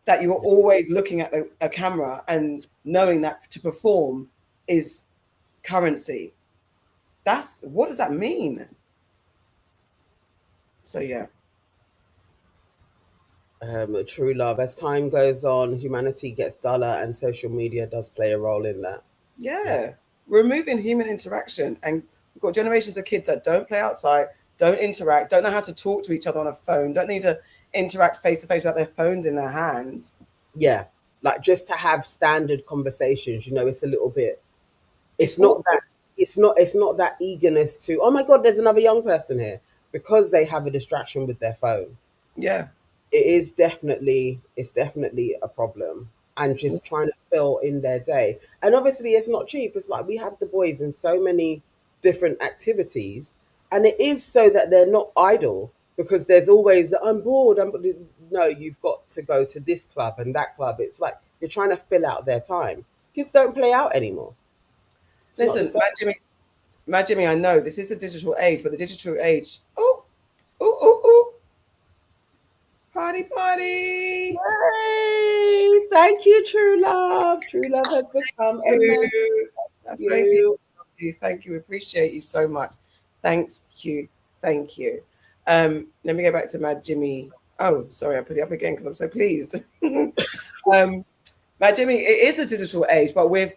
That you're always looking at a camera and knowing that to perform is currency. What does that mean? So yeah. True love. As time goes on, humanity gets duller, and social media does play a role in that. Yeah. Removing human interaction, and we've got generations of kids that don't play outside, don't interact, don't know how to talk to each other on a phone, don't need to interact face to face without their phones in their hand. Yeah, like just to have standard conversations. It's a little bit. It's not that. It's not that eagerness to. Oh my God, there's another young person here, because they have a distraction with their phone. Yeah. It's definitely a problem, and just trying to fill in their day. And obviously it's not cheap. It's like we have the boys in so many different activities, and it is so that they're not idle, because there's always that I'm bored. No, you've got to go to this club and that club. It's like you're trying to fill out their time. Kids don't play out anymore. Listen, Mad Jimmy, I know this is the digital age, but the digital age, party. Yay! Thank you, true love. True love has become a member. That's very beautiful of you. Thank you. Appreciate you so much. Thanks you. Thank you. Let me go back to Mad Jimmy. Oh, sorry, I put it up again because I'm so pleased. Mad Jimmy, it is the digital age, but with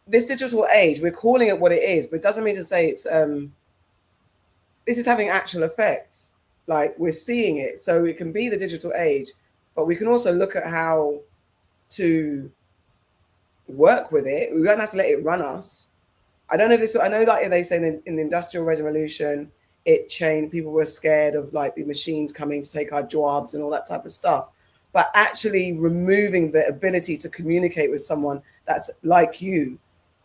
this digital age, we're calling it what it is, but it doesn't mean to say it's this is having actual effects. Like we're seeing it. So it can be the digital age, but we can also look at how to work with it. We don't have to let it run us. I know that they say in the Industrial Revolution, it changed. People were scared of like the machines coming to take our jobs and all that type of stuff. But actually removing the ability to communicate with someone that's like you,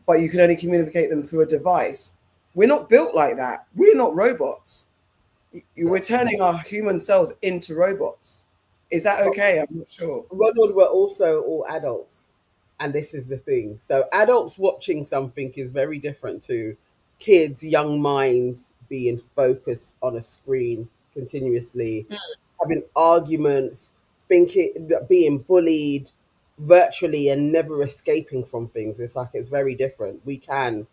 but you can only communicate them through a device. We're not built like that. We're not robots. We're turning our human selves into robots. Is that okay? I'm not sure. Ronald, we're also all adults. And this is the thing. So adults watching something is very different to kids, young minds being focused on a screen continuously, having arguments, being bullied virtually and never escaping from things. It's like it's very different. We can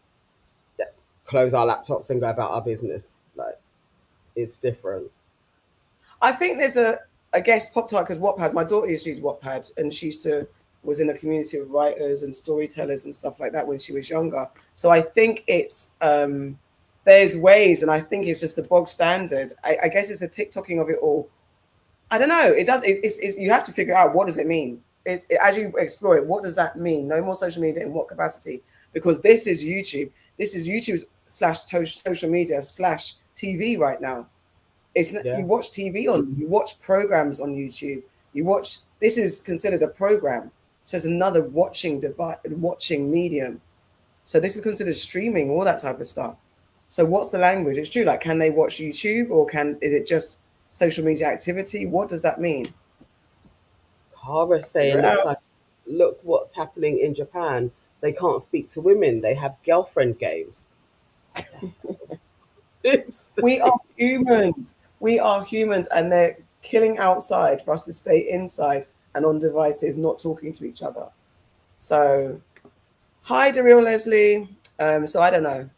close our laptops and go about our business. Like it's different. I think there's I guess Pop-Tart, because Wattpad, my daughter used to use Wattpad, and she was in a community of writers and storytellers and stuff like that when she was younger. So I think it's there's ways, and I think it's just the bog standard. I guess it's a TikToking of it all. I don't know. It does. It's you have to figure out what does it mean. As you explore it, what does that mean? No more social media in what capacity? Because this is YouTube. This is YouTube / social media / TV right now. You watch TV you watch programs on YouTube. This is considered a program. So it's another watching medium. So this is considered streaming, all that type of stuff. So what's the language? It's true. Like, can they watch YouTube or is it just social media activity? What does that mean? Kara saying it's like, look what's happening in Japan. They can't speak to women. They have girlfriend games. We are humans. We are humans, and they're killing outside for us to stay inside and on devices, not talking to each other. So, hi, DeReal Leslie. So I don't know,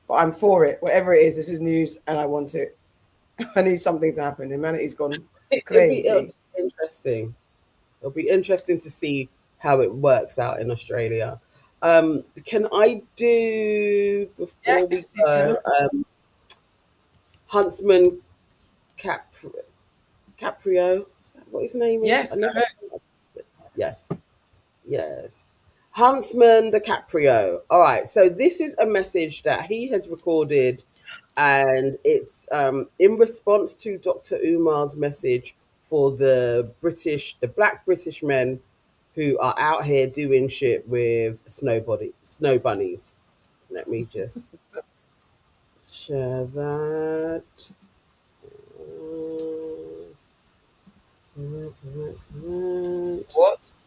but I'm for it. Whatever it is, this is news, and I want it. I need something to happen. Humanity's gone crazy. It'll be interesting. It'll be interesting to see how it works out in Australia. Can I do before we go? Huntsman Caprio. Is that what his name is? Yes. Yes. Huntsman the Caprio. All right. So this is a message that he has recorded, and it's in response to Dr. Umar's message for the Black British men who are out here doing shit with snow bunnies. Let me just share that. What's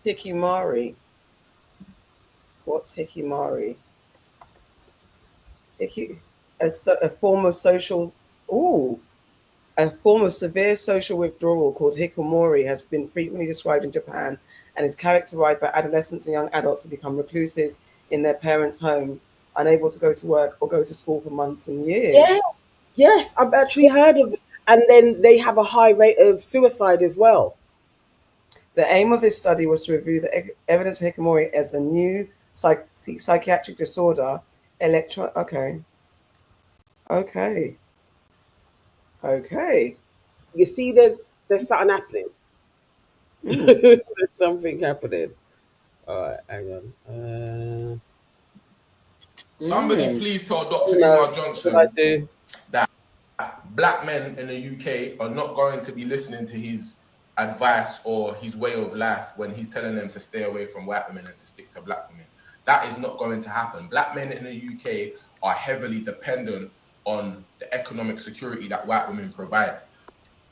Hikimari? What's Hikimari? A form of severe social withdrawal called hikikomori has been frequently described in Japan and is characterized by adolescents and young adults who become recluses in their parents' homes, unable to go to work or go to school for months and years. Yeah. Yes, I've actually heard of it. And then they have a high rate of suicide as well. The aim of this study was to review the evidence for hikikomori as a new psychiatric disorder. Okay. You see, there's something happening. There's something happening. All right, hang on. Somebody please tell Dr. No, Umar what Johnson I do? that black men in the UK are not going to be listening to his advice or his way of life when he's telling them to stay away from white women and to stick to black women. That is not going to happen. Black men in the UK are heavily dependent on the economic security that white women provide.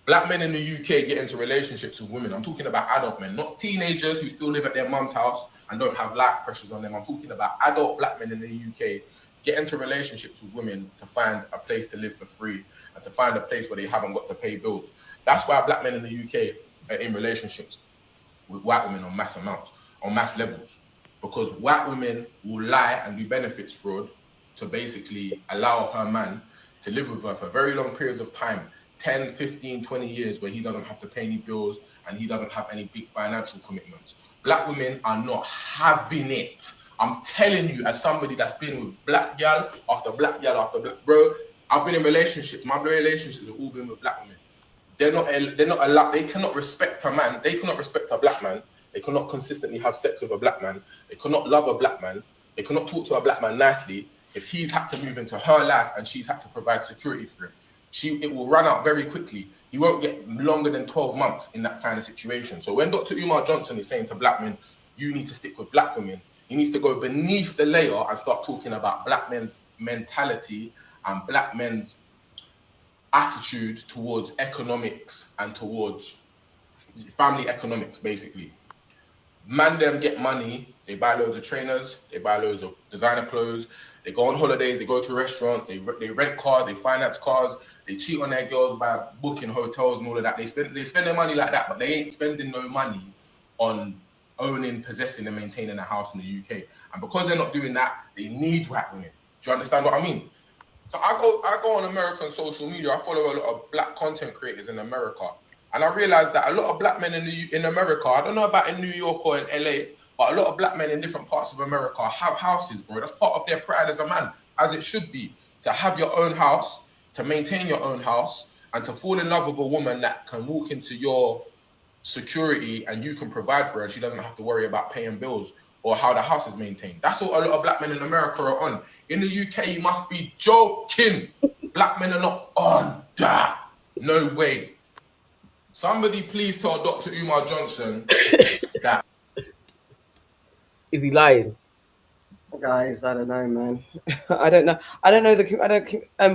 Black men in the UK get into relationships with women. I'm talking about adult men, not teenagers who still live at their mum's house and don't have life pressures on them. I'm talking about adult black men in the UK get into relationships with women to find a place to live for free and to find a place where they haven't got to pay bills. That's why black men in the UK are in relationships with white women on mass amounts, on mass levels, because white women will lie and do benefits fraud to basically allow her man to live with her for very long periods of time, 10, 15, 20 years, where he doesn't have to pay any bills and he doesn't have any big financial commitments. Black women are not having it. I'm telling you, as somebody that's been with black girl after black girl after black, bro, I've been in relationships. My relationships have all been with black women. They're not allowed. They cannot respect a man. They cannot respect a black man. They cannot consistently have sex with a black man. They cannot love a black man. They cannot talk to a black man nicely. If he's had to move into her life and she's had to provide security for him, it will run out very quickly. He won't get longer than 12 months in that kind of situation. So when Dr. Umar Johnson is saying to black men, you need to stick with black women, he needs to go beneath the layer and start talking about black men's mentality and black men's attitude towards economics and towards family economics, basically. Man, them get money, they buy loads of trainers, they buy loads of designer clothes, they go on holidays, they go to restaurants, they rent cars, they finance cars, they cheat on their girls by booking hotels and all of that. They spend their money like that, but they ain't spending no money on owning, possessing, and maintaining a house in the UK. And because they're not doing that, they need white women. Do you understand what I mean? So I go on American social media. I follow a lot of black content creators in America, and I realized that a lot of black men in America, I don't know about in New York or in LA, but a lot of black men in different parts of America have houses, bro. That's part of their pride as a man, as it should be, to have your own house, to maintain your own house, and to fall in love with a woman that can walk into your security and you can provide for her. She doesn't have to worry about paying bills or how the house is maintained. That's what a lot of black men in America are on. In the UK, you must be joking. Black men are not on that. No way. Somebody please tell Dr. Umar Johnson that. Is he lying? Guys, I don't know, man. I don't know.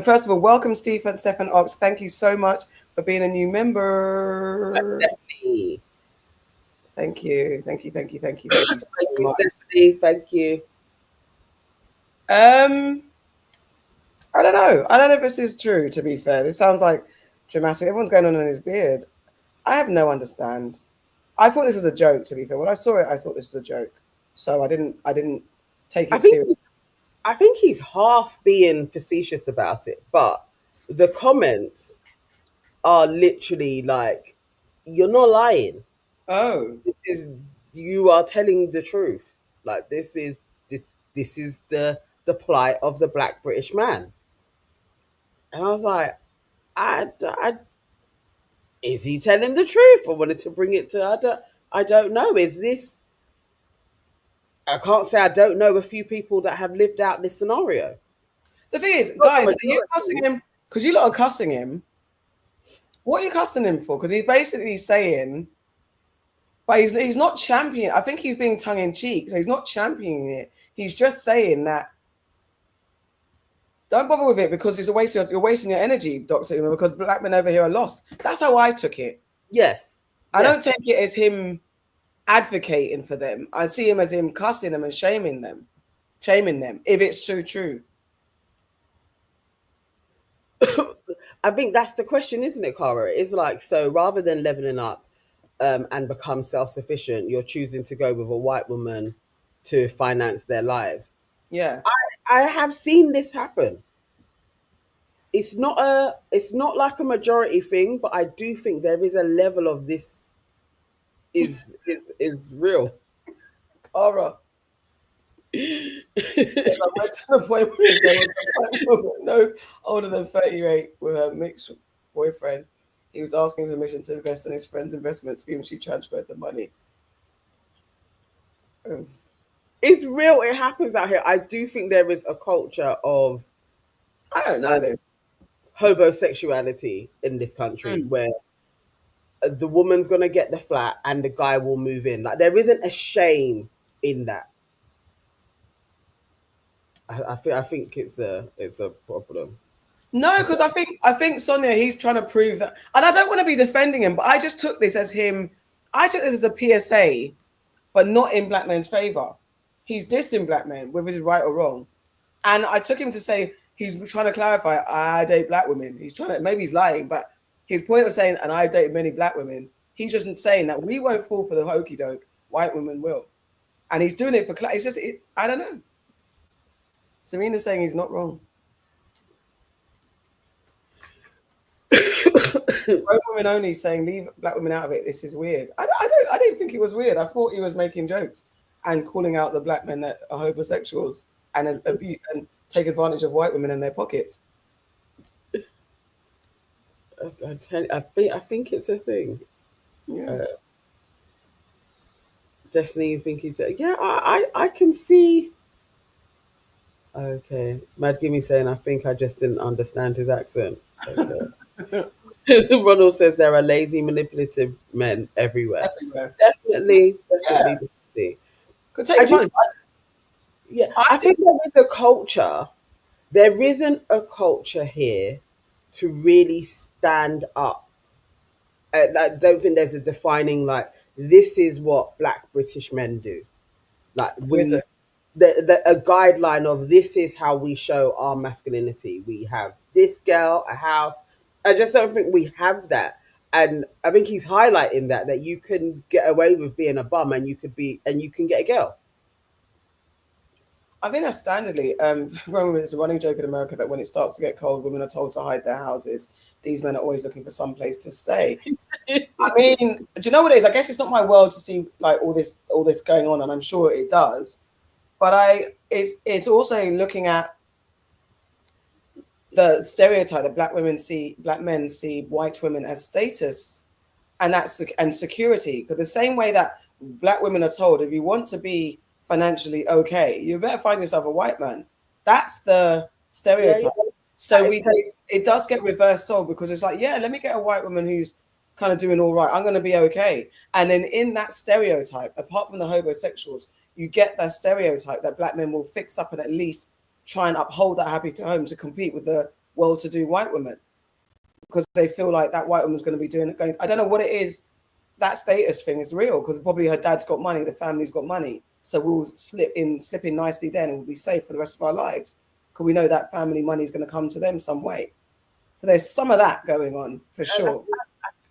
First of all, welcome, Stephen Ox. Thank you so much for being a new member. Stephanie. Thank you. Thank you, Stephanie. Thank you. I don't know. I don't know if this is true, to be fair. This sounds like dramatic. Everyone's going on in his beard. I have no understand. I thought this was a joke, to be fair. When I saw it, I thought this was a joke. So I didn't take it seriously. I think he's half being facetious about it, but the comments are literally like, you're not lying. Oh. You are telling the truth. Like this is the plight of the black British man. And I was like, is he telling the truth? I wanted to bring it to I don't know. Is this? I can't say I don't know a few people that have lived out this scenario. The thing is, guys, are you cussing him? Because you lot are cussing him. What are you cussing him for? Because he's basically saying, but he's not championing. I think he's being tongue in cheek. So he's not championing it. He's just saying that don't bother with it because it's you're wasting your energy, Doctor, because black men over here are lost. That's how I took it. Yes. I don't take it as him advocating for them. I see him as him cussing them and shaming them, if it's true. I think that's the question, isn't it, Cara? It's like, so rather than leveling up and become self-sufficient, you're choosing to go with a white woman to finance their lives. Yeah. I have seen this happen. It's not like a majority thing, but I do think there is a level of this is real. Cara. Yes, I went to the point where there was a black woman no older than 38 with her mixed boyfriend. He was asking permission to invest in his friend's investment scheme. She transferred the money. It's real. It happens out here. I do think there is a culture of I don't know this homosexuality in this country where the woman's gonna get the flat and the guy will move in. Like there isn't a shame in that. I think it's a problem. No, because I think Sonia, he's trying to prove that, and I don't want to be defending him, but I just took this as him. I took this as a PSA, but not in black men's favor. He's dissing black men, whether it's right or wrong, and I took him to say he's trying to clarify. I date black women. He's trying to, maybe he's lying, but his point of saying, and I dated many black women, he's just saying that we won't fall for the hokey doke. White women will, and he's doing it for. It's just I don't know. Serena's saying he's not wrong. White women only saying leave black women out of it. This is weird. I didn't think it was weird. I thought he was making jokes and calling out the black men that are homosexuals and abuse and take advantage of white women in their pockets. I think it's a thing. Yeah. Destiny, you think he's yeah? I can see. Okay, Mad Gimme saying I think I just didn't understand his accent. Okay. Ronald says there are lazy, manipulative men everywhere. Definitely. Could take money. Yeah, I think there is a culture. There isn't a culture here to really stand up. I don't think there's a defining like this is what black British men do. Like a guideline of this is how we show our masculinity. We have this girl, a house. I just don't think we have that. And I think he's highlighting that you can get away with being a bum and you can get a girl. I think that's standardly. It's a running joke in America that when it starts to get cold, women are told to hide their houses. These men are always looking for some place to stay. I mean, do you know what it is? I guess it's not my world to see like all this going on, and I'm sure it does. But it's also looking at the stereotype that black men see white women as status, and security. Because the same way that black women are told, if you want to be financially okay, you better find yourself a white man. That's the stereotype. Yeah. So it does get reversed sold because it's like, yeah, let me get a white woman who's kind of doing all right. I'm going to be okay. And then in that stereotype, apart from the homosexuals, you get that stereotype that black men will fix up and at least try and uphold that happy home to compete with the well-to-do white woman, because they feel like that white woman's going to be doing it. I don't know what it is. That status thing is real because probably her dad's got money, the family's got money, so we'll slip in nicely then, and we'll be safe for the rest of our lives because we know that family money is going to come to them some way. So there's some of that going on for sure.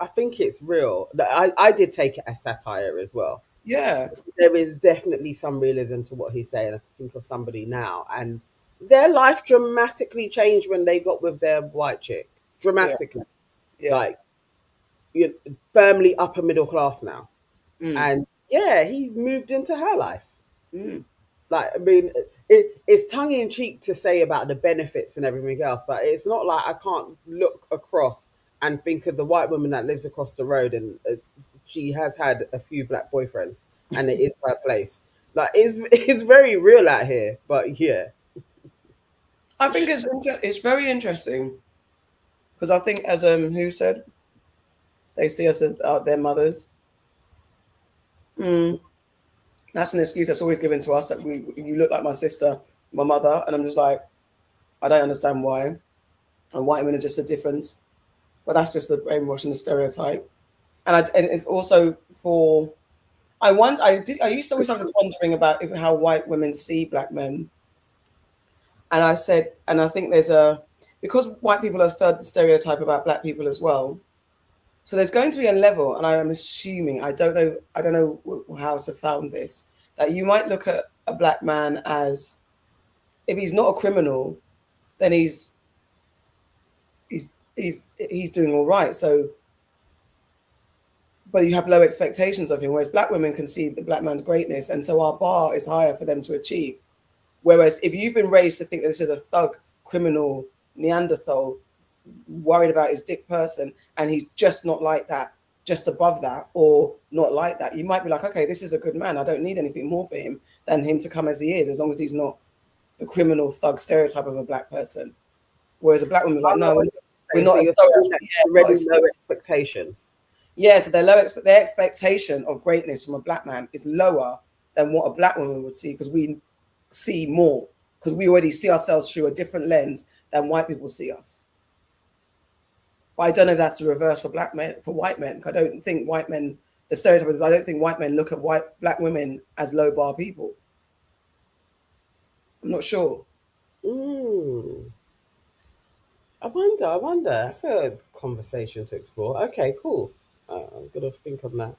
I think it's real. I did take it as satire as well. Yeah, there is definitely some realism to what he's saying. I think of somebody now, and their life dramatically changed when they got with their white chick. Dramatically, like you're firmly upper middle class now, and he moved into her life. Like, I mean, it's tongue in cheek to say about the benefits and everything else, but it's not like I can't look across and think of the white woman that lives across the road and she has had a few black boyfriends and it is her place. Like, it's very real out here, but yeah. I think it's very interesting because I think, as who said, they see us as their mothers. That's an excuse that's always given to us that you look like my sister, my mother, and I'm just like, I don't understand why. And white women are just a difference, but that's just the brainwashing, the stereotype. And it's also for. I used to always have this wondering about how white women see black men. And I said, and I think because white people have felt the stereotype about black people as well. So there's going to be a level, and I am assuming, I don't know how to found this, that you might look at a black man as, if he's not a criminal, then he's doing all right. So, but you have low expectations of him, whereas black women can see the black man's greatness, and so our bar is higher for them to achieve. Whereas if you've been raised to think that this is a thug, criminal, Neanderthal, worried about his dick person, and he's just not like that, just above that, or not like that, you might be like, okay, this is a good man. I don't need anything more for him than him to come as he is, as long as he's not the criminal thug stereotype of a black person. Whereas a black woman is like, no, we're not. So you're saying that already low expectations. Yeah, so their expectation of greatness from a black man is lower than what a black woman would see, because we see more, because we already see ourselves through a different lens than white people see us. But I don't know if that's the reverse for black men, for white men. I don't think white men, the stereotype is, I don't think white men look at black women as low bar people. I'm not sure. I wonder. That's a conversation to explore. Okay, cool. I'm gonna think on that.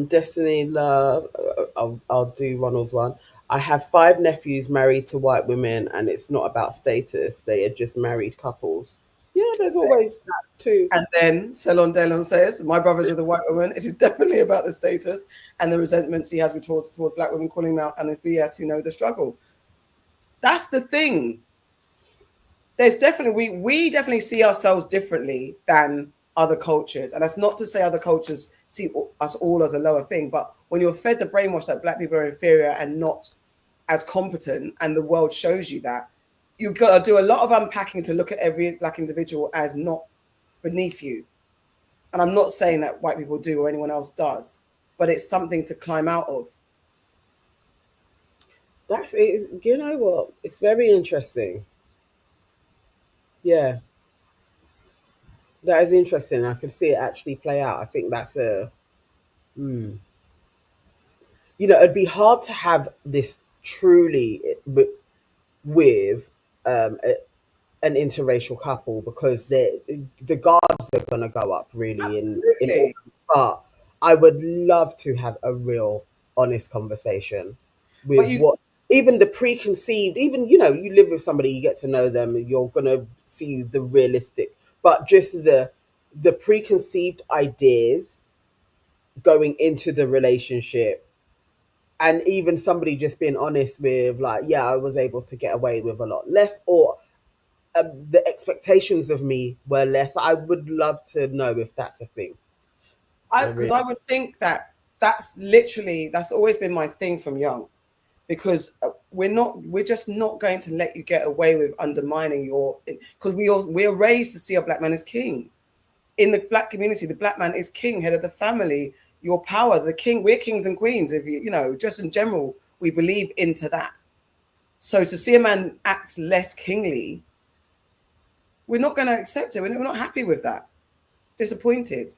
Destiny Love. I'll do Ronald's one. I have 5 nephews married to white women, and it's not about status. They are just married couples. Yeah, there's always that too. And then Selon Delon says, my brother's with a white woman. It is definitely about the status and the resentments he has towards black women, calling him out and his BS, you know, the struggle. That's the thing. There's definitely, we definitely see ourselves differently than other cultures. And that's not to say other cultures see us all as a lower thing, but when you're fed the brainwash that black people are inferior and not as competent, and the world shows you that, you've got to do a lot of unpacking to look at every black individual as not beneath you. And I'm not saying that white people do or anyone else does, but it's something to climb out of. That's it. You know what? It's very interesting. Yeah. That is interesting. I can see it actually play out. I think that's you know, it'd be hard to have this truly with an interracial couple, because the guards are going to go up really in but I would love to have a real honest conversation with what, even the preconceived, even, you know, you live with somebody, you get to know them, you're going to see the realistic, but just the preconceived ideas going into the relationship. And even somebody just being honest with, like, yeah, I was able to get away with a lot less, or the expectations of me were less. I would love to know if that's a thing. Because I would think that that's always been my thing from young, because we're just not going to let you get away with undermining because we're raised to see a black man as king. In the black community, the black man is king, head of the family, your power, the king. We're kings and queens. If you know, just in general, we believe into that. So to see a man act less kingly, we're not going to accept it. We're not happy with that. Disappointed.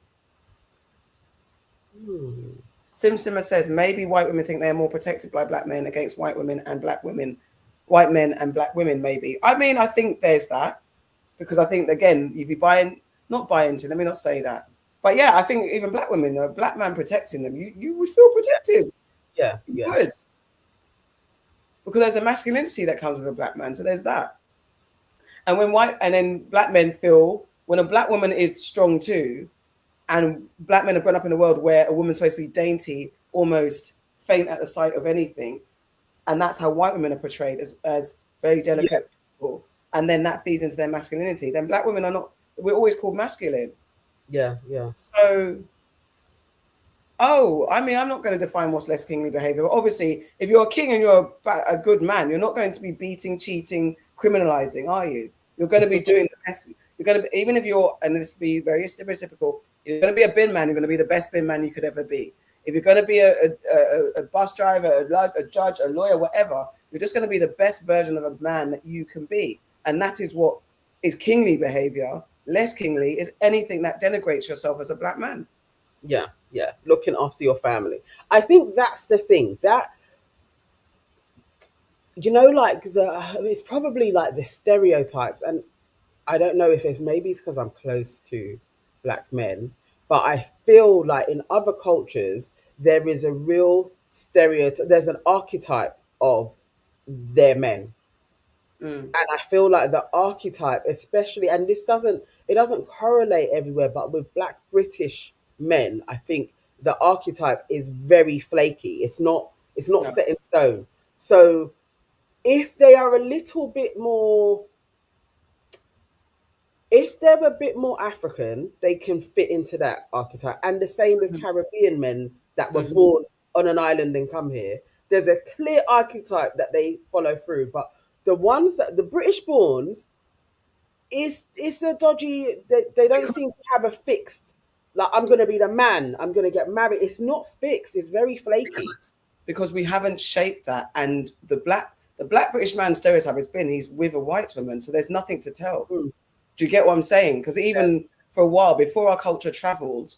Simsima says maybe white women think they are more protected by black men against white men and black women, maybe. I mean, I think there's that, because I think, again, if you not buy into, let me not say that, but yeah, I think even black women, a black man protecting them, you would feel protected. Yeah. You would. Because there's a masculinity that comes with a black man, so there's that. And then black men feel, when a black woman is strong too, and black men have grown up in a world where a woman's supposed to be dainty, almost faint at the sight of anything, and that's how white women are portrayed, as very delicate people, and then that feeds into their masculinity. Then black women are not. We're always called masculine. Yeah. So, I mean, I'm not going to define what's less kingly behavior. Obviously, if you're a king and you're a good man, you're not going to be beating, cheating, criminalizing, are you? You're going to be doing the best. You're going to be, even if you're, and this be very stereotypical, you're going to be a bin man. You're going to be the best bin man you could ever be. If you're going to be a bus driver, a judge, a lawyer, whatever, you're just going to be the best version of a man that you can be. And that is what is kingly behavior. Less kingly is anything that denigrates yourself as a black man. Yeah. Looking after your family. I think that's the thing, that, you know, like it's probably like the stereotypes, and I don't know if maybe it's because I'm close to black men, but I feel like in other cultures there is a real stereotype. There's an archetype of their men. And I feel like the archetype, especially, and it doesn't correlate everywhere, but with Black British men, I think the archetype is very flaky. It's not set in stone. So if they are a little bit more, if they're a bit more African, they can fit into that archetype. And the same with Caribbean men that were born on an island and come here. There's a clear archetype that they follow through. But the ones that the British borns it's a dodgy. They don't seem to have a fixed. Like, I'm going to be the man. I'm going to get married. It's not fixed. It's very flaky. Because we haven't shaped that, and the black British man stereotype has been he's with a white woman, so there's nothing to tell. Do you get what I'm saying? Because even for a while before our culture travelled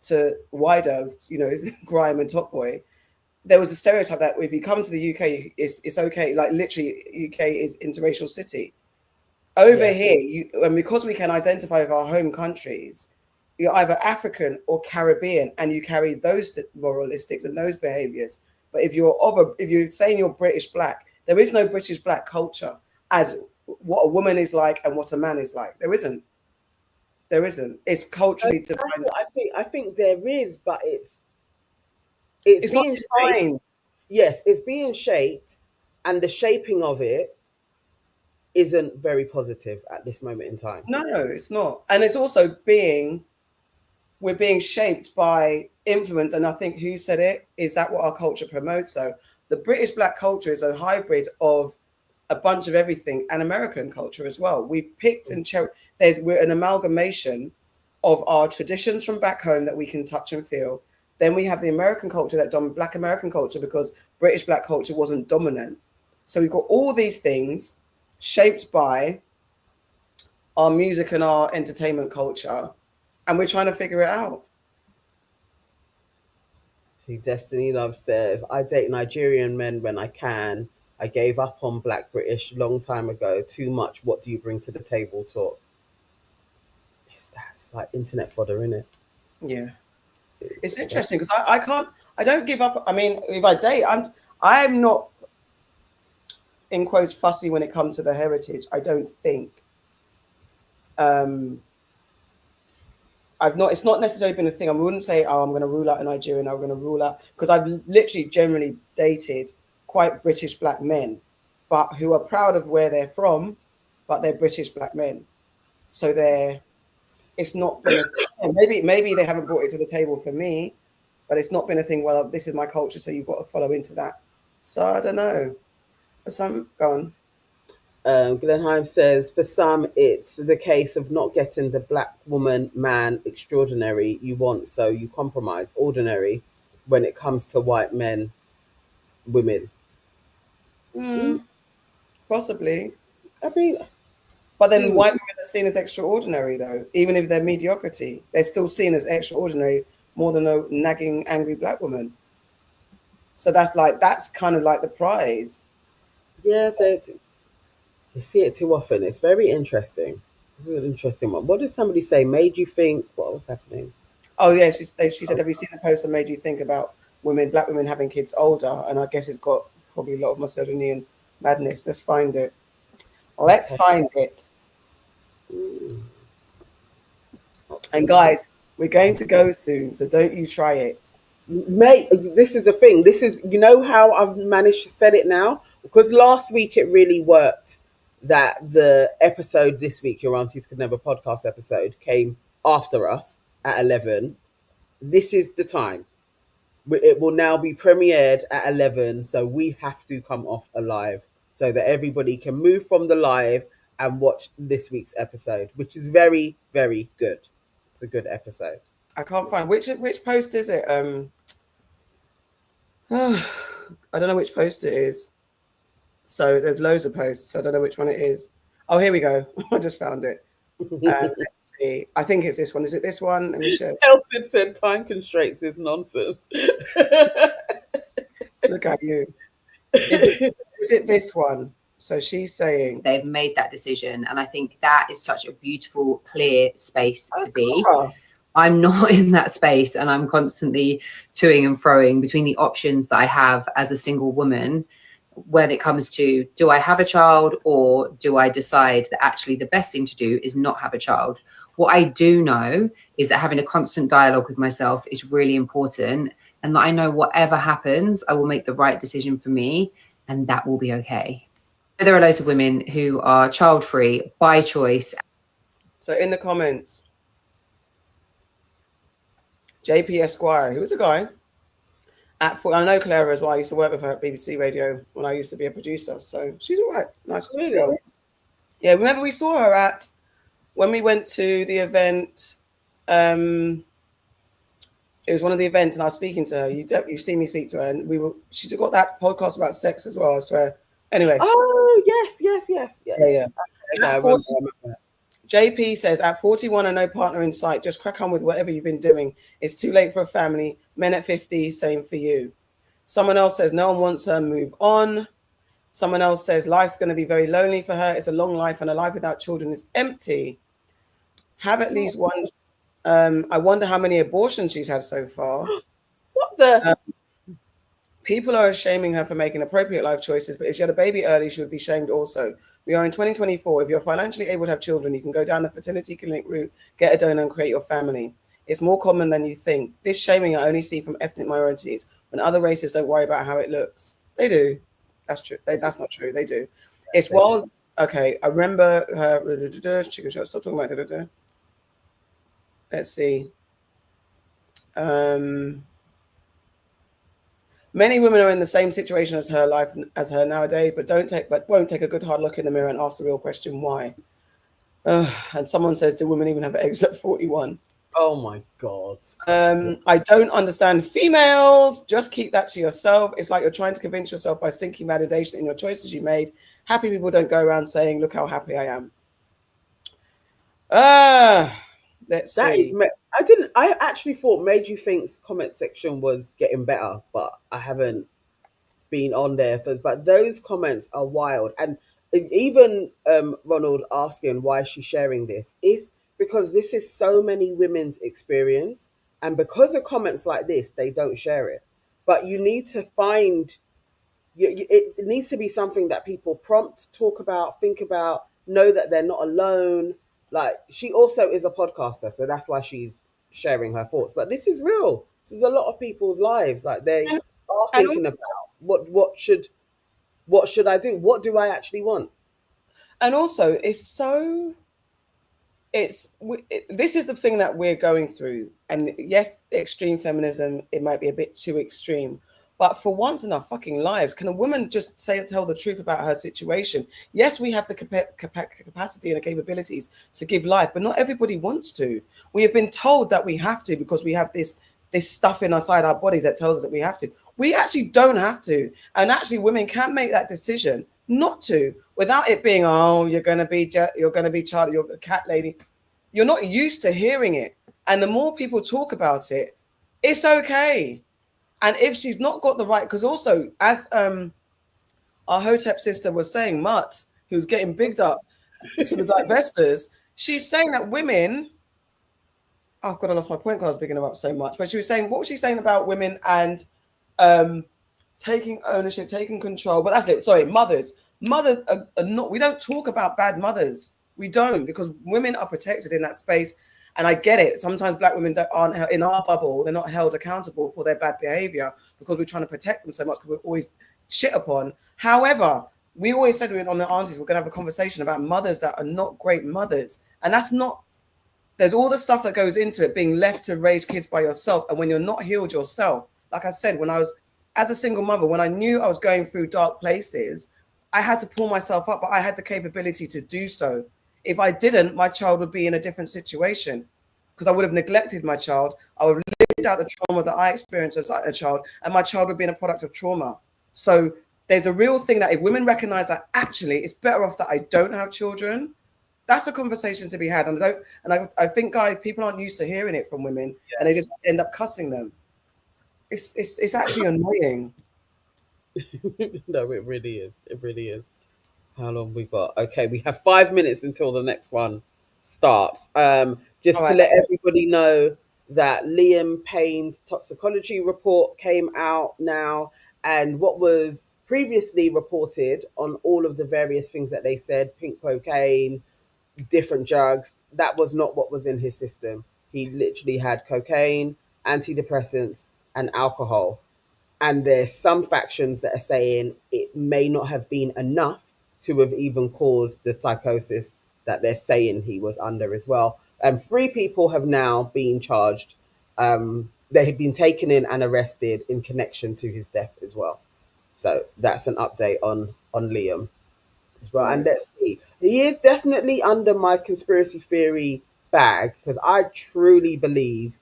to wider, grime and top boy, there was a stereotype that if you come to the UK, it's okay. Like, literally, UK is interracial city. Over here, and because we can identify with our home countries, you're either African or Caribbean, and you carry those moralistics and those behaviors. But if you're saying you're British Black, there is no British Black culture as what a woman is like and what a man is like. There isn't. It's culturally defined. I think there is, but it's not being defined. shaped. Yes, it's being shaped, and the shaping of it isn't very positive at this moment in time. No, it's not. And it's also we're being shaped by influence. And I think who said it? Is that what our culture promotes? So the British Black culture is a hybrid of a bunch of everything, and American culture as well. We've picked and we're an amalgamation of our traditions from back home that we can touch and feel. Then we have the American culture that Black American culture, because British Black culture wasn't dominant. So we've got all these things shaped by our music and our entertainment culture, and we're trying to figure it out. See, Destiny Love says, I date Nigerian men when I can. I gave up on Black British long time ago. Too much. What do you bring to the table talk? It's like internet fodder, innit? Yeah. It's interesting because I don't give up. I mean, if I date, I'm not, in quotes, fussy when it comes to the heritage. I don't think. It's not necessarily been a thing. I wouldn't say, I'm going to rule out a Nigerian, I'm going to rule out, because I've literally generally dated quite British Black men, but who are proud of where they're from, but they're British Black men. So it's not been a thing. Maybe they haven't brought it to the table for me, but it's not been a thing. Well, this is my culture, so you've got to follow into that. So I don't know. For some, go on. Glenheim says, for some, it's the case of not getting the Black woman, man, extraordinary you want, so you compromise ordinary when it comes to white men, women. Possibly. I mean, but then white women are seen as extraordinary, though. Even if they're mediocrity, they're still seen as extraordinary more than a nagging, angry Black woman. So that's kind of like the prize. Yeah, you see it too often. It's very interesting. This is an interesting one. What did somebody say? Made you think? What was happening? Oh yeah, she said, have you seen the post that made you think about Black women having kids older? And I guess it's got probably a lot of misogyny and madness. Let's find it. Let's find it. And guys, we're going to go soon, so don't you try it. Mate, this is the thing. This is, how I've managed to set it now? Because last week it really worked that the episode this week, Your Aunties Could Never podcast episode, came after us at 11. This is the time. It will now be premiered at 11, so we have to come off alive so that everybody can move from the live and watch this week's episode, which is very, very good. It's a good episode. I can't find which post is it? I don't know which post it is. So there's loads of posts. So I don't know which one it is. Oh, here we go. I just found it. Let's see. I think it's this one. Is it this one? Let me show. Elsie said time constraints is nonsense. Look at you. Is it this one? So she's saying they've made that decision, and I think that is such a beautiful, clear space to be. I'm not in that space, and I'm constantly toing and froing between the options that I have as a single woman when it comes to, do I have a child, or do I decide that actually the best thing to do is not have a child? What I do know is that having a constant dialogue with myself is really important, and that I know whatever happens, I will make the right decision for me, and that will be okay. There are loads of women who are child-free by choice. So in the comments, JP Esquire, who was a guy, I know Clara as well. I used to work with her at BBC Radio when I used to be a producer. So she's all right. Nice girl. Yeah, remember we saw her when we went to the event. It was one of the events, and I was speaking to her. You've seen me speak to her, and she got that podcast about sex as well, I swear. Anyway. Oh, yes. Yeah. Okay, I remember. JP says, at 41 and no partner in sight, just crack on with whatever you've been doing. It's too late for a family. Men at 50, same for you. Someone else says, no one wants her, move on. Someone else says, life's going to be very lonely for her. It's a long life, and a life without children is empty. Have at least one. I wonder how many abortions she's had so far. What the? People are shaming her for making appropriate life choices, but if she had a baby early, she would be shamed also. We are in 2024. If you're financially able to have children, you can go down the fertility clinic route, get a donor, and create your family. It's more common than you think. This shaming I only see from ethnic minorities. When other races don't worry about how it looks. They do. That's true. That's not true. They do. It's wild. Okay, I remember her. Chicken shot. Stop talking about it. Let's see. Many women are in the same situation as her nowadays, but won't take a good hard look in the mirror and ask the real question, why? And someone says, do women even have eggs at 41? Oh my God. I don't understand females. Just keep that to yourself. It's like you're trying to convince yourself by sinking validation in your choices you made. Happy people don't go around saying, look how happy I am. Let's see. I actually thought Made You Think's comment section was getting better, but I haven't been on there but those comments are wild. And even Ronald asking why she's sharing this is because this is so many women's experience, and because of comments like this, they don't share it. But you need to find it needs to be something that people prompt, talk about, think about, know that they're not alone. Like, she also is a podcaster, so that's why she's sharing her thoughts. But this is real. This is a lot of people's lives. Like, they are thinking about what should I do? What do I actually want? And also, this is the thing that we're going through. And yes, extreme feminism, it might be a bit too extreme. But for once in our fucking lives, can a woman just tell the truth about her situation? Yes, we have the capacity and the capabilities to give life, but not everybody wants to. We have been told that we have to because we have this stuff inside our bodies that tells us that we have to. We actually don't have to. And actually, women can make that decision not to, without it being, oh, you're going to be Charlie, you're a cat lady. You're not used to hearing it. And the more people talk about it, it's okay. And if she's not got the right, because also, as our Hotep sister was saying, Mutt, who's getting bigged up to the divestors, she's saying that women, oh God, I lost my point because I was bigging them up so much. But she was saying, what was she saying about women and taking ownership, taking control? But that's it. Sorry, mothers. Mothers are not, we don't talk about bad mothers. We don't, because women are protected in that space. And I get it. Sometimes Black women aren't in our bubble. They're not held accountable for their bad behavior because we're trying to protect them so much because we're always shit upon. However, we always said on the Aunties, we're going to have a conversation about mothers that are not great mothers. And that's not, there's all the stuff that goes into it, being left to raise kids by yourself. And when you're not healed yourself, like I said, when I was, as a single mother, when I knew I was going through dark places, I had to pull myself up, but I had the capability to do so. If I didn't, my child would be in a different situation because I would have neglected my child. I would have lived out the trauma that I experienced as a child, and my child would be in a product of trauma. So there's a real thing that if women recognize that actually it's better off that I don't have children, that's a conversation to be had. And I think, guys, people aren't used to hearing it from women, and they just end up cussing them. It's actually annoying. No, it really is. It really is. How long we got? Okay, we have 5 minutes until the next one starts. Just All to right. let everybody know that Liam Payne's toxicology report came out now, and what was previously reported on all of the various things that they said, pink cocaine, different drugs, that was not what was in his system. He literally had cocaine, antidepressants, and alcohol. And there's some factions that are saying it may not have been enough to have even caused the psychosis that they're saying he was under as well. And 3 people have now been charged. They have been taken in and arrested in connection to his death as well. So that's an update on Liam as well. And let's see, he is definitely under my conspiracy theory bag, because I truly believe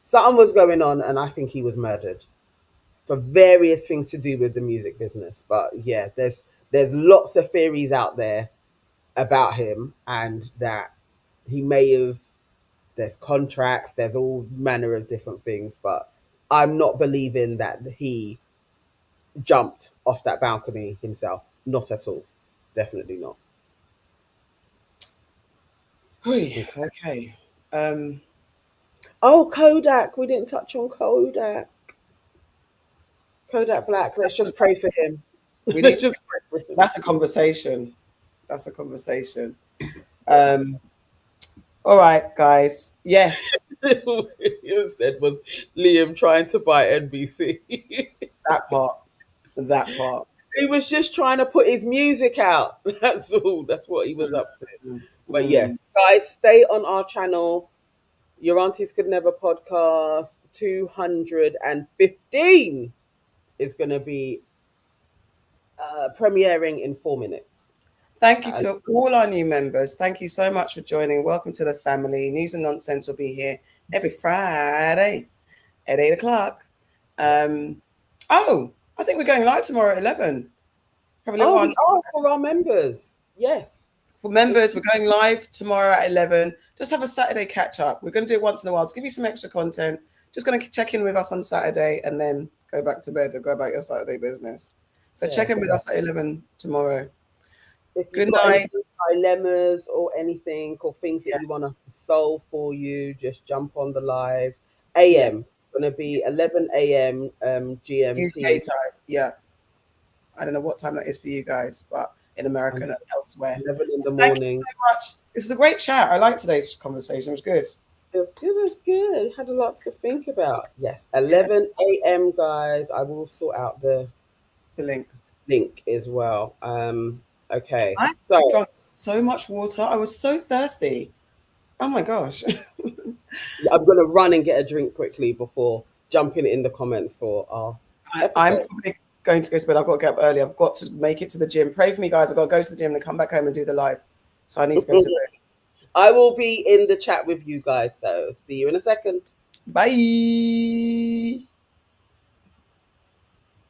something was going on, and I think he was murdered for various things to do with the music business. But yeah, there's lots of theories out there about him, and that he may have, there's contracts, there's all manner of different things, but I'm not believing that he jumped off that balcony himself. Not at all. Definitely not. Okay. Oh, Kodak. We didn't touch on Kodak. Kodak Black. Let's just pray for him. We need just pray for him. That's a conversation. That's a conversation. All right, guys. Yes. You said was Liam trying to buy NBC. That part. That part. He was just trying to put his music out. That's all. That's what he was up to. But yes, guys, stay on our channel. Your Aunties Could Never podcast 215 is going to be premiering in 4 minutes. Thank you to all our new members. Thank you so much for joining. Welcome to the family. News and Nonsense will be here every Friday at 8 o'clock. I think we're going live tomorrow at 11. We are for our members. Yes. For members, we're going live tomorrow at 11. Just have a Saturday catch up. We're going to do it once in a while to give you some extra content. Just going to check in with us on Saturday and then go back to bed or go about your Saturday business. So check in with us at 11 tomorrow. Good night. Dilemmas or anything or things that you want us to solve for you, just jump on the live. AM. Going to be 11 a.m. GMT. UK time. Yeah. I don't know what time that is for you guys, but in America and elsewhere. 11 in the Thank morning. you so much. It was a great chat. I liked today's conversation. It was good. It was good. It was good. Had a lot to think about. Yes. 11 a.m. guys. I will sort out the link as well. Okay. I drank so much water. I was so thirsty. Oh my gosh. I'm going to run and get a drink quickly before jumping in the comments for our episode. I'm probably going to go to bed. I've got to get up early. I've got to make it to the gym. Pray for me, guys. I've got to go to the gym and come back home and do the live. So I need to go to bed. I will be in the chat with you guys. So see you in a second. Bye.